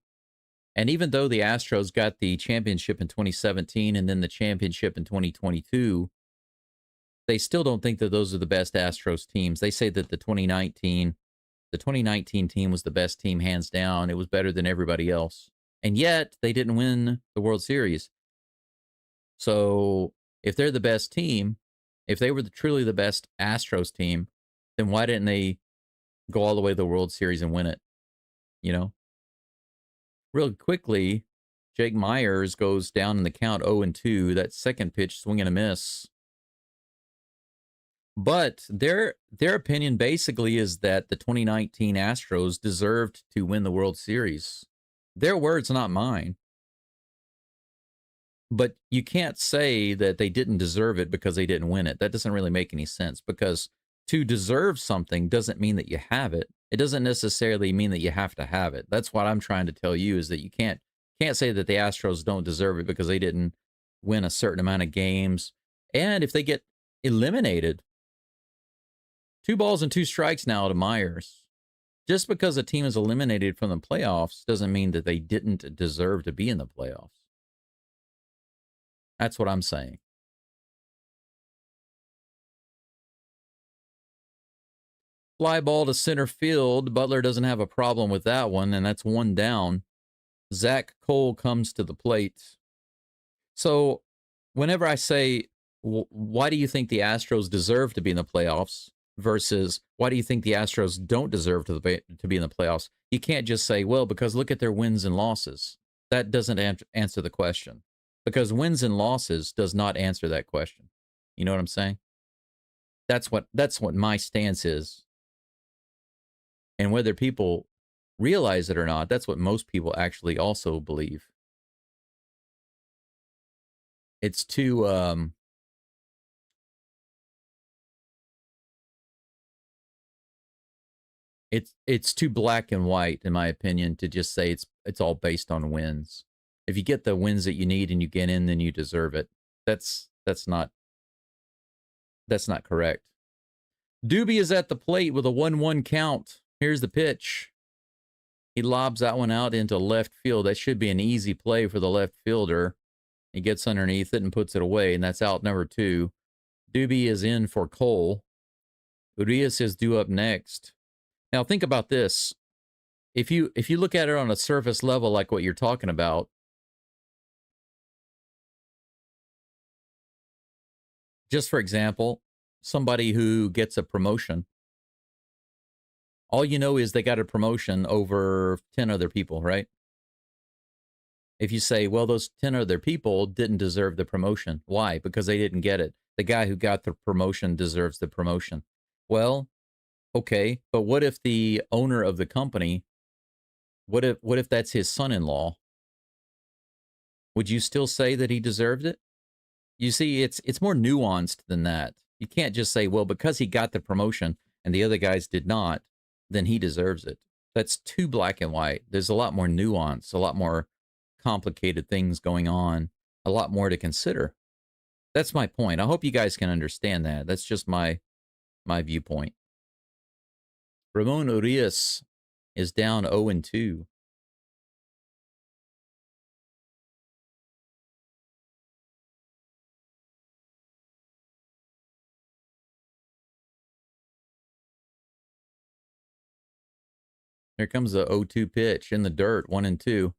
And even though the Astros got the championship in 2017 and then the championship in 2022, they still don't think that those are the best Astros teams. They say that the 2019 team was the best team hands down. It was better than everybody else. And yet they didn't win the World Series. So if they're the best team, if they were truly the best Astros team, then why didn't they go all the way to the World Series and win it? You know? Real quickly, Jake Myers goes down in the count 0-2. That second pitch, swing and a miss. But their opinion basically is that the 2019 Astros deserved to win the World Series. Their words, not mine. But you can't say that they didn't deserve it because they didn't win it. That doesn't really make any sense, because to deserve something doesn't mean that you have it. It doesn't necessarily mean that you have to have it. That's what I'm trying to tell you, is that you can't say that the Astros don't deserve it because they didn't win a certain amount of games. And if they get eliminated, 2 balls and 2 strikes now to Myers. Just because a team is eliminated from the playoffs doesn't mean that they didn't deserve to be in the playoffs. That's what I'm saying. Fly ball to center field. Butler doesn't have a problem with that one, and that's 1 down. Zach Cole comes to the plate. So whenever I say, why do you think the Astros deserve to be in the playoffs versus why do you think the Astros don't deserve to be in the playoffs, you can't just say, well, because look at their wins and losses. That doesn't answer the question, because wins and losses does not answer that question. You know what I'm saying? That's what my stance is. And whether people realize it or not, that's what most people actually also believe. It's too it's too black and white, in my opinion, to just say it's all based on wins. If you get the wins that you need and you get in, then you deserve it. That's not correct. Doobie is at the plate with a 1-1 count. Here's the pitch. He lobs that one out into left field. That should be an easy play for the left fielder. He gets underneath it and puts it away, and that's out number 2. Doobie is in for Cole. Urias is due up next. Now think about this. If you look at it on a surface level like what you're talking about, just for example, somebody who gets a promotion, all you know is they got a promotion over 10 other people, right? If you say, well, those 10 other people didn't deserve the promotion. Why? Because they didn't get it. The guy who got the promotion deserves the promotion. Well, okay, but what if the owner of the company, what if that's his son-in-law? Would you still say that he deserved it? You see, it's more nuanced than that. You can't just say, well, because he got the promotion and the other guys did not, then he deserves it. That's too black and white. There's a lot more nuance, a lot more complicated things going on, a lot more to consider. That's my point. I hope you guys can understand that. That's just my viewpoint. Ramon Urias is down 0-2. Here comes the 0-2 pitch in the dirt, 1-2.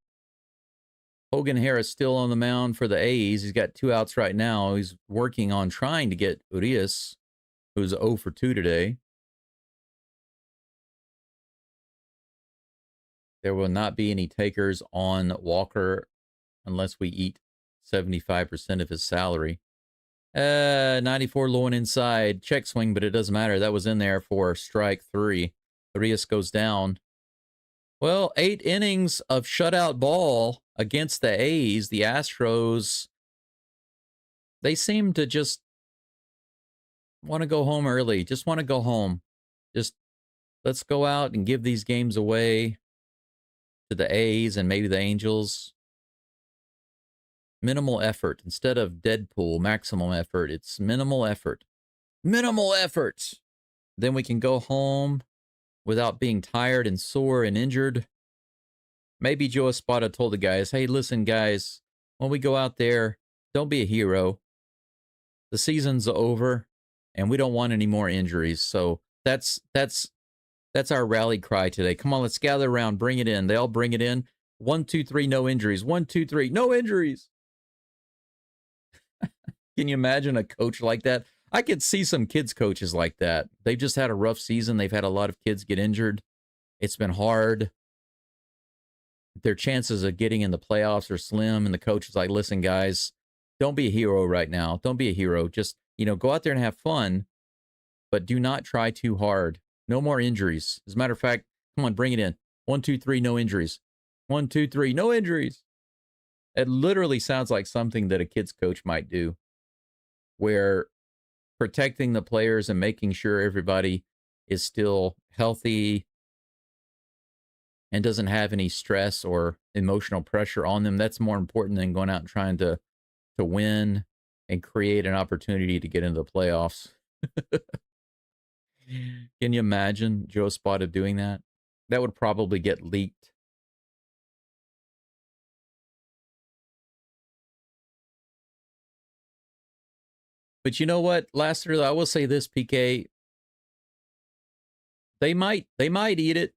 Hogan Harris still on the mound for the A's. He's got 2 outs right now. He's working on trying to get Urias, who's 0 for 2 today. There will not be any takers on Walker unless we eat 75% of his salary. 94 low and inside. Check swing, but it doesn't matter. That was in there for strike 3. Urias goes down. Well, 8 innings of shutout ball against the A's. The Astros, they seem to just want to go home early. Just want to go home. Just let's go out and give these games away to the A's and maybe the Angels. Minimal effort. Instead of Deadpool, maximum effort. It's minimal effort. Minimal effort. Then we can go home without being tired and sore and injured. Maybe Joe Espada told the guys, hey, listen, guys, when we go out there, don't be a hero. The season's over, and we don't want any more injuries. So that's our rally cry today. Come on, let's gather around. Bring it in. They all bring it in. 1, 2, 3, no injuries. 1, 2, 3, no injuries. Can you imagine a coach like that? I could see some kids coaches like that. They've just had a rough season. They've had a lot of kids get injured. It's been hard. Their chances of getting in the playoffs are slim. And the coach is like, listen, guys, don't be a hero right now. Don't be a hero. Just, go out there and have fun, but do not try too hard. No more injuries. As a matter of fact, come on, bring it in. 1, 2, 3, no injuries. 1, 2, 3, no injuries. It literally sounds like something that a kid's coach might do, where protecting the players and making sure everybody is still healthy and doesn't have any stress or emotional pressure on them. That's more important than going out and trying to win and create an opportunity to get into the playoffs. Can you imagine Joe Espada doing that? That would probably get leaked. But you know what, Laster, I will say this, PK. They might eat it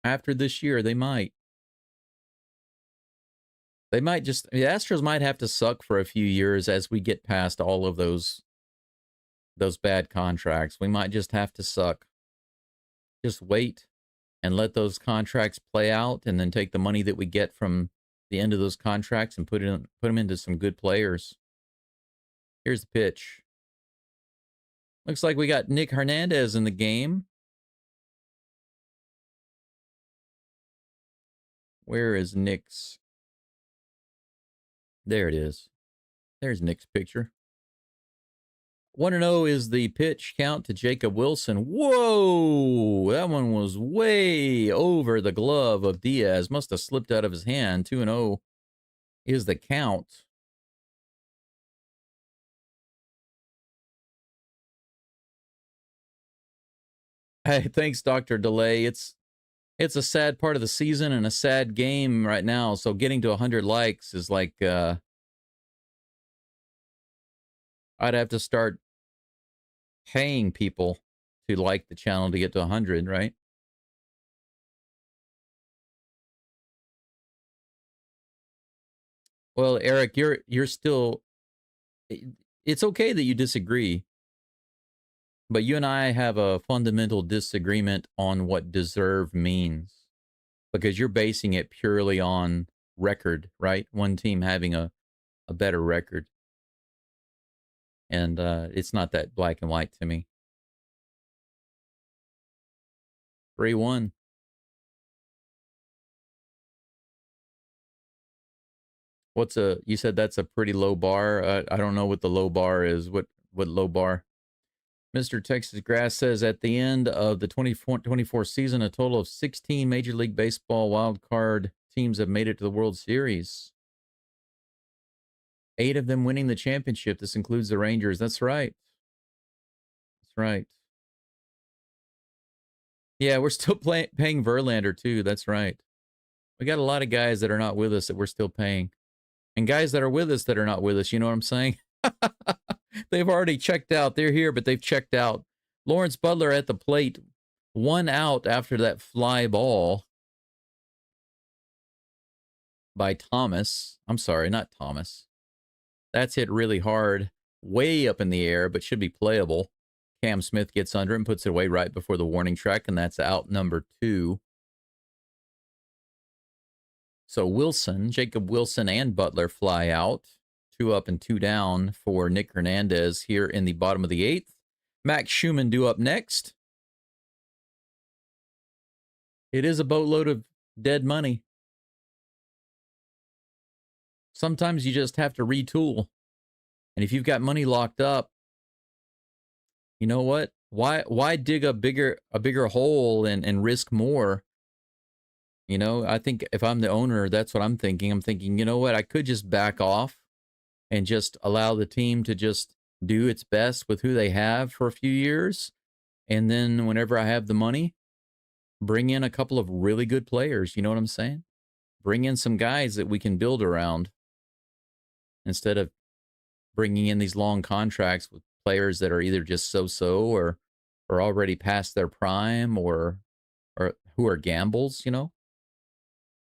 after this year. They might. The Astros might have to suck for a few years as we get past all of those bad contracts. We might just have to suck. Just wait and let those contracts play out, and then take the money that we get from the end of those contracts and put them into some good players. Here's the pitch. Looks like we got Nick Hernandez in the game. Where is Nick's? There it is. There's Nick's picture. 1-0 is the pitch count to Jacob Wilson. Whoa! That one was way over the glove of Diaz. Must have slipped out of his hand. 2-0 is the count. Hey, thanks, Dr. Delay. It's a sad part of the season and a sad game right now. So getting to 100 likes is like, I'd have to start paying people to like the channel to get to 100, right? Well, Eric, you're still, it's okay that you disagree, but you and I have a fundamental disagreement on what deserve means, because you're basing it purely on record, right? One team having a better record. And it's not that black and white to me. 3-1. You said that's a pretty low bar. I don't know what the low bar is. What low bar? Mr. Texas Grass says at the end of the 2024 season, a total of 16 Major League Baseball wild card teams have made it to the World Series. 8 of them winning the championship. This includes the Rangers. That's right. That's right. Yeah, we're still paying Verlander too. That's right. We got a lot of guys that are not with us that we're still paying. And guys that are with us that are not with us. You know what I'm saying? They've already checked out. They're here, but they've checked out. Lawrence Butler at the plate, 1 out after that fly ball. by Thomas. I'm sorry, not Thomas. That's hit really hard, way up in the air, but should be playable. Cam Smith gets under and puts it away right before the warning track, and that's out number 2. So Wilson, Jacob Wilson and Butler fly out. 2 up and 2 down for Nick Hernandez here in the bottom of the 8th. Max Schumann due up next. It is a boatload of dead money. Sometimes you just have to retool. And if you've got money locked up, you know what? Why dig a bigger hole and risk more? You know, I think if I'm the owner, that's what I'm thinking. I'm thinking, you know what? I could just back off and just allow the team to just do its best with who they have for a few years. And then whenever I have the money, bring in a couple of really good players. You know what I'm saying? Bring in some guys that we can build around instead of bringing in these long contracts with players that are either just so-so or already past their prime or who are gambles, you know?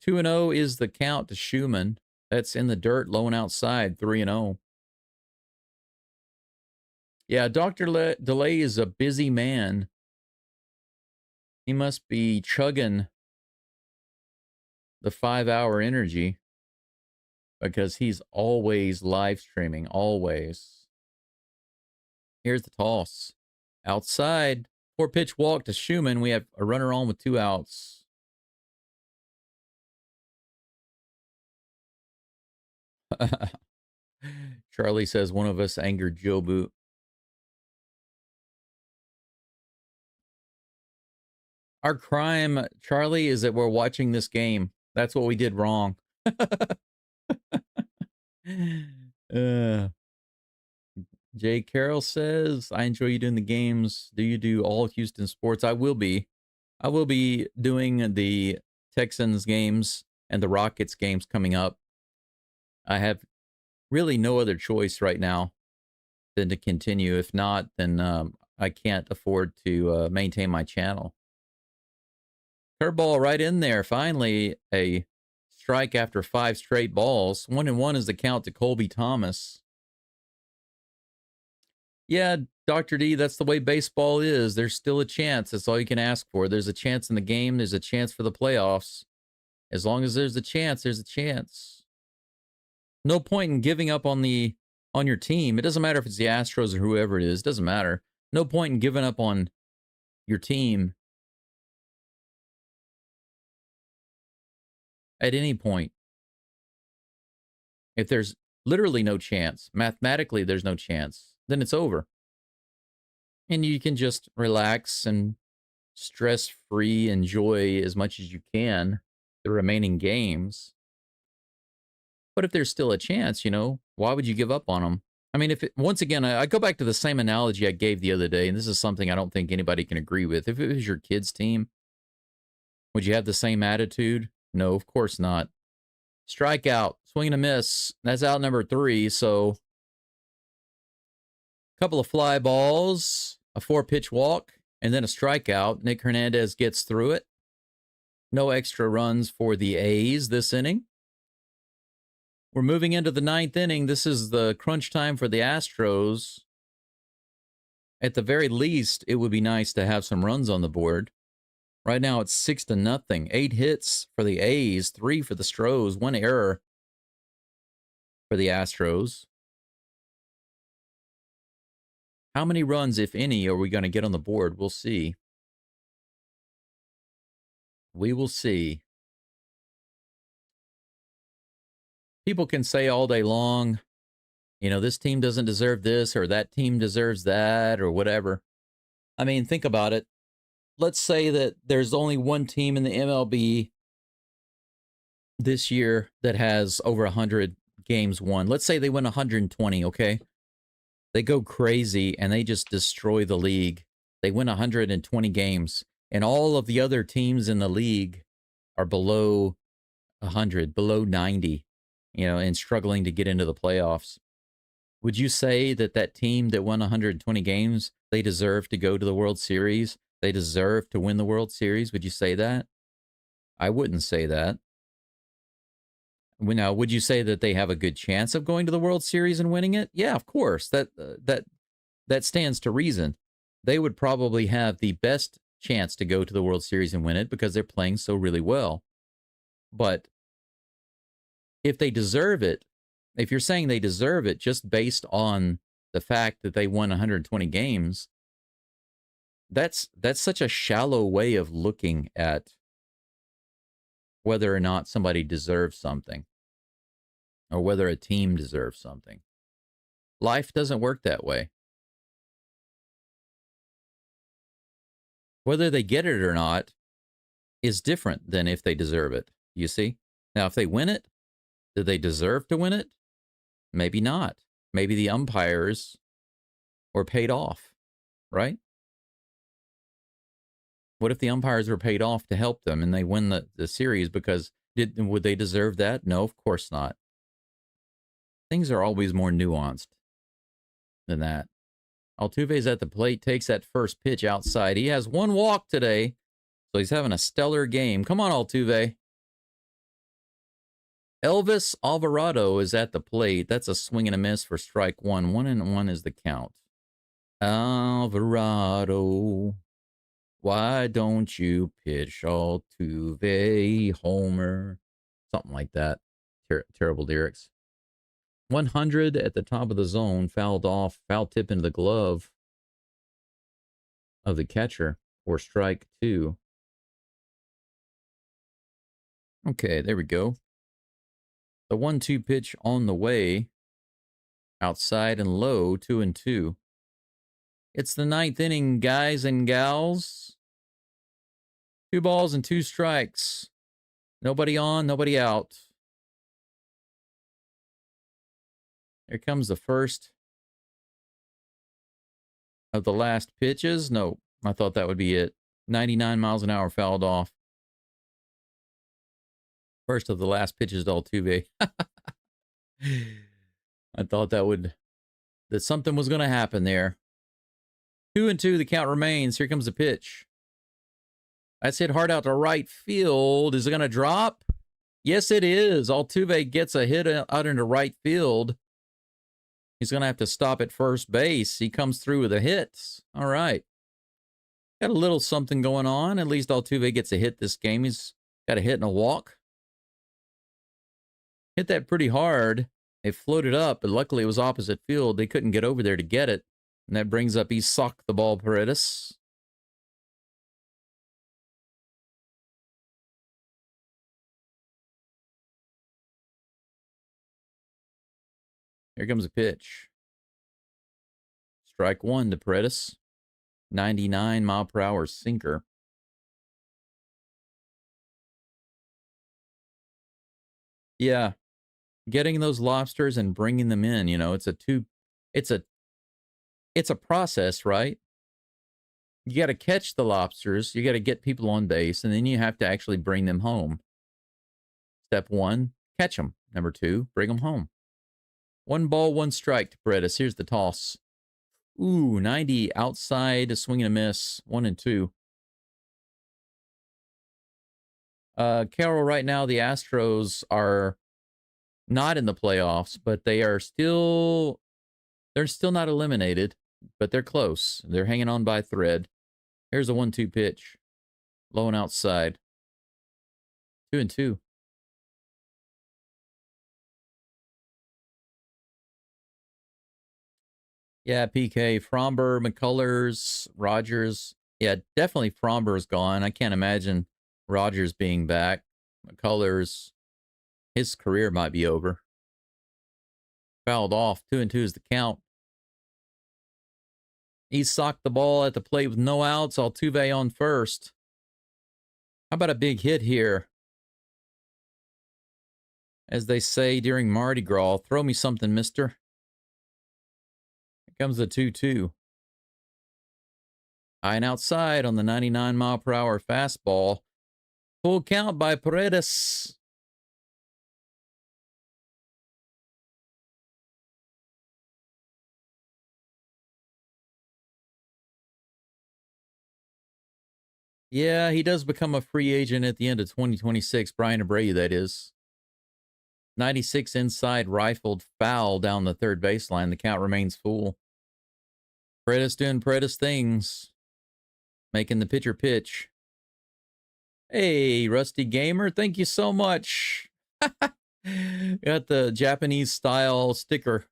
2-0 is the count to Schumann. That's in the dirt, low and outside, 3-0. Yeah, Dr. DeLay is a busy man. He must be chugging the 5-hour energy because he's always live streaming, always. Here's the toss. Outside, 4-pitch walk to Schumann. We have a runner on with 2 outs. Charlie says one of us angered Jobu. Our crime, Charlie, is that we're watching this game. That's what we did wrong. Jay Carroll says, I enjoy you doing the games. Do you do all Houston sports? I will be. I will be doing the Texans games and the Rockets games coming up. I have really no other choice right now than to continue. If not, then I can't afford to maintain my channel. Curveball right in there. Finally, a strike after 5 straight balls. 1-1 is the count to Colby Thomas. Yeah, Dr. D, that's the way baseball is. There's still a chance. That's all you can ask for. There's a chance in the game. There's a chance for the playoffs. As long as there's a chance, there's a chance. No point in giving up on your team. It doesn't matter if it's the Astros or whoever it is. It doesn't matter. No point in giving up on your team at any point. If there's literally no chance, mathematically there's no chance, then it's over. And you can just relax and stress-free enjoy as much as you can the remaining games. But if there's still a chance, you know, why would you give up on them? I mean, once again, I go back to the same analogy I gave the other day, and this is something I don't think anybody can agree with. If it was your kid's team, would you have the same attitude? No, of course not. Strikeout, swing and a miss. That's out number 3, so a couple of fly balls, a 4-pitch walk, and then a strikeout. Nick Hernandez gets through it. No extra runs for the A's this inning. We're moving into the 9th inning. This is the crunch time for the Astros. At the very least, it would be nice to have some runs on the board. Right now, it's 6-0. 8 hits for the A's, 3 for the Stros, 1 error for the Astros. How many runs, if any, are we going to get on the board? We'll see. We will see. People can say all day long, you know, this team doesn't deserve this or that team deserves that or whatever. I mean, think about it. Let's say that there's only one team in the MLB this year that has over 100 games won. Let's say they win 120, okay? They go crazy and they just destroy the league. They win 120 games, and all of the other teams in the league are below 100, below 90, you know, and struggling to get into the playoffs. Would you say that that team that won 120 games, they deserve to go to the World Series? They deserve to win the World Series? Would you say that? I wouldn't say that. Now, would you say that they have a good chance of going to the World Series and winning it? Yeah, of course. That stands to reason. They would probably have the best chance to go to the World Series and win it because they're playing so really well. But if they deserve it, if you're saying they deserve it just based on the fact that they won 120 games, that's such a shallow way of looking at whether or not somebody deserves something or whether a team deserves something. Life doesn't work that way. Whether they get it or not is different than if they deserve it, you see? Now, if they win it, do they deserve to win it? Maybe not. Maybe the umpires were paid off, right? What if the umpires were paid off to help them and they win the series because would they deserve that? No, of course not. Things are always more nuanced than that. Altuve's at the plate, takes that first pitch outside. He has one walk today, so he's having a stellar game. Come on, Altuve. Elvis Alvarado is at the plate. That's a swing and a miss for strike one. 1-1 is the count. Alvarado, why don't you pitch Altuve, homer? Something like that. Terrible lyrics. 100 at the top of the zone, fouled off, foul tip into the glove of the catcher for strike two. Okay, there we go. The 1-2 pitch on the way, outside and low, 2-2. It's the ninth inning, guys and gals. 2 balls and 2 strikes. Nobody on, nobody out. Here comes the first of the last pitches. No, I thought that would be it. 99 miles an hour fouled off. First of the last pitches to Altuve. I thought that something was going to happen there. 2-2, the count remains. Here comes the pitch. That's hit hard out to right field. Is it going to drop? Yes, it is. Altuve gets a hit out into right field. He's going to have to stop at first base. He comes through with a hit. All right. Got a little something going on. At least Altuve gets a hit this game. He's got a hit and a walk. Hit that pretty hard. It floated up, but luckily it was opposite field. They couldn't get over there to get it. And that brings up Isak the ball Paredes. Here comes a pitch. Strike one to Paredes. 99 mile per hour sinker. Yeah. Getting those lobsters and bringing them in, it's a process, right? You got to catch the lobsters, you got to get people on base, and then you have to actually bring them home. Step 1, catch them. Number 2, bring them home. 1 ball, 1 strike to Paredes. Here's the toss. Ooh, 90 outside, a swing and a miss. 1-2. Carol, right now the Astros are not in the playoffs, but they're still not eliminated, but they're close. They're hanging on by a thread. Here's a 1-2 pitch. Low and outside. 2-2. Yeah, PK, Fromber, McCullers, Rogers. Yeah, definitely Fromber's gone. I can't imagine Rogers being back. McCullers, his career might be over. Fouled off. 2-2 is the count. He socked the ball at the plate with no outs. Altuve on first. How about a big hit here? As they say during Mardi Gras, throw me something, mister. Here comes the 2-2. High and outside on the 99 mile per hour fastball. Full count by Paredes. Yeah, he does become a free agent at the end of 2026. Brian Abreu, that is. 96 inside rifled foul down the third baseline. The count remains full. Paredes doing Paredes things. Making the pitcher pitch. Hey, Rusty Gamer, thank you so much. Got the Japanese style sticker.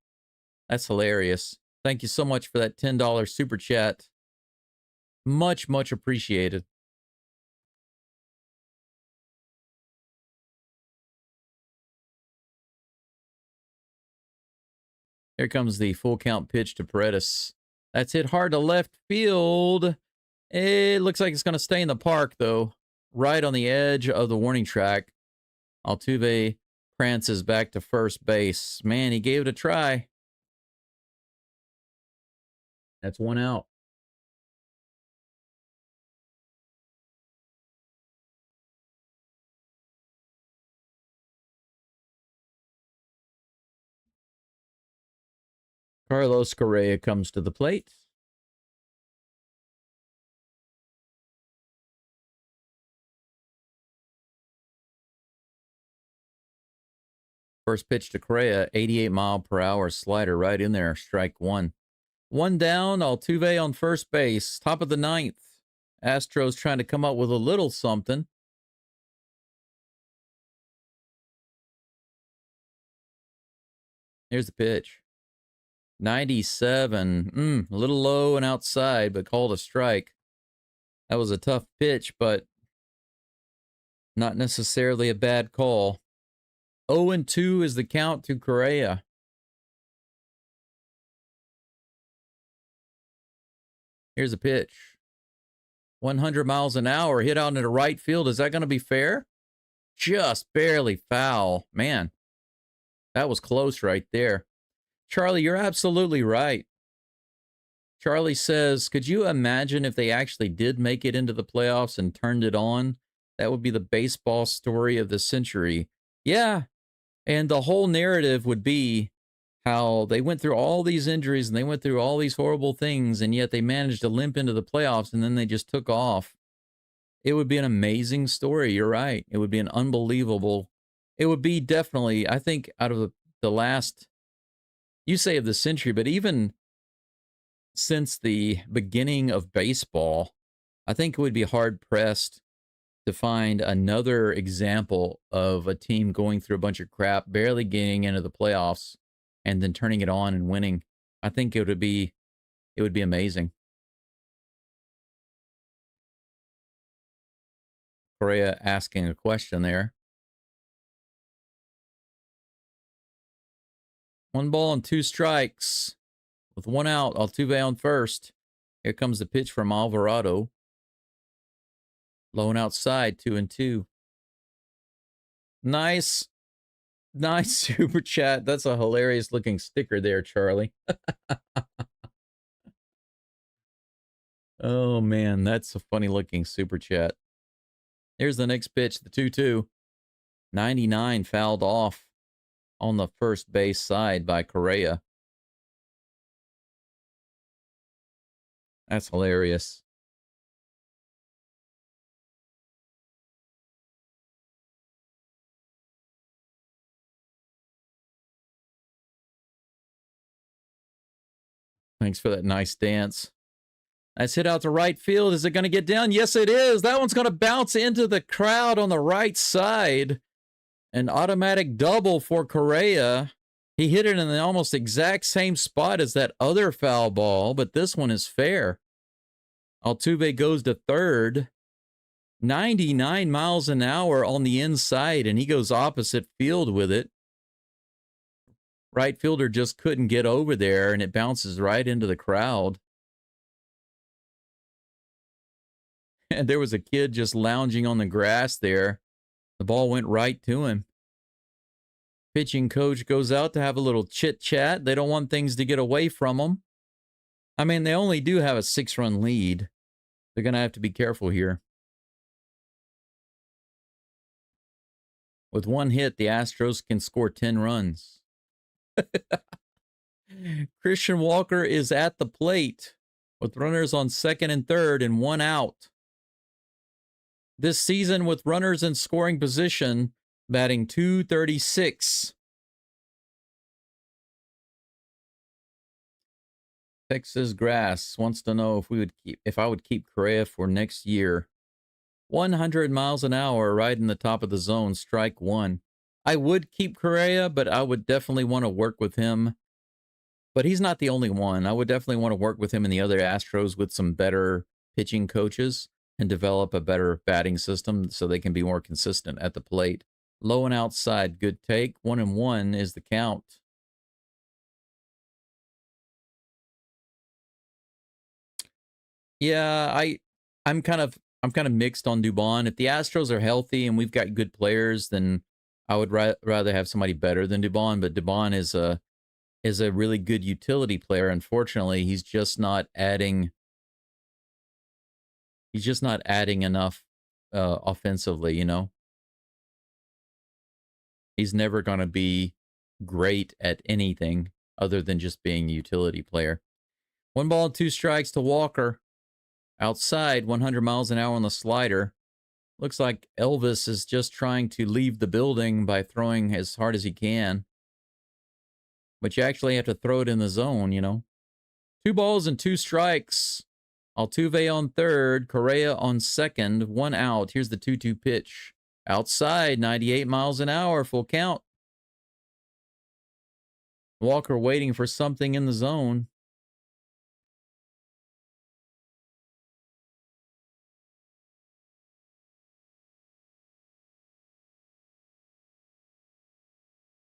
That's hilarious. Thank you so much for that $10 super chat. Much, much appreciated. Here comes the full count pitch to Paredes. That's hit hard to left field. It looks like it's going to stay in the park, though. Right on the edge of the warning track. Altuve prances back to first base. Man, he gave it a try. That's one out. Carlos Correa comes to the plate. First pitch to Correa, 88-mile-per-hour slider right in there, strike one. One down, Altuve on first base, top of the ninth. Astros trying to come up with a little something. Here's the pitch. 97, a little low and outside, but called a strike. That was a tough pitch, but not necessarily a bad call. 0-2 is the count to Correa. Here's a pitch. 100 miles an hour, hit out into right field. Is that going to be fair? Just barely foul. Man, that was close right there. Charlie, you're absolutely right. Charlie says, could you imagine if they actually did make it into the playoffs and turned it on? That would be the baseball story of the century. Yeah, and the whole narrative would be how they went through all these injuries and they went through all these horrible things, and yet they managed to limp into the playoffs, and then they just took off. It would be an amazing story. You're right. It would be an unbelievable. It would be definitely, I think, out of the last, you say of the century, but even since the beginning of baseball, I think it would be hard-pressed to find another example of a team going through a bunch of crap, barely getting into the playoffs, and then turning it on and winning. I think it would be amazing. Correa asking a question there. 1 ball and 2 strikes. With 1 out, Altuve on first. Here comes the pitch from Alvarado. Low and outside, 2-2. Nice super chat. That's a hilarious looking sticker there, Charlie. Oh, man, that's a funny looking super chat. Here's the next pitch, the 2-2. 99 fouled off on the first base side by Correa. That's hilarious. Thanks for that nice dance. Nice hit out to right field. Is it going to get down? Yes, it is. That one's going to bounce into the crowd on the right side. An automatic double for Correa. He hit it in the almost exact same spot as that other foul ball, but this one is fair. Altuve goes to third. 99 miles an hour on the inside, and he goes opposite field with it. Right fielder just couldn't get over there, and it bounces right into the crowd. And there was a kid just lounging on the grass there. The ball went right to him. Pitching coach goes out to have a little chit-chat. They don't want things to get away from them. I mean, they only do have a 6-run lead. They're going to have to be careful here. With 1 hit, the Astros can score 10 runs. Christian Walker is at the plate with runners on second and third and 1 out. This season, with runners in scoring position, batting .236. Texas Grass wants to know if I would keep Correa for next year. 100 miles an hour right in the top of the zone, strike one. I would keep Correa, but I would definitely want to work with him. But he's not the only one. I would definitely want to work with him and the other Astros with some better pitching coaches and develop a better batting system so they can be more consistent at the plate. Low and outside, good take. 1-1 is the count. Yeah, I'm kind of mixed on Dubon. If the Astros are healthy and we've got good players, then I would rather have somebody better than Dubon. But Dubon is a really good utility player. Unfortunately, he's just not adding. He's just not adding enough offensively. You know, he's never going to be great at anything other than just being a utility player. 1 ball, 2 strikes to Walker. Outside, 100 miles an hour on the slider. Looks like Elvis is just trying to leave the building by throwing as hard as he can. But you actually have to throw it in the zone, you know. 2 balls and 2 strikes. Altuve on third, Correa on second, 1 out. Here's the 2-2 pitch. Outside, 98 miles an hour, full count. Walker waiting for something in the zone.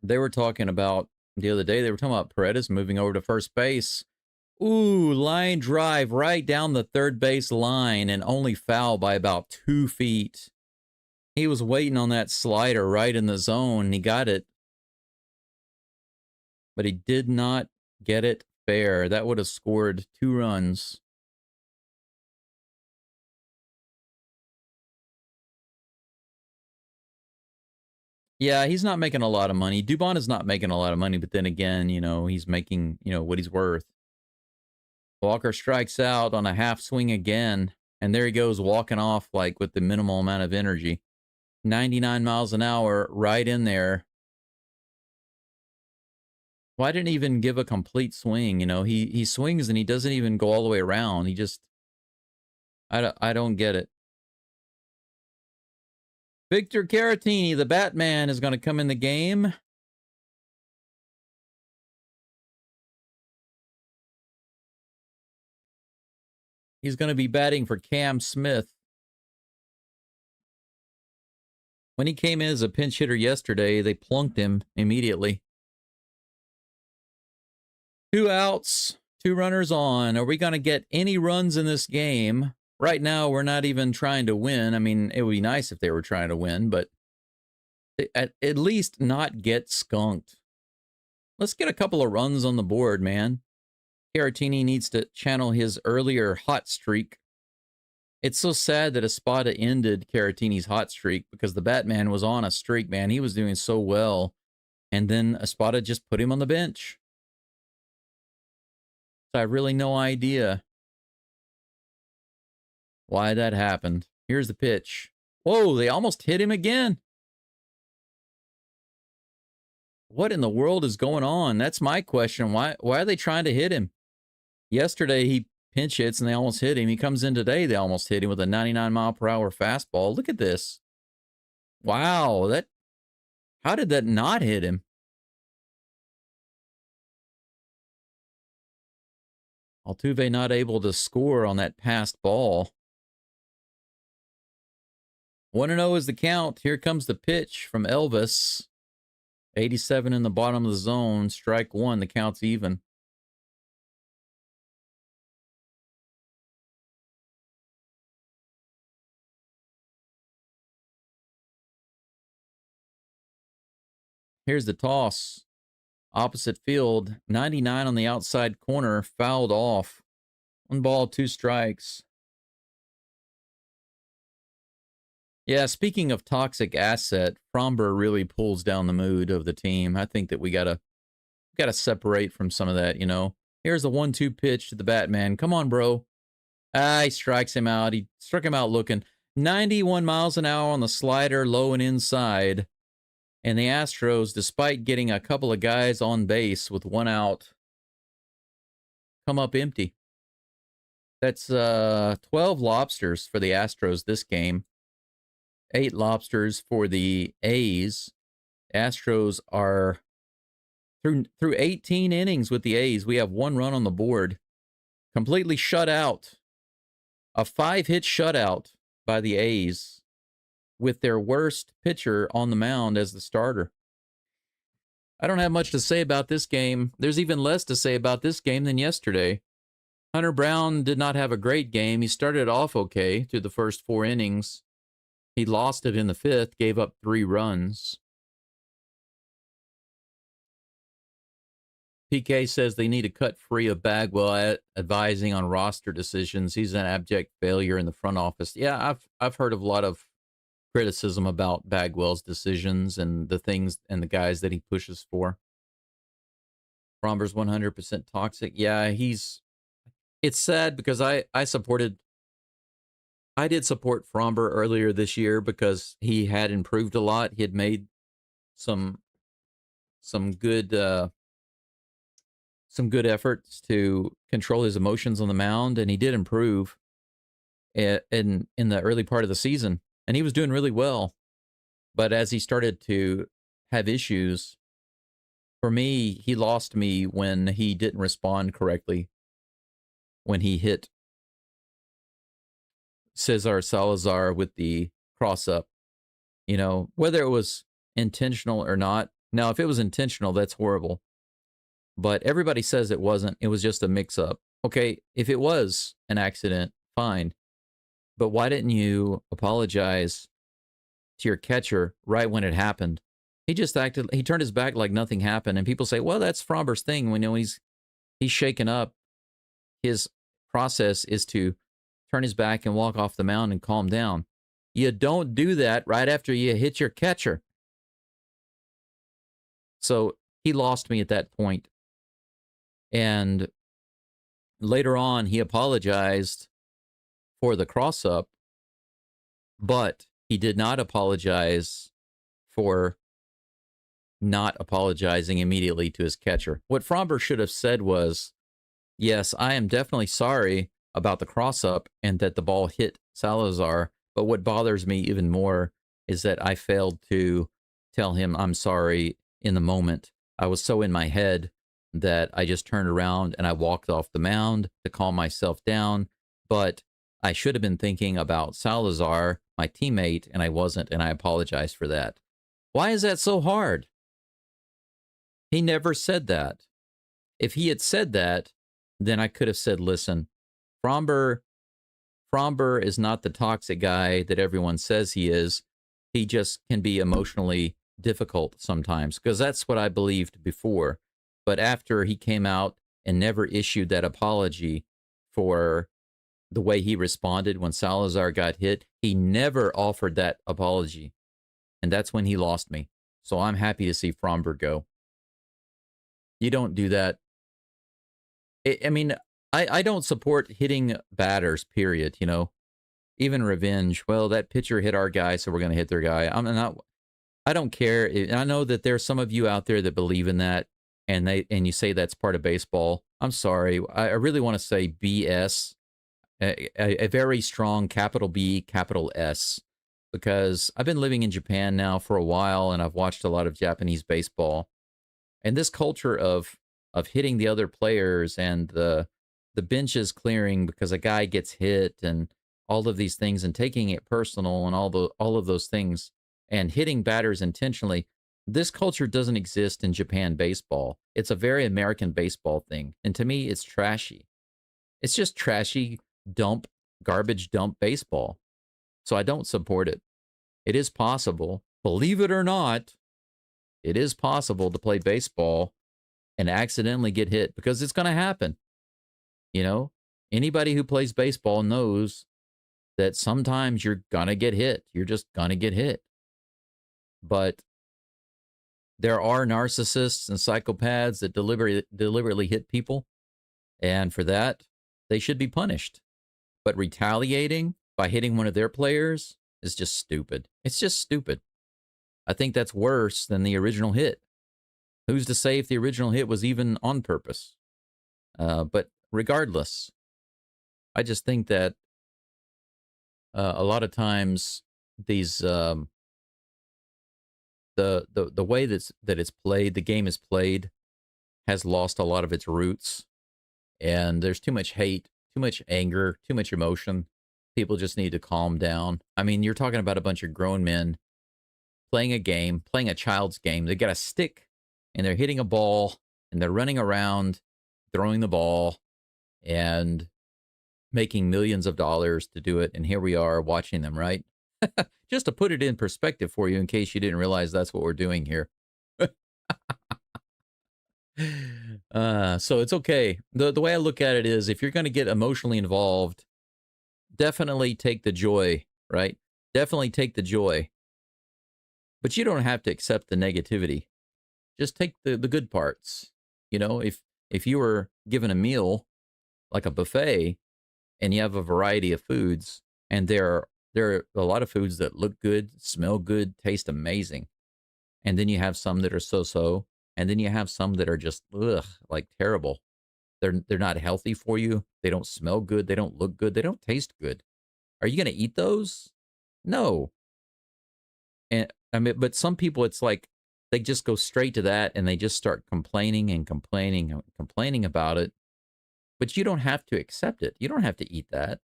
They were talking about the other day, they were talking about Paredes moving over to first base. Ooh, line drive right down the third base line and only foul by about 2 feet. He was waiting on that slider right in the zone and he got it. But he did not get it fair. That would have scored 2 runs. Yeah, he's not making a lot of money. Dubon is not making a lot of money, but then again, you know, he's making, you know, what he's worth. Walker strikes out on a half swing again, and there he goes walking off like with the minimal amount of energy. 99 miles an hour right in there. Why didn't he even give a complete swing? You know, he swings and he doesn't even go all the way around. He just, I don't get it. Victor Caratini, the Batman, is going to come in the game. He's going to be batting for Cam Smith. When he came in as a pinch hitter yesterday, they plunked him immediately. 2 outs, 2 runners on. Are we going to get any runs in this game? Right now, we're not even trying to win. I mean, it would be nice if they were trying to win, but at least not get skunked. Let's get a couple of runs on the board, man. Caratini needs to channel his earlier hot streak. It's so sad that Espada ended Caratini's hot streak because the Batman was on a streak, man. He was doing so well. And then Espada just put him on the bench. So I have really no idea why that happened. Here's the pitch. Whoa, they almost hit him again. What in the world is going on? That's my question. Why are they trying to hit him? Yesterday, he pinch hits and they almost hit him. He comes in today, they almost hit him with a 99-mile-per-hour fastball. Look at this. Wow, how did that not hit him? Altuve not able to score on that passed ball. 1-0 is the count. Here comes the pitch from Elvis. 87 in the bottom of the zone. Strike 1. The count's even. Here's the toss. Opposite field. 99 on the outside corner. Fouled off. 1 ball, 2 strikes. Yeah, speaking of toxic asset, Fromber really pulls down the mood of the team. I think that we gotta separate from some of that, you know. Here's the 1-2 pitch to the Batman. Come on, bro. He strikes him out. He struck him out looking. 91 miles an hour on the slider, low and inside. And the Astros, despite getting a couple of guys on base with one out, come up empty. That's 12 lobsters for the Astros this game. 8 lobsters for the A's. Astros are through 18 innings with the A's. We have 1 run on the board. Completely shut out. A 5-hit shutout by the A's with their worst pitcher on the mound as the starter. I don't have much to say about this game. There's even less to say about this game than yesterday. Hunter Brown did not have a great game. He started off okay through the first 4 innings. He lost it in the 5th, gave up 3 runs. PK says they need to cut free of Bagwell advising on roster decisions. He's an abject failure in the front office. Yeah, I've heard of a lot of criticism about Bagwell's decisions and the things and the guys that he pushes for. Fromber's 100% toxic. Yeah, it's sad because I did support Fromber earlier this year because he had improved a lot. He had made some good efforts to control his emotions on the mound, and he did improve in the early part of the season, and he was doing really well. But as he started to have issues, for me, he lost me when he didn't respond correctly when he hit Cesar Salazar with the cross-up. You know, whether it was intentional or not. Now, if it was intentional, that's horrible. But everybody says it wasn't. It was just a mix-up. Okay, if it was an accident, fine. But why didn't you apologize to your catcher right when it happened? He turned his back like nothing happened. And people say, well, that's Fromber's thing. We know he's shaken up. His process is to turn his back and walk off the mound and calm down. You don't do that right after you hit your catcher. So he lost me at that point. And later on, he apologized for the cross-up, but he did not apologize for not apologizing immediately to his catcher. What Fromber should have said was, yes, I am definitely sorry about the cross-up and that the ball hit Salazar, but what bothers me even more is that I failed to tell him I'm sorry in the moment. I was so in my head that I just turned around and I walked off the mound to calm myself down, but I should have been thinking about Salazar, my teammate, and I wasn't, and I apologize for that. Why is that so hard? He never said that. If he had said that, then I could have said, listen, Fromber is not the toxic guy that everyone says he is. He just can be emotionally difficult sometimes, because that's what I believed before. But after he came out and never issued that apology for the way he responded when Salazar got hit, he never offered that apology. And that's when he lost me. So I'm happy to see Fromber go. You don't do that. I mean, I don't support hitting batters, period, you know. Even revenge. Well, that pitcher hit our guy, so we're going to hit their guy. I don't care. I know that there's some of you out there that believe in that, and you say that's part of baseball. I'm sorry. I really want to say BS, a very strong capital B, capital S, because I've been living in Japan now for a while, and I've watched a lot of Japanese baseball. And this culture of hitting the other players and the benches clearing because a guy gets hit and all of these things and taking it personal and all of those things and hitting batters intentionally, this culture doesn't exist in Japan baseball. It's a very American baseball thing. And to me, it's trashy. It's just trashy, garbage dump baseball. So I don't support it. It is possible, believe it or not, it is possible to play baseball and accidentally get hit, because it's going to happen. You know, anybody who plays baseball knows that sometimes you're going to get hit. You're just going to get hit. But there are narcissists and psychopaths that deliberately hit people. And for that, they should be punished. But retaliating by hitting one of their players is just stupid. It's just stupid. I think that's worse than the original hit. Who's to say if the original hit was even on purpose? But regardless, I just think that a lot of times these the way that it's played, the game is played, has lost a lot of its roots, and there's too much hate, too much anger, too much emotion. People just need to calm down. I mean, you're talking about a bunch of grown men playing a game, playing a child's game. They got a stick and they're hitting a ball and they're running around throwing the ball and making millions of dollars to do it. And here we are watching them, right? Just to put it in perspective for you, in case you didn't realize that's what we're doing here. So it's okay. The way I look at it is, if you're going to get emotionally involved, definitely take the joy, right? Definitely take the joy. But you don't have to accept the negativity. Just take the good parts. You know, if you were given a meal like a buffet and you have a variety of foods, and there are a lot of foods that look good, smell good, taste amazing. And then you have some that are so-so, and then you have some that are just like terrible. They're not healthy for you. They don't smell good, they don't look good, they don't taste good. Are you going to eat those? No. And I mean, but some people, it's like they just go straight to that and they just start complaining and complaining and complaining about it. But you don't have to accept it. You don't have to eat that.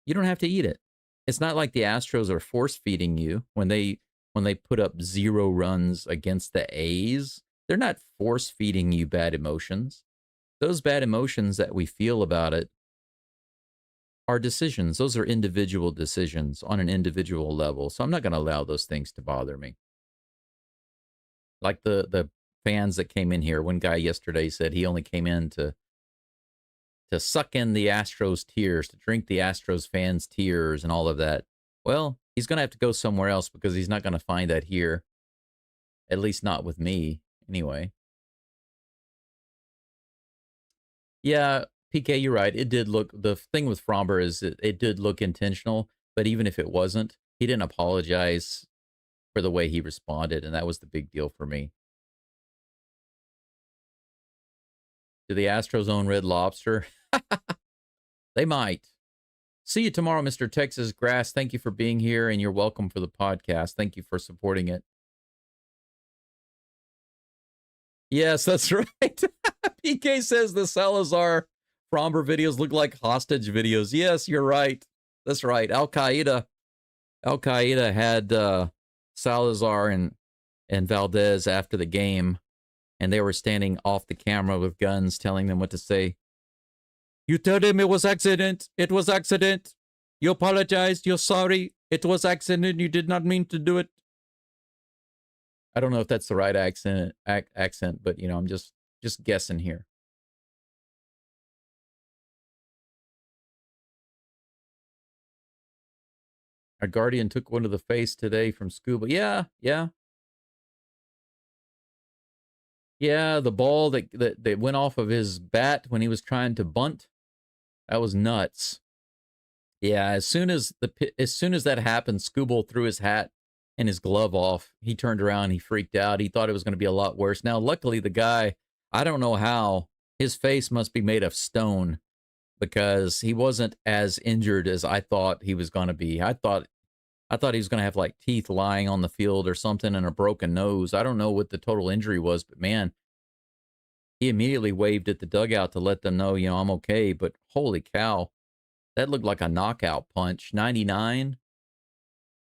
You don't have to eat it. It's not like the Astros are force feeding you when they put up 0 runs against the A's. They're not force feeding you bad emotions. Those bad emotions that we feel about it are decisions. Those are individual decisions on an individual level. So I'm not going to allow those things to bother me. Like the fans that came in here. One guy yesterday said he only came in to suck in the Astros tears, to drink the Astros fans' tears and all of that. Well, he's going to have to go somewhere else, because he's not going to find that here. At least not with me, anyway. Yeah, PK, you're right. It did look, the thing with Fromber is it did look intentional, but even if it wasn't, he didn't apologize for the way he responded, and that was the big deal for me. Do the Astros own Red Lobster? They might. See you tomorrow, Mr. Texas Grass. Thank you for being here, and you're welcome for the podcast. Thank you for supporting it. Yes, that's right. PK says the Salazar Fromber videos look like hostage videos. Yes, you're right. That's right. Al-Qaeda had Salazar and Valdez after the game, and they were standing off the camera with guns telling them what to say. You told him it was accident. It was accident. You apologized. You're sorry. It was accident. You did not mean to do it. I don't know if that's the right accent, but you know, I'm just guessing here. Our guardian took one to the face today from scuba. Yeah. The ball that went off of his bat when he was trying to bunt, that was nuts. Yeah, as soon as that happened, Scooble threw his hat and his glove off. He turned around, he freaked out. He thought it was going to be a lot worse. Now, luckily, the guy, I don't know how, his face must be made of stone, because he wasn't as injured as I thought he was going to be. I thought he was going to have like teeth lying on the field or something and a broken nose. I don't know what the total injury was, but man, he immediately waved at the dugout to let them know, you know, I'm okay. But holy cow, that looked like a knockout punch. 99,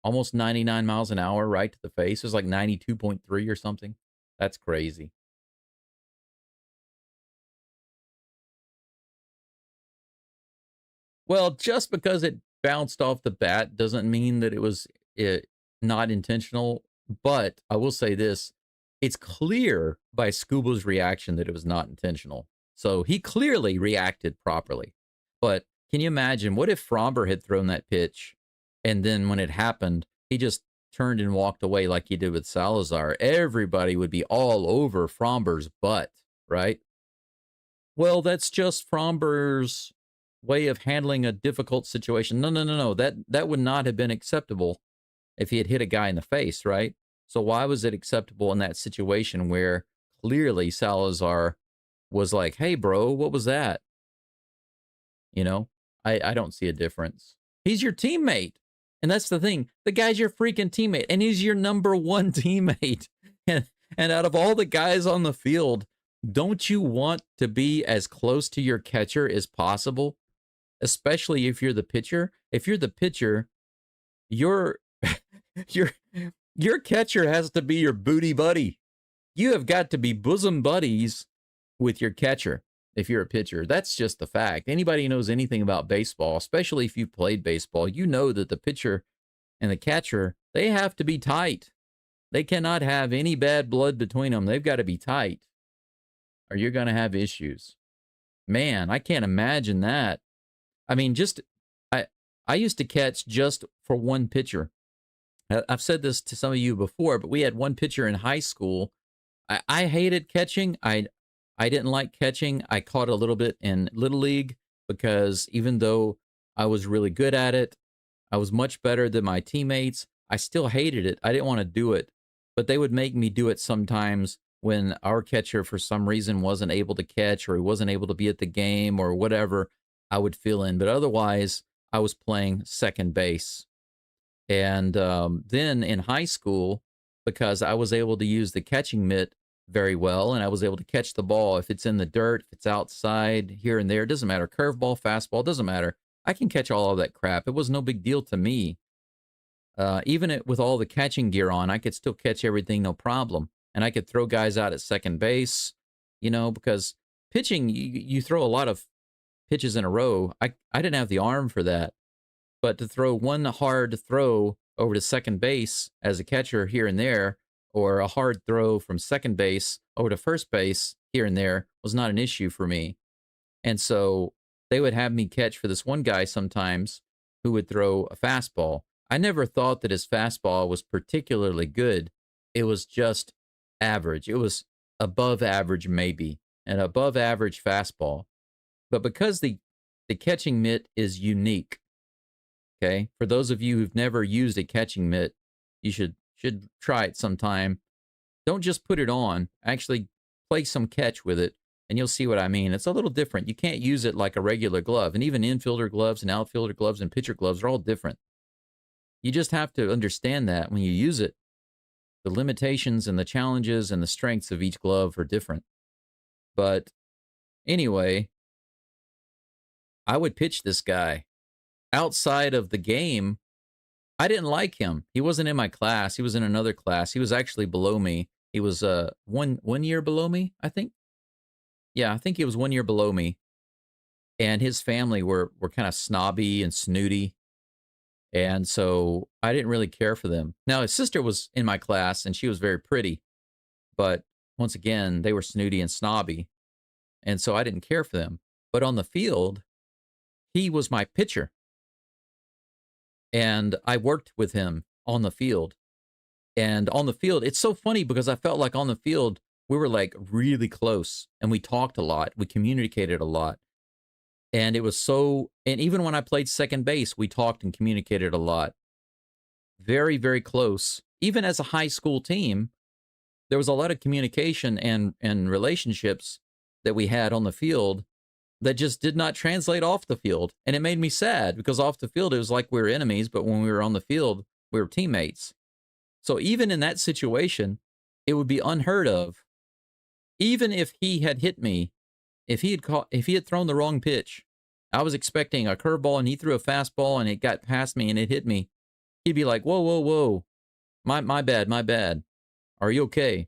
almost 99 miles an hour right to the face. It was like 92.3 or something. That's crazy. Well, just because it bounced off the bat doesn't mean that it was not intentional. But I will say this, it's clear by Scuba's reaction that it was not intentional. So he clearly reacted properly. But can you imagine, what if Fromber had thrown that pitch, and then when it happened, he just turned and walked away like he did with Salazar? Everybody would be all over Fromber's butt, right? Well, that's just Fromber's way of handling a difficult situation. No. That would not have been acceptable. if he had hit a guy in the face, right? So why was it acceptable in that situation where clearly Salazar was like, hey, bro, what was that? You know, I don't see a difference. He's your teammate. And that's the thing. The guy's your freaking teammate, and he's your number one teammate. And out of all the guys on the field, don't you want to be as close to your catcher as possible? Especially if you're the pitcher. If you're the pitcher, your your your catcher has to be your booty buddy. You have got to be bosom buddies with your catcher if you're a pitcher. That's just the fact. Anybody who knows anything about baseball, especially if you've played baseball, you know that the pitcher and the catcher, they have to be tight. They cannot have any bad blood between them. They've got to be tight, or you're going to have issues. Man, I can't imagine that. I mean, I used to catch just for one pitcher. I've said this to some of you before, but we had one pitcher in high school. I hated catching. I didn't like catching. I caught a little bit in Little League because even though I was really good at it, I was much better than my teammates. I still hated it. I didn't want to do it, but they would make me do it sometimes when our catcher, for some reason, wasn't able to catch or he wasn't able to be at the game or whatever. I would fill in, but otherwise, I was playing second base. And then in high school, because I was able to use the catching mitt very well, and I was able to catch the ball if it's in the dirt, if it's outside, here and there, it doesn't matter. Curveball, fastball, doesn't matter. I can catch all of that crap. It was no big deal to me. Even with all the catching gear on, I could still catch everything, no problem. And I could throw guys out at second base, because pitching, you throw a lot of pitches in a row. I didn't have the arm for that. But to throw one hard throw over to second base as a catcher here and there, or a hard throw from second base over to first base here and there was not an issue for me. And so they would have me catch for this one guy sometimes who would throw a fastball. I never thought that his fastball was particularly good. It was just average. It was above average, maybe, an above average fastball. But because the catching mitt is unique, okay, for those of you who've never used a catching mitt, you should try it sometime. Don't just put it on. Actually play some catch with it, and you'll see what I mean. It's a little different. You can't use it like a regular glove, and even infielder gloves and outfielder gloves and pitcher gloves are all different. You just have to understand that when you use it, the limitations and the challenges and the strengths of each glove are different. But anyway, I would pitch this guy. Outside of the game, I didn't like him. He wasn't in my class. He was in another class. He was actually below me. He was one year below me, I think. Yeah, I think he was 1 year below me. And his family were kind of snobby and snooty. And so I didn't really care for them. Now, his sister was in my class, and she was very pretty. But once again, they were snooty and snobby. And so I didn't care for them. But on the field, he was my pitcher. And I worked with him on the field. And on the field, it's so funny because I felt like on the field, we were like really close and we talked a lot. We communicated a lot. And it was and even when I played second base, we talked and communicated a lot. Very, very close. Even as a high school team, there was a lot of communication and relationships that we had on the field that just did not translate off the field. And it made me sad because off the field, it was like we were enemies, but when we were on the field, we were teammates. So even in that situation, it would be unheard of. Even if he had hit me, if he had thrown the wrong pitch, I was expecting a curveball and he threw a fastball and it got past me and it hit me. He'd be like, whoa, whoa, whoa. My bad. Are you okay?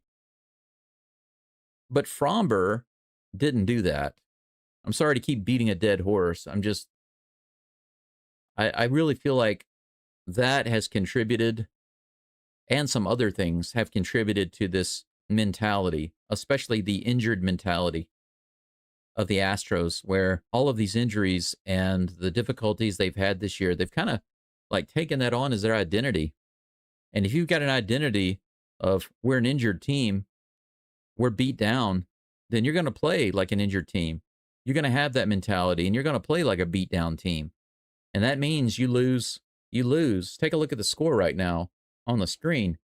But Fromber didn't do that. I'm sorry to keep beating a dead horse. I really feel like that has contributed, and some other things have contributed to this mentality, especially the injured mentality of the Astros, where all of these injuries and the difficulties they've had this year, they've kind of like taken that on as their identity. And if you've got an identity of we're an injured team, we're beat down, then you're going to play like an injured team. You're going to have that mentality, and you're going to play like a beat down team. And that means you lose. You lose. Take a look at the score right now. on the screen,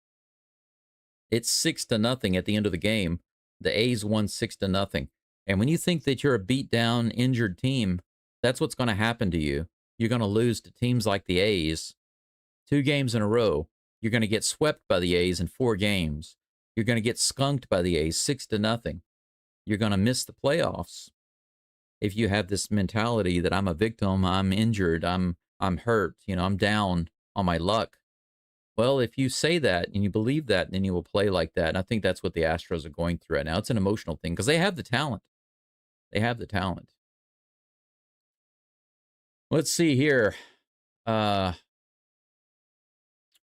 it's 6-0 at the end of the game. The A's won 6-0. And when you think that you're a beat down, injured team, that's what's going to happen to you. You're going to lose to teams like the A's 2 games in a row. You're going to get swept by the A's in 4 games. You're going to get skunked by the A's 6-0. You're going to miss the playoffs if you have this mentality that I'm a victim, I'm injured, I'm hurt, I'm down on my luck. Well, if you say that and you believe that, then you will play like that. And I think that's what the Astros are going through right now. It's an emotional thing because they have the talent. They have the talent. Let's see here. He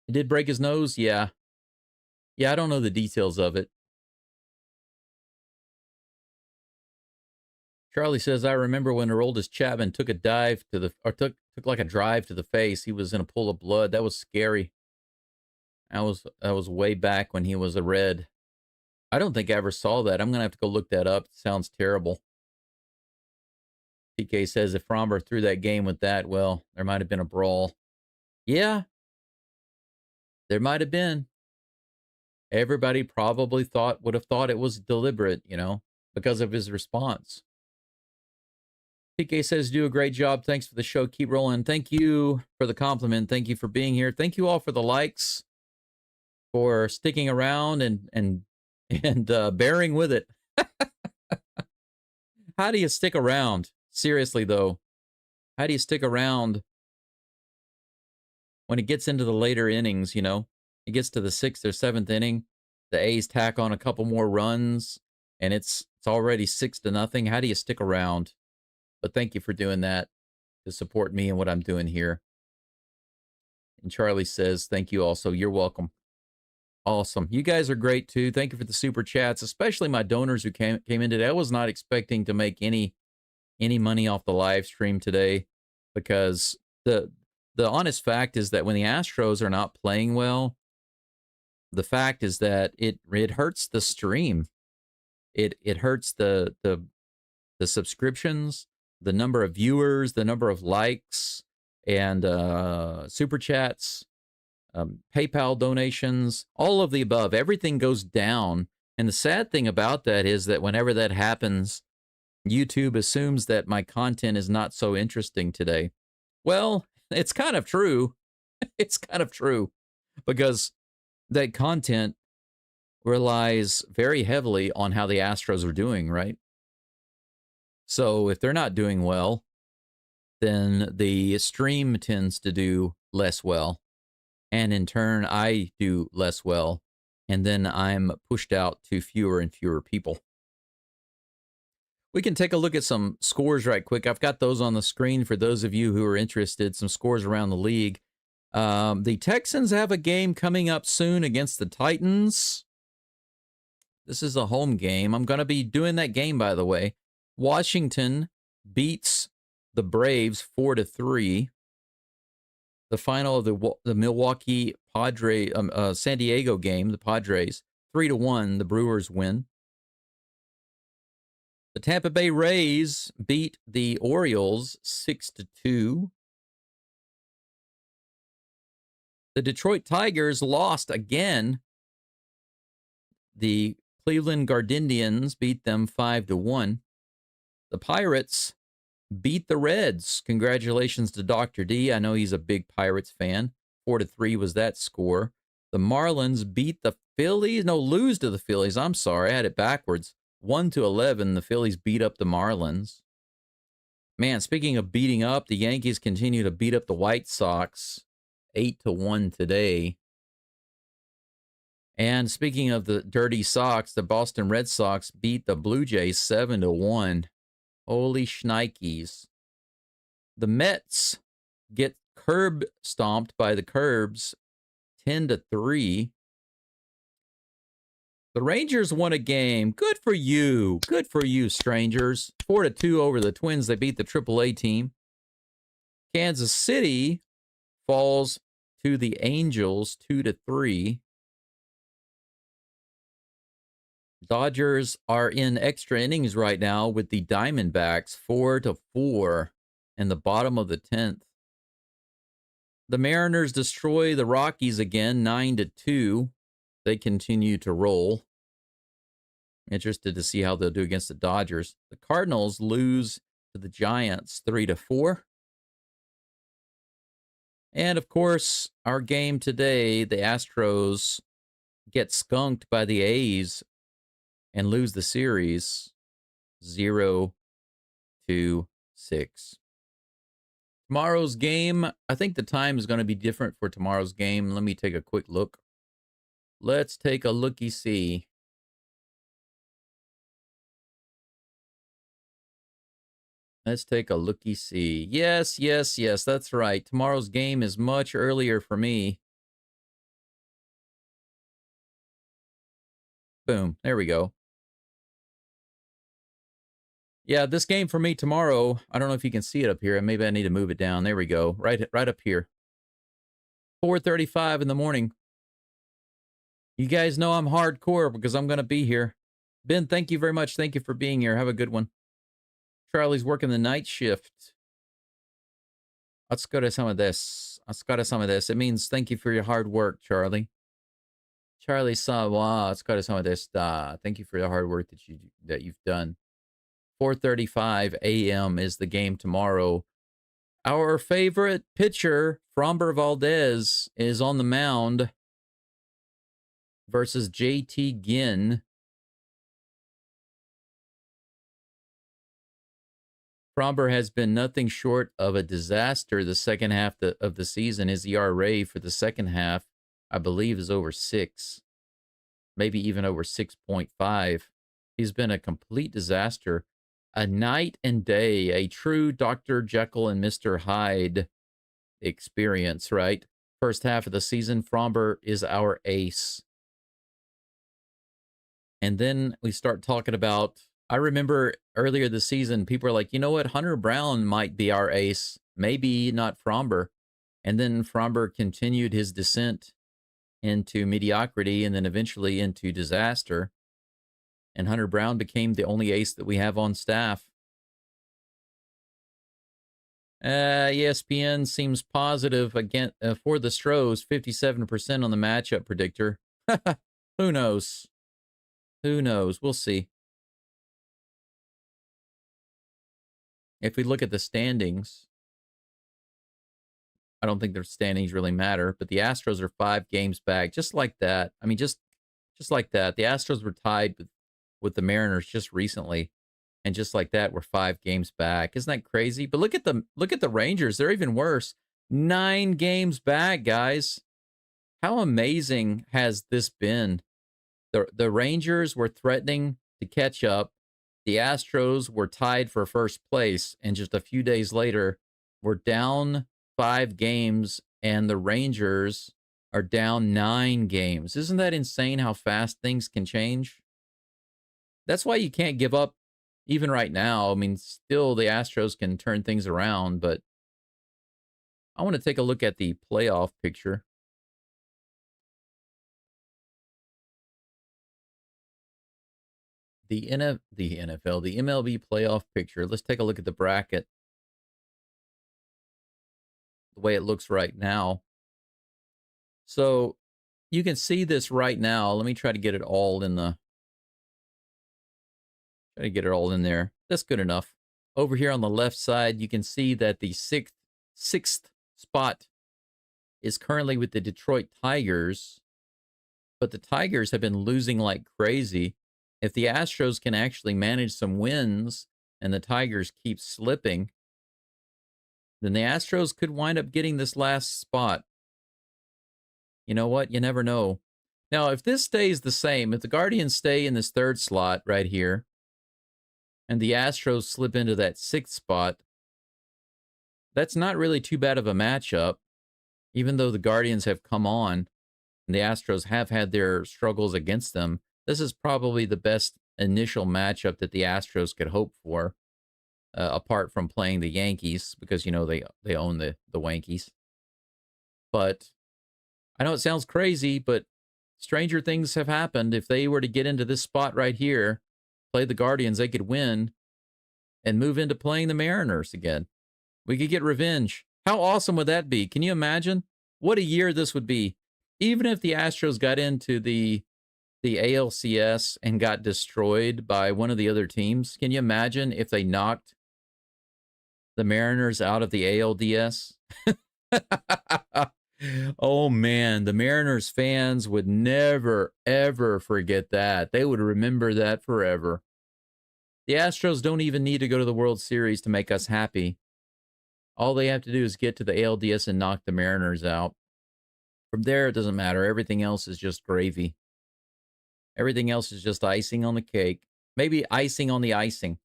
did break his nose? Yeah. Yeah, I don't know the details of it. Charlie says, I remember when Aroldis Chapman took a dive to the, or took like a drive to the face. He was in a pool of blood. That was scary. That was way back when he was a Red. I don't think I ever saw that. I'm going to have to go look that up. It sounds terrible. PK says if Fromber threw that game with that, well, there might have been a brawl. Yeah, there might have been. Everybody probably would have thought it was deliberate, because of his response. PK says, do a great job. Thanks for the show. Keep rolling. Thank you for the compliment. Thank you for being here. Thank you all for the likes, for sticking around and bearing with it. How do you stick around? Seriously, though, how do you stick around when it gets into the later innings, It gets to the 6th or 7th inning, the A's tack on a couple more runs, and it's already 6-0. How do you stick around? But thank you for doing that to support me and what I'm doing here. And Charlie says, thank you also. You're welcome. Awesome. You guys are great, too. Thank you for the super chats, especially my donors who came in today. I was not expecting to make any money off the live stream today because the honest fact is that when the Astros are not playing well, the fact is that it hurts the stream. It hurts the subscriptions, the number of viewers, the number of likes, and super chats, PayPal donations, all of the above. Everything goes down. And the sad thing about that is that whenever that happens, YouTube assumes that my content is not so interesting today. Well, it's kind of true. It's kind of true because that content relies very heavily on how the Astros are doing, right? So if they're not doing well, then the stream tends to do less well. And in turn, I do less well. And then I'm pushed out to fewer and fewer people. We can take a look at some scores right quick. I've got those on the screen for those of you who are interested, some scores around the league. The Texans have a game coming up soon against the Titans. This is a home game. I'm going to be doing that game, by the way. Washington beats the Braves 4-3. The final of the Milwaukee San Diego game, the Padres, 3-1. The Brewers win. The Tampa Bay Rays beat the Orioles 6-2. The Detroit Tigers lost again. The Cleveland Guardians beat them 5-1. The Pirates beat the Reds. Congratulations to Dr. D. I know he's a big Pirates fan. 4-3 was that score. The Marlins beat the Phillies. No, lose to the Phillies. I'm sorry. I had it backwards. 1-11. The Phillies beat up the Marlins. Man, speaking of beating up, the Yankees continue to beat up the White Sox. 8-1 today. And speaking of the dirty Sox, the Boston Red Sox beat the Blue Jays 7-1. Holy shnikes. The Mets get curb stomped by the Curbs 10-3. The Rangers won a game. Good for you. Good for you, strangers. 4-2 over the Twins. They beat the AAA team. Kansas City falls to the Angels 2-3. Dodgers are in extra innings right now with the Diamondbacks 4-4 in the bottom of the 10th. The Mariners destroy the Rockies again, 9-2. They continue to roll. Interested to see how they'll do against the Dodgers. The Cardinals lose to the Giants 3-4. And of course, our game today, the Astros get skunked by the A's and lose the series 0-6. Tomorrow's game, I think the time is going to be different for tomorrow's game. Let me take a quick look. Let's take a looky-see. Let's take a looky-see. Yes, that's right. Tomorrow's game is much earlier for me. Boom, there we go. Yeah, this game for me tomorrow, I don't know if you can see it up here. Maybe I need to move it down. There we go. Right up here. 4:35 in the morning. You guys know I'm hardcore because I'm going to be here. Ben, thank you very much. Thank you for being here. Have a good one. Charlie's working the night shift. Let's go to some of this. It means thank you for your hard work, Charlie. Charlie Sawa. Let's go to some of this. Thank you for the hard work that you've done. 4:35 a.m. is the game tomorrow. Our favorite pitcher, Framber Valdez, is on the mound versus JT Ginn. Framber has been nothing short of a disaster the second half of the season. His ERA for the second half, I believe, is over 6, maybe even over 6.5. He's been a complete disaster. A night and day, a true Dr. Jekyll and Mr. Hyde experience, right? First half of the season, Framber is our ace. And then we start talking about, I remember earlier this season, people were like, you know what, Hunter Brown might be our ace, maybe not Framber. And then Framber continued his descent into mediocrity and then eventually into disaster. And Hunter Brown became the only ace that we have on staff. ESPN seems positive again for the Stros, 57% on the matchup predictor. Who knows? Who knows? We'll see. If we look at the standings, I don't think their standings really matter, but the Astros are 5 games back, just like that. I mean, just like that. The Astros were tied with the Mariners just recently, and just like that, we're 5 games back. Isn't that crazy? But look at the Rangers. They're even worse. 9 games back, guys. How amazing has this been? The Rangers were threatening to catch up. The Astros were tied for first place, and just a few days later, we're down 5 games, and the Rangers are down 9 games. Isn't that insane how fast things can change? That's why you can't give up even right now. I mean, still the Astros can turn things around, but I want to take a look at the playoff picture. The MLB playoff picture. Let's take a look at the bracket. The way it looks right now. So you can see this right now. Let me try to get it all in the... Try to get it all in there. That's good enough. Over here on the left side, you can see that the sixth spot is currently with the Detroit Tigers. But the Tigers have been losing like crazy. If the Astros can actually manage some wins and the Tigers keep slipping, then the Astros could wind up getting this last spot. You know what? You never know. Now, if this stays the same, if the Guardians stay in this 3rd slot right here, and the Astros slip into that 6th spot, that's not really too bad of a matchup, even though the Guardians have come on and the Astros have had their struggles against them. This is probably the best initial matchup that the Astros could hope for, apart from playing the Yankees, because, you know, they own the Wankies. But I know it sounds crazy, but stranger things have happened. If they were to get into this spot right here, play the Guardians, they could win and move into playing the Mariners again. We could get revenge. How awesome would that be? Can you imagine what a year this would be? Even if the Astros got into the ALCS and got destroyed by one of the other teams, can you imagine if they knocked the Mariners out of the ALDS? Oh man, the Mariners fans would never, ever forget that. They would remember that forever. The Astros don't even need to go to the World Series to make us happy. All they have to do is get to the ALDS and knock the Mariners out. From there, it doesn't matter. Everything else is just gravy. Everything else is just icing on the cake. Maybe icing on the icing.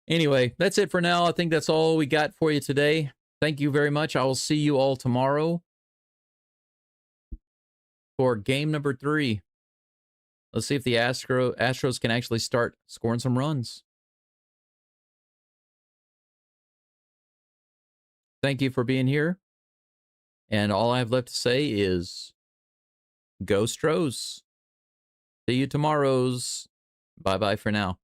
Anyway, that's it for now. I think that's all we got for you today. Thank you very much. I will see you all tomorrow for game number 3. Let's see if the Astros can actually start scoring some runs. Thank you for being here. And all I have left to say is Geaux Stros. See you tomorrows. Bye-bye for now.